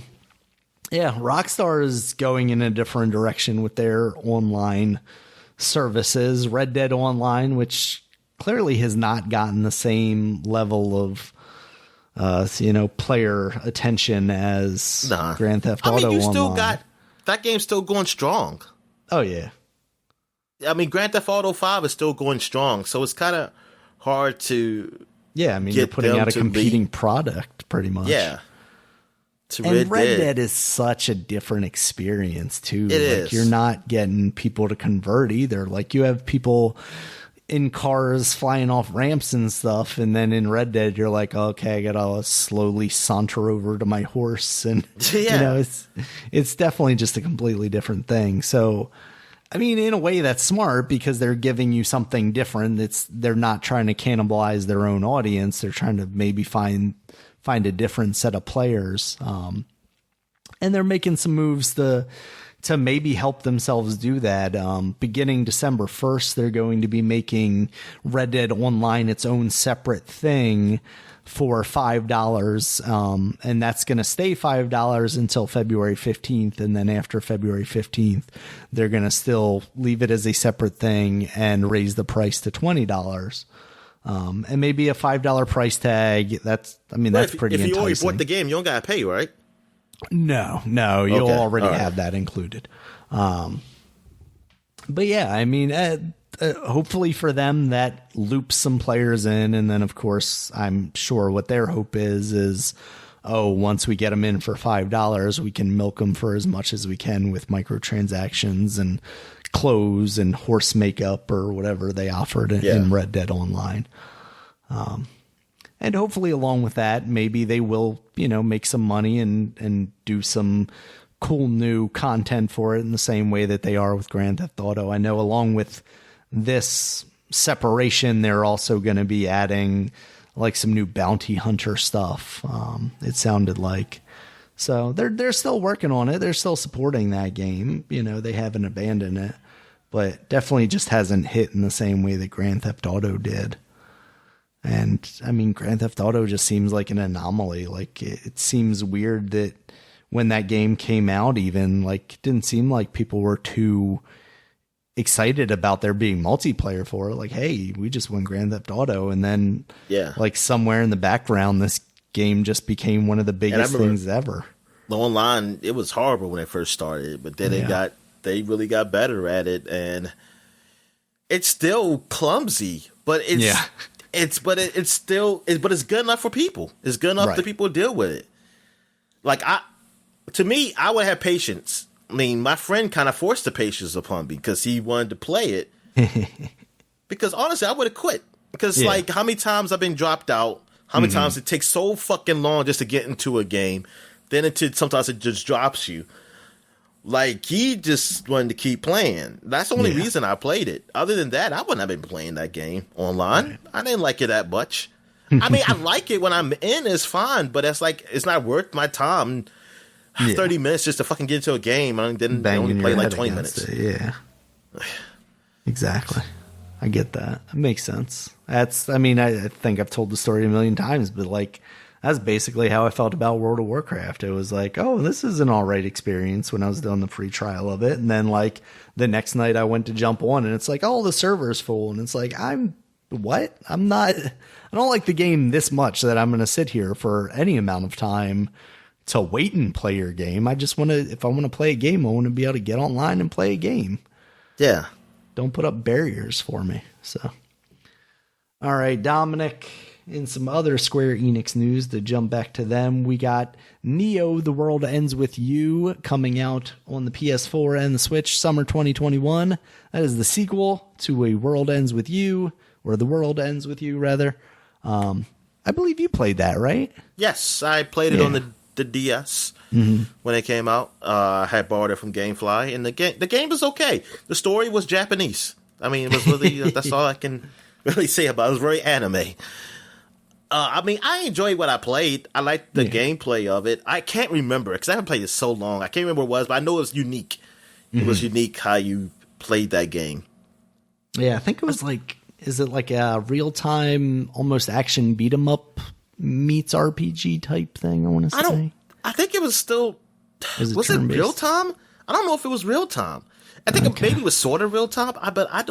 Rockstar is going in a different direction with their online services. Red Dead Online, which clearly has not gotten the same level of player attention as Grand Theft Auto Online. Still got that game's still going strong. Oh yeah. I mean, Grand Theft Auto 5 is still going strong, so it's kind of hard to you're putting out a competing product pretty much. Yeah. And Red Dead is such a different experience too. It is. You're not getting people to convert either. Like you have people in cars flying off ramps and stuff, and then in Red Dead you're like, okay, I gotta slowly saunter over to my horse, and it's definitely just a completely different thing. So I mean, in a way that's smart because they're giving you something different. They're not trying to cannibalize their own audience. They're trying to maybe find a different set of players, and they're making some moves to maybe help themselves do that. Beginning December 1st, they're going to be making Red Dead Online its own separate thing for $5. And that's going to stay $5 until February 15th. And then after February 15th, they're going to still leave it as a separate thing and raise the price to $20. And maybe a $5 price tag. That's pretty enticing. If you already bought the game, you don't got to pay, right? No, you'll already have that included. But yeah, I mean, hopefully for them that loops some players in, and then of course I'm sure what their hope is once we get them in for $5, we can milk them for as much as we can with microtransactions and clothes and horse makeup or whatever they offered in Red Dead Online. And hopefully along with that, maybe they will, make some money and do some cool new content for it in the same way that they are with Grand Theft Auto. I know along with this separation, they're also going to be adding like some new bounty hunter stuff. It sounded like, so they're still working on it. They're still supporting that game. They haven't abandoned it, but definitely just hasn't hit in the same way that Grand Theft Auto did. And I mean, Grand Theft Auto just seems like an anomaly. Like it seems weird that when that game came out, even like it didn't seem like people were too excited about there being multiplayer for it. Like, hey, we just won Grand Theft Auto, and then like somewhere in the background, this game just became one of the biggest things ever. The online, it was horrible when it first started, but then they really got better at it, and it's still clumsy, but it's still, but it's good enough for people. It's good enough that people deal with it. Like to me, I would have patience. I mean, my friend kind of forced the patience upon me because he wanted to play it. Because honestly, I would have quit. Because like, how many times I've been dropped out? How many times it takes so fucking long just to get into a game? Then sometimes it just drops you. Like, he just wanted to keep playing. That's the only reason I played it. Other than that, I wouldn't have been playing that game online. Right. I didn't like it that much. I mean, I like it when I'm in, it's fine, but it's like, it's not worth my time. 30 minutes just to fucking get into a game and then only play like 20 minutes. Yeah. Exactly. I get that. It makes sense. I think I've told the story a million times, but like, that's basically how I felt about World of Warcraft. It was like, oh, this is an all right experience when I was doing the free trial of it. And then like the next night I went to jump on and it's like, oh, the server's full. And it's like, I don't like the game this much that I'm going to sit here for any amount of time to wait and play your game. I just want to, if I want to play a game, I want to be able to get online and play a game. Yeah. Don't put up barriers for me. So, all right, Dominic. In some other Square Enix news, to jump back to them, we got Neo, The World Ends With You, coming out on the PS4 and the Switch summer 2021. That is the sequel to A World Ends With You, or The World Ends With You, rather. I believe you played that, right? Yes, I played it on the DS when it came out. I had borrowed it from GameFly, and the game was okay. The story was Japanese. I mean, it was really, that's all I can really say about it. It was very anime. I mean, I enjoyed what I played. I liked the gameplay of it. I can't remember because I haven't played it so long. I can't remember what it was, but I know it was unique. It was unique how you played that game. Yeah, I think it was like, is it like a real-time, almost action beat-em-up meets RPG type thing, I want to say? I think it was still, was it real-time? I don't know if it was real-time. I think maybe it was sort of real-time, but I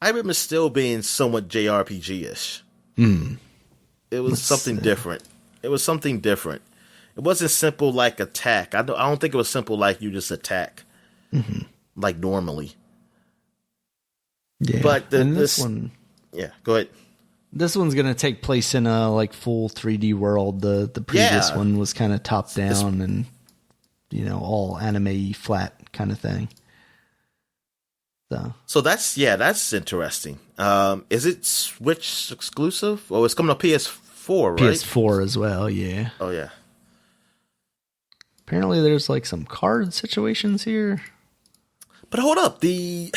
remember still being somewhat JRPG-ish. It was something different. It was something different. It wasn't simple like attack. I don't think it was simple like you just attack like normally. Yeah, but this one, go ahead. This one's gonna take place in a like full 3D world. The previous one was kind of top down and all anime flat kind of thing. So that's interesting. Is it Switch exclusive? Oh, it's coming to PS4, right? PS4 as well, yeah. Oh, yeah. Apparently there's like some card situations here. But hold up, the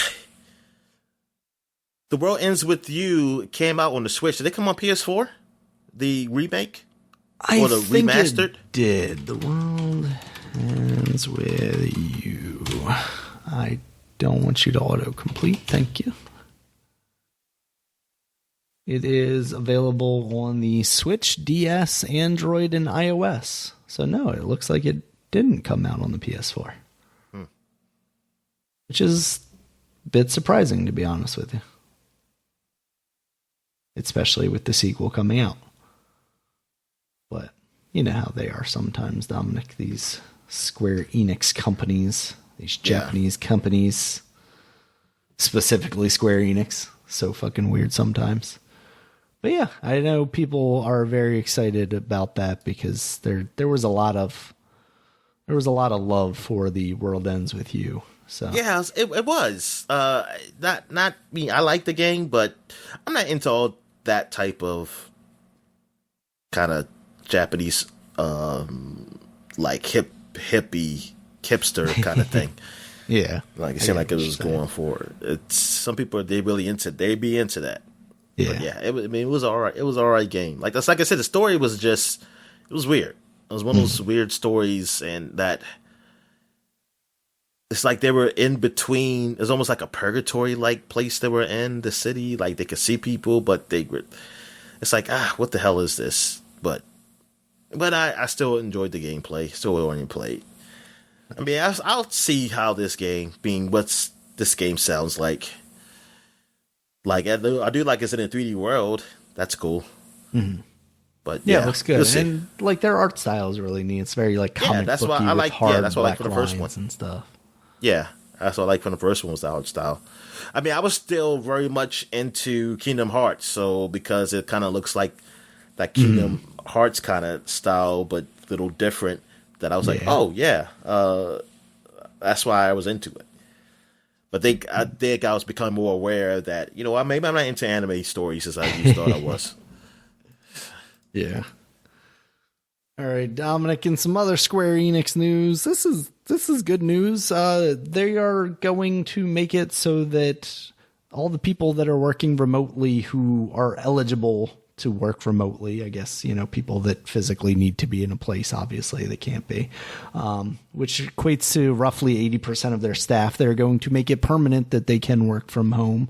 World Ends With You came out on the Switch. Did they come on PS4? The remake? Or the remastered? It did. The World Ends With You. I don't want you to autocomplete. Thank you. It is available on the Switch, DS, Android, and iOS. So no, it looks like it didn't come out on the PS4. Which is a bit surprising, to be honest with you. Especially with the sequel coming out. But you know how they are sometimes, Dominic. These Square Enix companies, these Japanese companies, specifically Square Enix. So fucking weird sometimes. But yeah, I know people are very excited about that because there was a lot of love for The World Ends With You. So yeah, it was. Not me. I like the game, but I'm not into all that type of kind of Japanese like hippie hipster kind of thing. Yeah, like it seemed like it was going for it. It's some people they be into that. Yeah, but yeah. It was all right. It was all right game. Like that's like I said, the story was just it was weird. It was one of those weird stories, and that it's like they were in between. It's almost like a purgatory like place they were in the city. Like they could see people, but they were. It's like what the hell is this? But I still enjoyed the gameplay. Still only played. I mean, I'll see how this game this game sounds like. Like I do like it's in a 3D world. That's cool. Mm-hmm. But yeah, it looks good. And like their art style is really neat. It's very like comic booky with hard that's what I like for the first one and stuff. Yeah, That's what I like from the first one was the art style. I mean, I was still very much into Kingdom Hearts, so because it kind of looks like that Kingdom Hearts kind of style, but a little different, that I was like, oh yeah, that's why I was into it. But I think I was becoming more aware that, maybe I'm not into anime stories as I used to thought I was. Yeah. All right, Dominic, and some other Square Enix news. This is good news. They are going to make it so that all the people that are working remotely who are eligible to work remotely, I guess, people that physically need to be in a place, obviously they can't be, which equates to roughly 80% of their staff. They're going to make it permanent that they can work from home.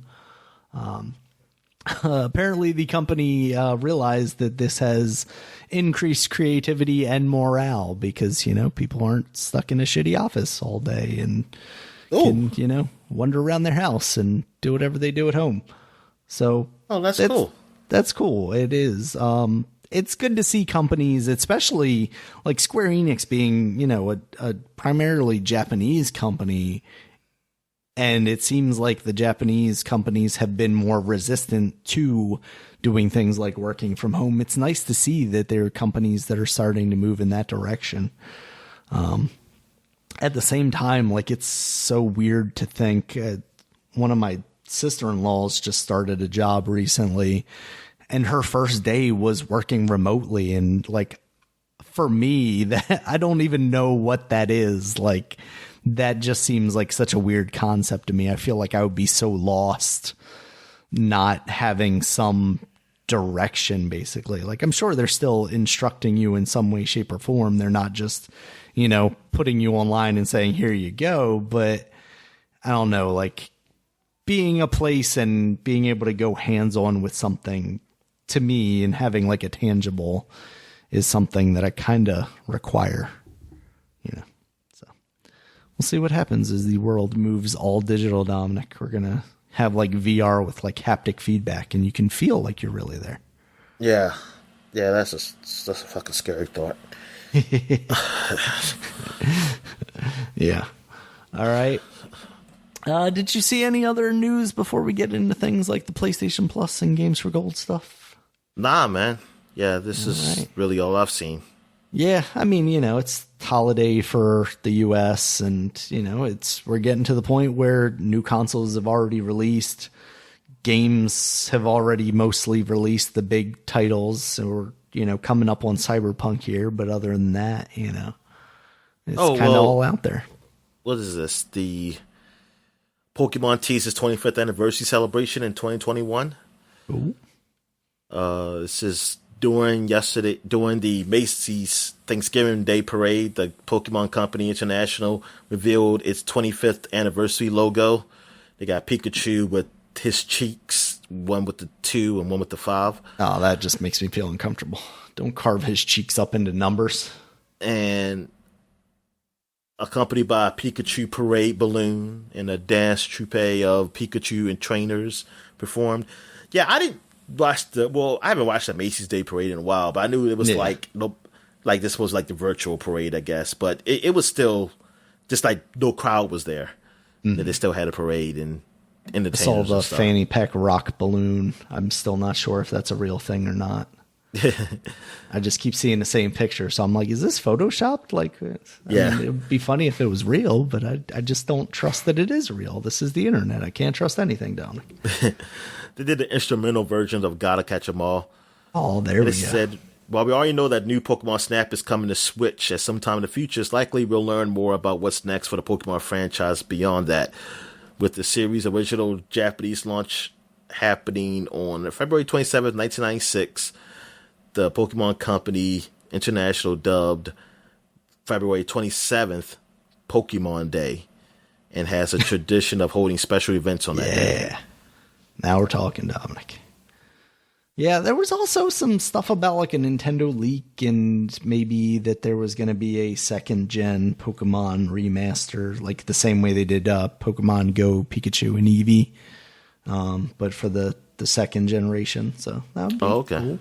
Apparently the company realized that this has increased creativity and morale because, people aren't stuck in a shitty office all day and can, wander around their house and do whatever they do at home. So that's cool. That's cool. It is. It's good to see companies, especially like Square Enix being, a primarily Japanese company. And it seems like the Japanese companies have been more resistant to doing things like working from home. It's nice to see that there are companies that are starting to move in that direction. At the same time, like, it's so weird to think one of my sister-in-laws just started a job recently and her first day was working remotely. And like, for me, that I don't even know what that is. Like, that just seems like such a weird concept to me. I feel like I would be so lost not having some direction, basically. Like, I'm sure they're still instructing you in some way, shape, or form. They're not just, putting you online and saying, here you go. But I don't know, like, being a place and being able to go hands-on with something, to me, and having like a tangible is something that I kind of require, So we'll see what happens as the world moves all digital, Dominic. We're going to have like VR with like haptic feedback and you can feel like you're really there. Yeah. Yeah, that's a fucking scary thought. Yeah. All right. Did you see any other news before we get into things like the PlayStation Plus and Games for Gold stuff? Nah, man. Yeah, this is really all I've seen. Yeah, I mean, it's holiday for the US and, we're getting to the point where new consoles have already released. Games have already mostly released the big titles or, coming up on Cyberpunk here. But other than that, it's kind of all out there. What is this? The Pokemon teases 25th anniversary celebration in 2021. Ooh. This is during the Macy's Thanksgiving Day Parade. The Pokemon Company International revealed its 25th anniversary logo. They got Pikachu with his cheeks, one with the 2 and one with the 5. Oh, that just makes me feel uncomfortable. Don't carve his cheeks up into numbers. And accompanied by a Pikachu parade balloon and a dance troupe of Pikachu and trainers performed. Yeah, I didn't watch I haven't watched the Macy's Day Parade in a while, but I knew it was like this was like the virtual parade, I guess. But it was still just like no crowd was there. Mm-hmm. They still had a parade and entertainers. I saw the fanny pack rock balloon. I'm still not sure if that's a real thing or not. I just keep seeing the same picture, so I'm like, is this photoshopped? Like, I mean, it would be funny if it was real, but I just don't trust that it is real. This is the internet. I can't trust anything, Dominic. They did the instrumental version of Gotta Catch 'Em All. Oh, there we go. They said, while we already know that new Pokemon Snap is coming to Switch at some time in the future, it's likely we'll learn more about what's next for the Pokemon franchise beyond that, with the series' original Japanese launch happening on February 27th, 1996. The Pokemon Company International dubbed February 27th Pokemon Day and has a tradition of holding special events on that day. Yeah. Now we're talking, Dominic. Yeah, there was also some stuff about like a Nintendo leak and maybe that there was going to be a second gen Pokemon remaster, like the same way they did Pokemon Go, Pikachu, and Eevee, but for the second generation. So that would be cool.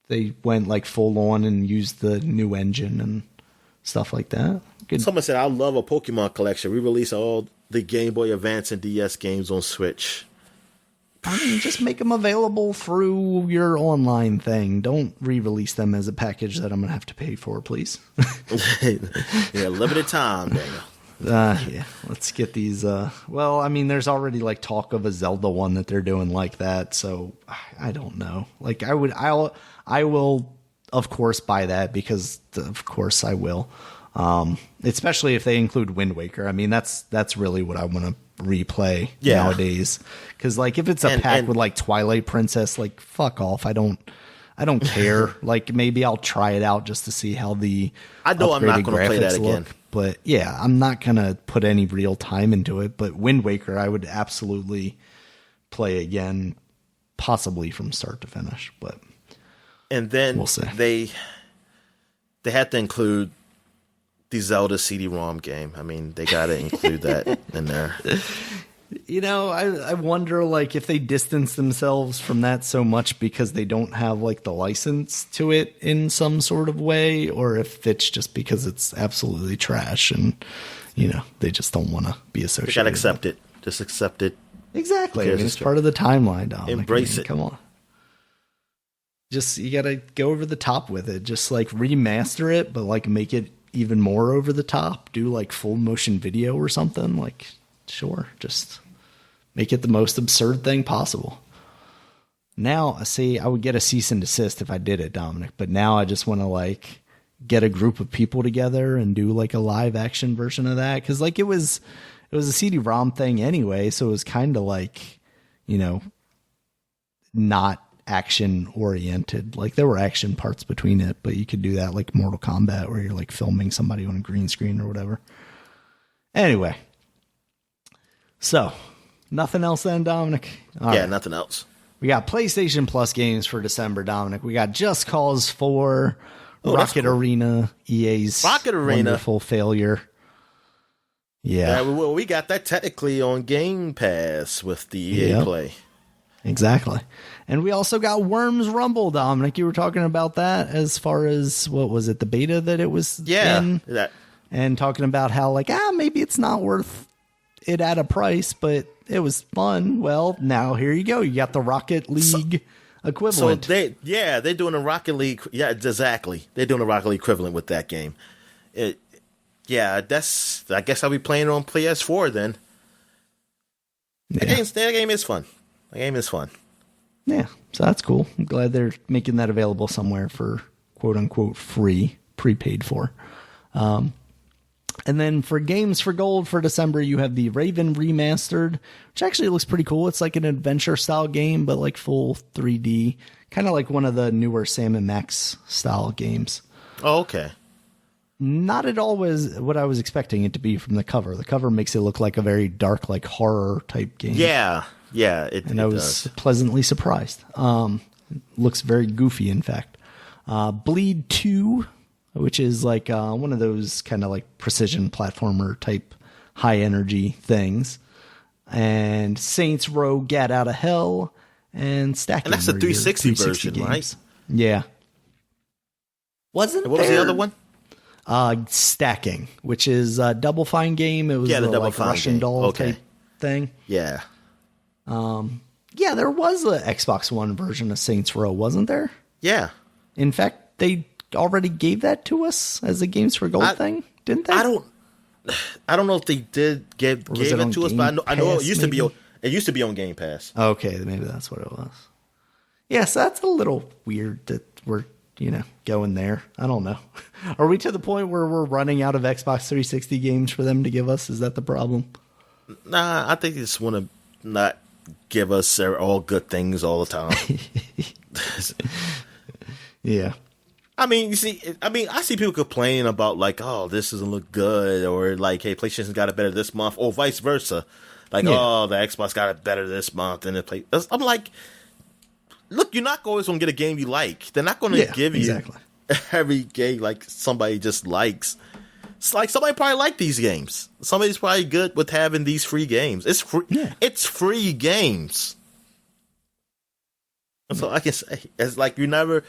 They went like full on and used the new engine and stuff like that. Good. Someone said, I love a Pokemon collection. Re-release all the Game Boy Advance and DS games on Switch. I mean, just make them available through your online thing. Don't re-release them as a package that I'm going to have to pay for, please. Yeah, limited time, Daniel. Yeah, let's get these. Well, I mean, there's already like talk of a Zelda one that they're doing like that, so I don't know. Like, I will, of course, buy that because, of course, I will. Especially if they include Wind Waker. I mean, that's really what I want to replay nowadays. Because like, if it's a pack with like Twilight Princess, like, fuck off. I don't care. Like, maybe I'll try it out just to see how the I know I'm not going to play that again. But yeah, I'm not going to put any real time into it. But Wind Waker, I would absolutely play again, possibly from start to finish. But and then we'll see. They had to include the Zelda CD-ROM game. I mean, they got to include that in there. You know, I wonder, like, if they distance themselves from that so much because they don't have, like, the license to it in some sort of way, or if it's just because it's absolutely trash and, you know, they just don't want to be associated. You got to accept it. Just accept it. Exactly. I mean, it's part of the timeline, Dominic. Embrace it. Come on. Just, you got to go over the top with it. Just, like, remaster it, but, like, make it even more over the top. Do, like, full motion video or something. Like, sure, just make it the most absurd thing possible. Now, see, I would get a cease and desist if I did it, Dominic, but now I just want to, like, get a group of people together and do, like, a live action version of that. Because, like, it was a CD-ROM thing anyway, so it was kind of like, you know, not action oriented. Like, there were action parts between it, but you could do that like Mortal Kombat where you're, like, filming somebody on a green screen or whatever. Anyway. So, nothing else then, Dominic? All right. Nothing else. We got PlayStation Plus games for December, Dominic. We got Just Cause 4, Rocket Arena, EA's wonderful failure. Yeah. Well, we got that technically on Game Pass with the EA Play. Exactly. And we also got Worms Rumble, Dominic. You were talking about that as far as, what was it, the beta that it was in? Yeah. And talking about how, like, maybe it's not worth it at a price, but it was fun. Well, now here you go. You got the Rocket League equivalent. So they're doing a Rocket League. Yeah, exactly. They're doing a Rocket League equivalent with that game. I guess I'll be playing it on PS4 then. Yeah. That game is fun. The game is fun. Yeah, so that's cool. I'm glad they're making that available somewhere for quote unquote free, prepaid for. And then for Games for Gold for December, you have the Raven Remastered, which actually looks pretty cool. It's like an adventure style game, but like full 3D, kind of like one of the newer Sam & Max style games. Oh, okay. Not at all was what I was expecting it to be from the cover. The cover makes it look like a very dark, like horror type game. Yeah. I was pleasantly surprised. Looks very goofy, in fact. Bleed 2, which is like one of those kind of like precision platformer type high energy things. And Saints Row Get Out of Hell and Stacking. And that's the 360 version, games. Right? Yeah. What was the other one? Stacking, which is a Double Fine game. It was the Double like Fine Russian game. doll type thing. Yeah. There was a Xbox One version of Saints Row, wasn't there? Yeah. In fact, they already gave that to us as a Games for Gold thing, didn't they? I don't know if they did gave it to us, but I know it used to be. It used to be on Game Pass. Okay, maybe that's what it was. Yeah, so that's a little weird that we're going there. I don't know. Are we to the point where we're running out of Xbox 360 games for them to give us? Is that the problem? Nah, I think they just want to not give us all good things all the time. Yeah. I see people complaining about like, oh, this doesn't look good, or like, hey, PlayStation got it better this month, or vice versa. Like, oh, the Xbox got it better this month than the Play. I'm like, look, you're not always going to get a game you like. They're not going to give you every game like somebody just likes. It's like somebody probably like these games. Somebody's probably good with having these free games. It's free. Yeah. It's free games. That's all I can say. It's like you never.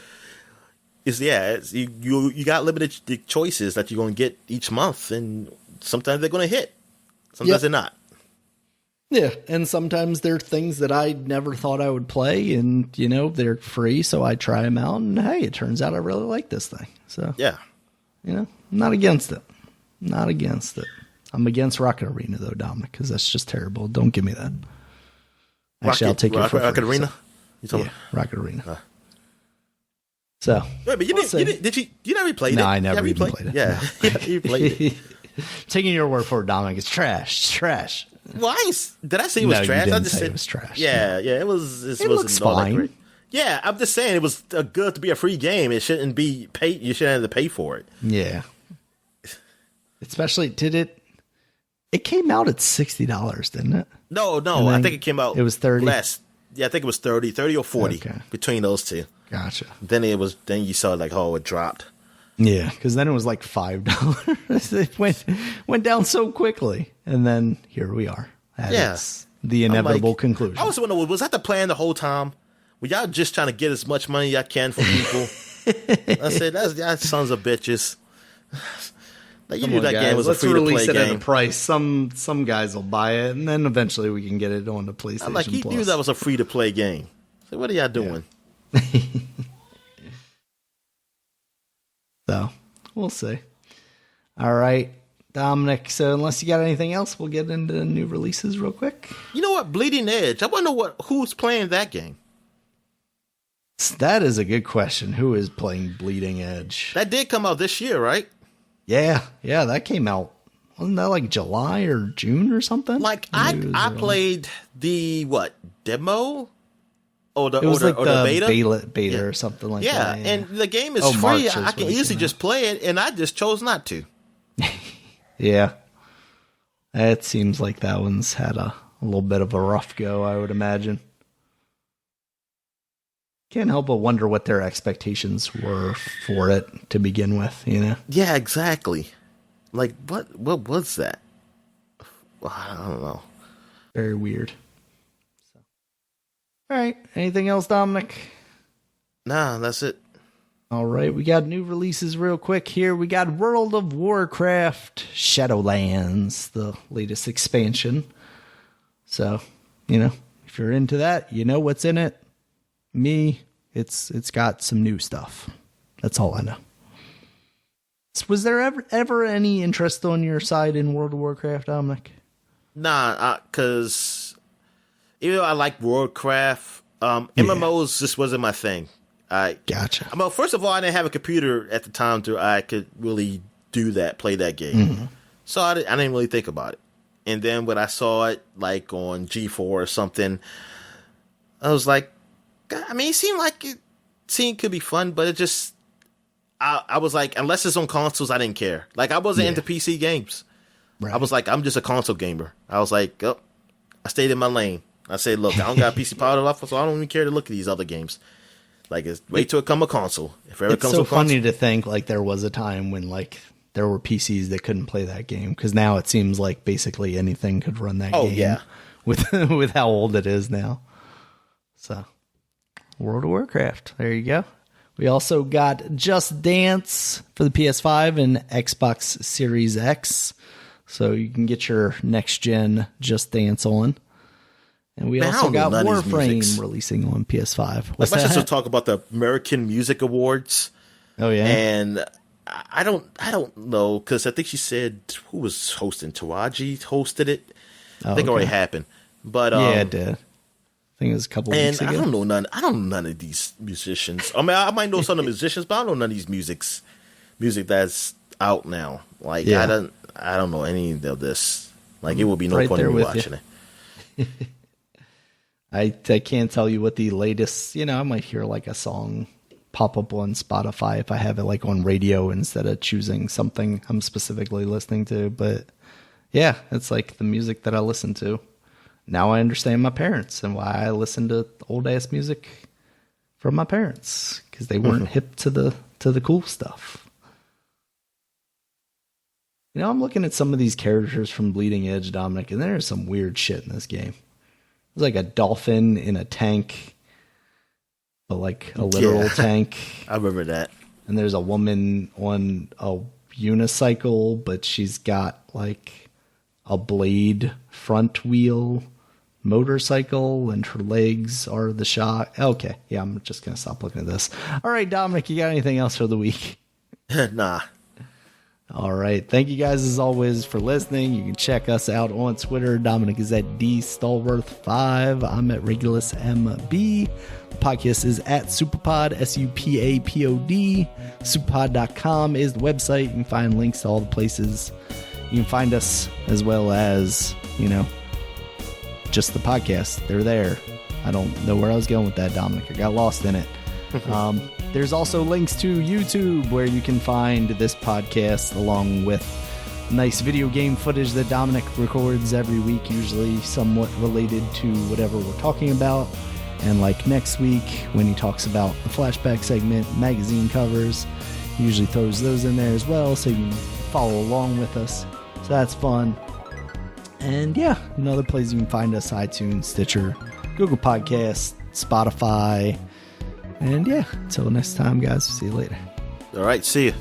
you got limited choices that you're going to get each month, and sometimes they're going to hit, sometimes they're not. Yeah, and sometimes they're things that I never thought I would play, and they're free, so I try them out, and hey, it turns out I really like this thing. So yeah, I'm not against it. Not against it. I'm against Rocket Arena though, Dominic, because that's just terrible. Don't give me that. Actually, I'll take it for Rocket free, Arena. So. Rocket Arena. So, wait, but you never played it? No, I never even played it. Yeah, you played it. Taking your word for it, Dominic, it's trash. It's trash. Well, did I say it was trash? You I didn't just said it was trash. Yeah, it was. It looks fine. Great. Yeah, I'm just saying it was good to be a free game. It shouldn't be paid. You shouldn't have to pay for it. Yeah. Especially, it came out at $60, didn't it? No. I think it came out. It was 30. Less. Yeah, I think it was 30 or 40 between those two. Gotcha. Then you saw it dropped. Yeah, because then it was like $5. It went down so quickly, and then here we are. That's the inevitable conclusion. I was wondering, was that the plan the whole time? Were y'all just trying to get as much money y'all can from people? I said, that's sons of bitches. You knew that game was a free to play game. Let's release it at a price. Some guys will buy it, and then eventually we can get it on the PlayStation. I'm like, he knew that was a free to play game. So what are y'all doing? Yeah. So, we'll see. All right, Dominic, so unless you got anything else, we'll get into new releases real quick. You know what? Bleeding Edge. I wonder who's playing that game. That is a good question. Who is playing Bleeding Edge? That did come out this year, right? Yeah, that came out. Wasn't that like July or June or something? Like, I played the, demo? Or the beta or something like that. Yeah, and the game is free. I can easily just play it, and I just chose not to. Yeah. It seems like that one's had a little bit of a rough go, I would imagine. Can't help but wonder what their expectations were for it to begin with, Yeah, exactly. Like, what was that? Well, I don't know. Very weird. All right. Anything else, Dominic? Nah, that's it. All right. We got new releases real quick here. We got World of Warcraft Shadowlands, the latest expansion. So, if you're into that, you know what's in it. Me, it's got some new stuff. That's all I know. Was there ever any interest on your side in World of Warcraft, Dominic? Nah, because even though I like Warcraft, MMOs just wasn't my thing. Gotcha. Well, first of all, I didn't have a computer at the time I could really play that game. Mm-hmm. So I didn't really think about it. And then when I saw it like on G4 or something, I was like, it seemed like it could be fun, but it just, I was like, unless it's on consoles, I didn't care. Like, I wasn't into PC games. Right. I was like, I'm just a console gamer. I was like, I stayed in my lane. I said, look, I don't got PC powered off, so I don't even care to look at these other games. Like, wait till it come a console. If it ever comes so funny to think like there was a time when like there were PCs that couldn't play that game, because now it seems like basically anything could run that game. Yeah. With how old it is now. So, World of Warcraft. There you go. We also got Just Dance for the PS5 and Xbox Series X, so you can get your next gen Just Dance on. And we also got Warframe releasing on PS5. Let's just talk about the American Music Awards. Oh yeah, and I don't know, because I think she said, who was hosting? Taraji hosted it. I think it already happened, but yeah, it did. I think it was a couple weeks ago. I don't know none of these musicians. I mean, I might know some of the musicians, but I don't know none of these music that's out now. Like, I don't know any of this. Like, it would be no point in me watching it. I can't tell you what the latest, I might hear like a song pop up on Spotify if I have it like on radio instead of choosing something I'm specifically listening to. But yeah, it's like the music that I listen to. Now I understand my parents and why I listen to old ass music from my parents, because they weren't hip to the cool stuff. I'm looking at some of these characters from Bleeding Edge, Dominic, and there's some weird shit in this game. There's like a dolphin in a tank, but like a literal tank. I remember that. and there's a woman on a unicycle, but she's got like a blade front wheel motorcycle, and her legs are the shock. Okay, yeah, I'm just gonna stop looking at this. All right, Dominic, you got anything else for the week? Nah. All right, thank you guys as always for listening. You can check us out on Twitter. Dominic is at DStallworth5. I'm at RegulusMB. The podcast is at Supapod, Supapod. Supapod.com is the website. You can find links to all the places you can find us, as well as, you know, just the podcast. They're there. I don't know where I was going with that, Dominic. I got lost in it. There's also links to YouTube where you can find this podcast along with nice video game footage that Dominic records every week, usually somewhat related to whatever we're talking about. And like next week when he talks about the Flashback segment, magazine covers, he usually throws those in there as well, so you can follow along with us. So that's fun. And yeah, another place you can find us: iTunes, Stitcher, Google Podcasts, Spotify. And yeah, until next time, guys. See you later. All right, see you.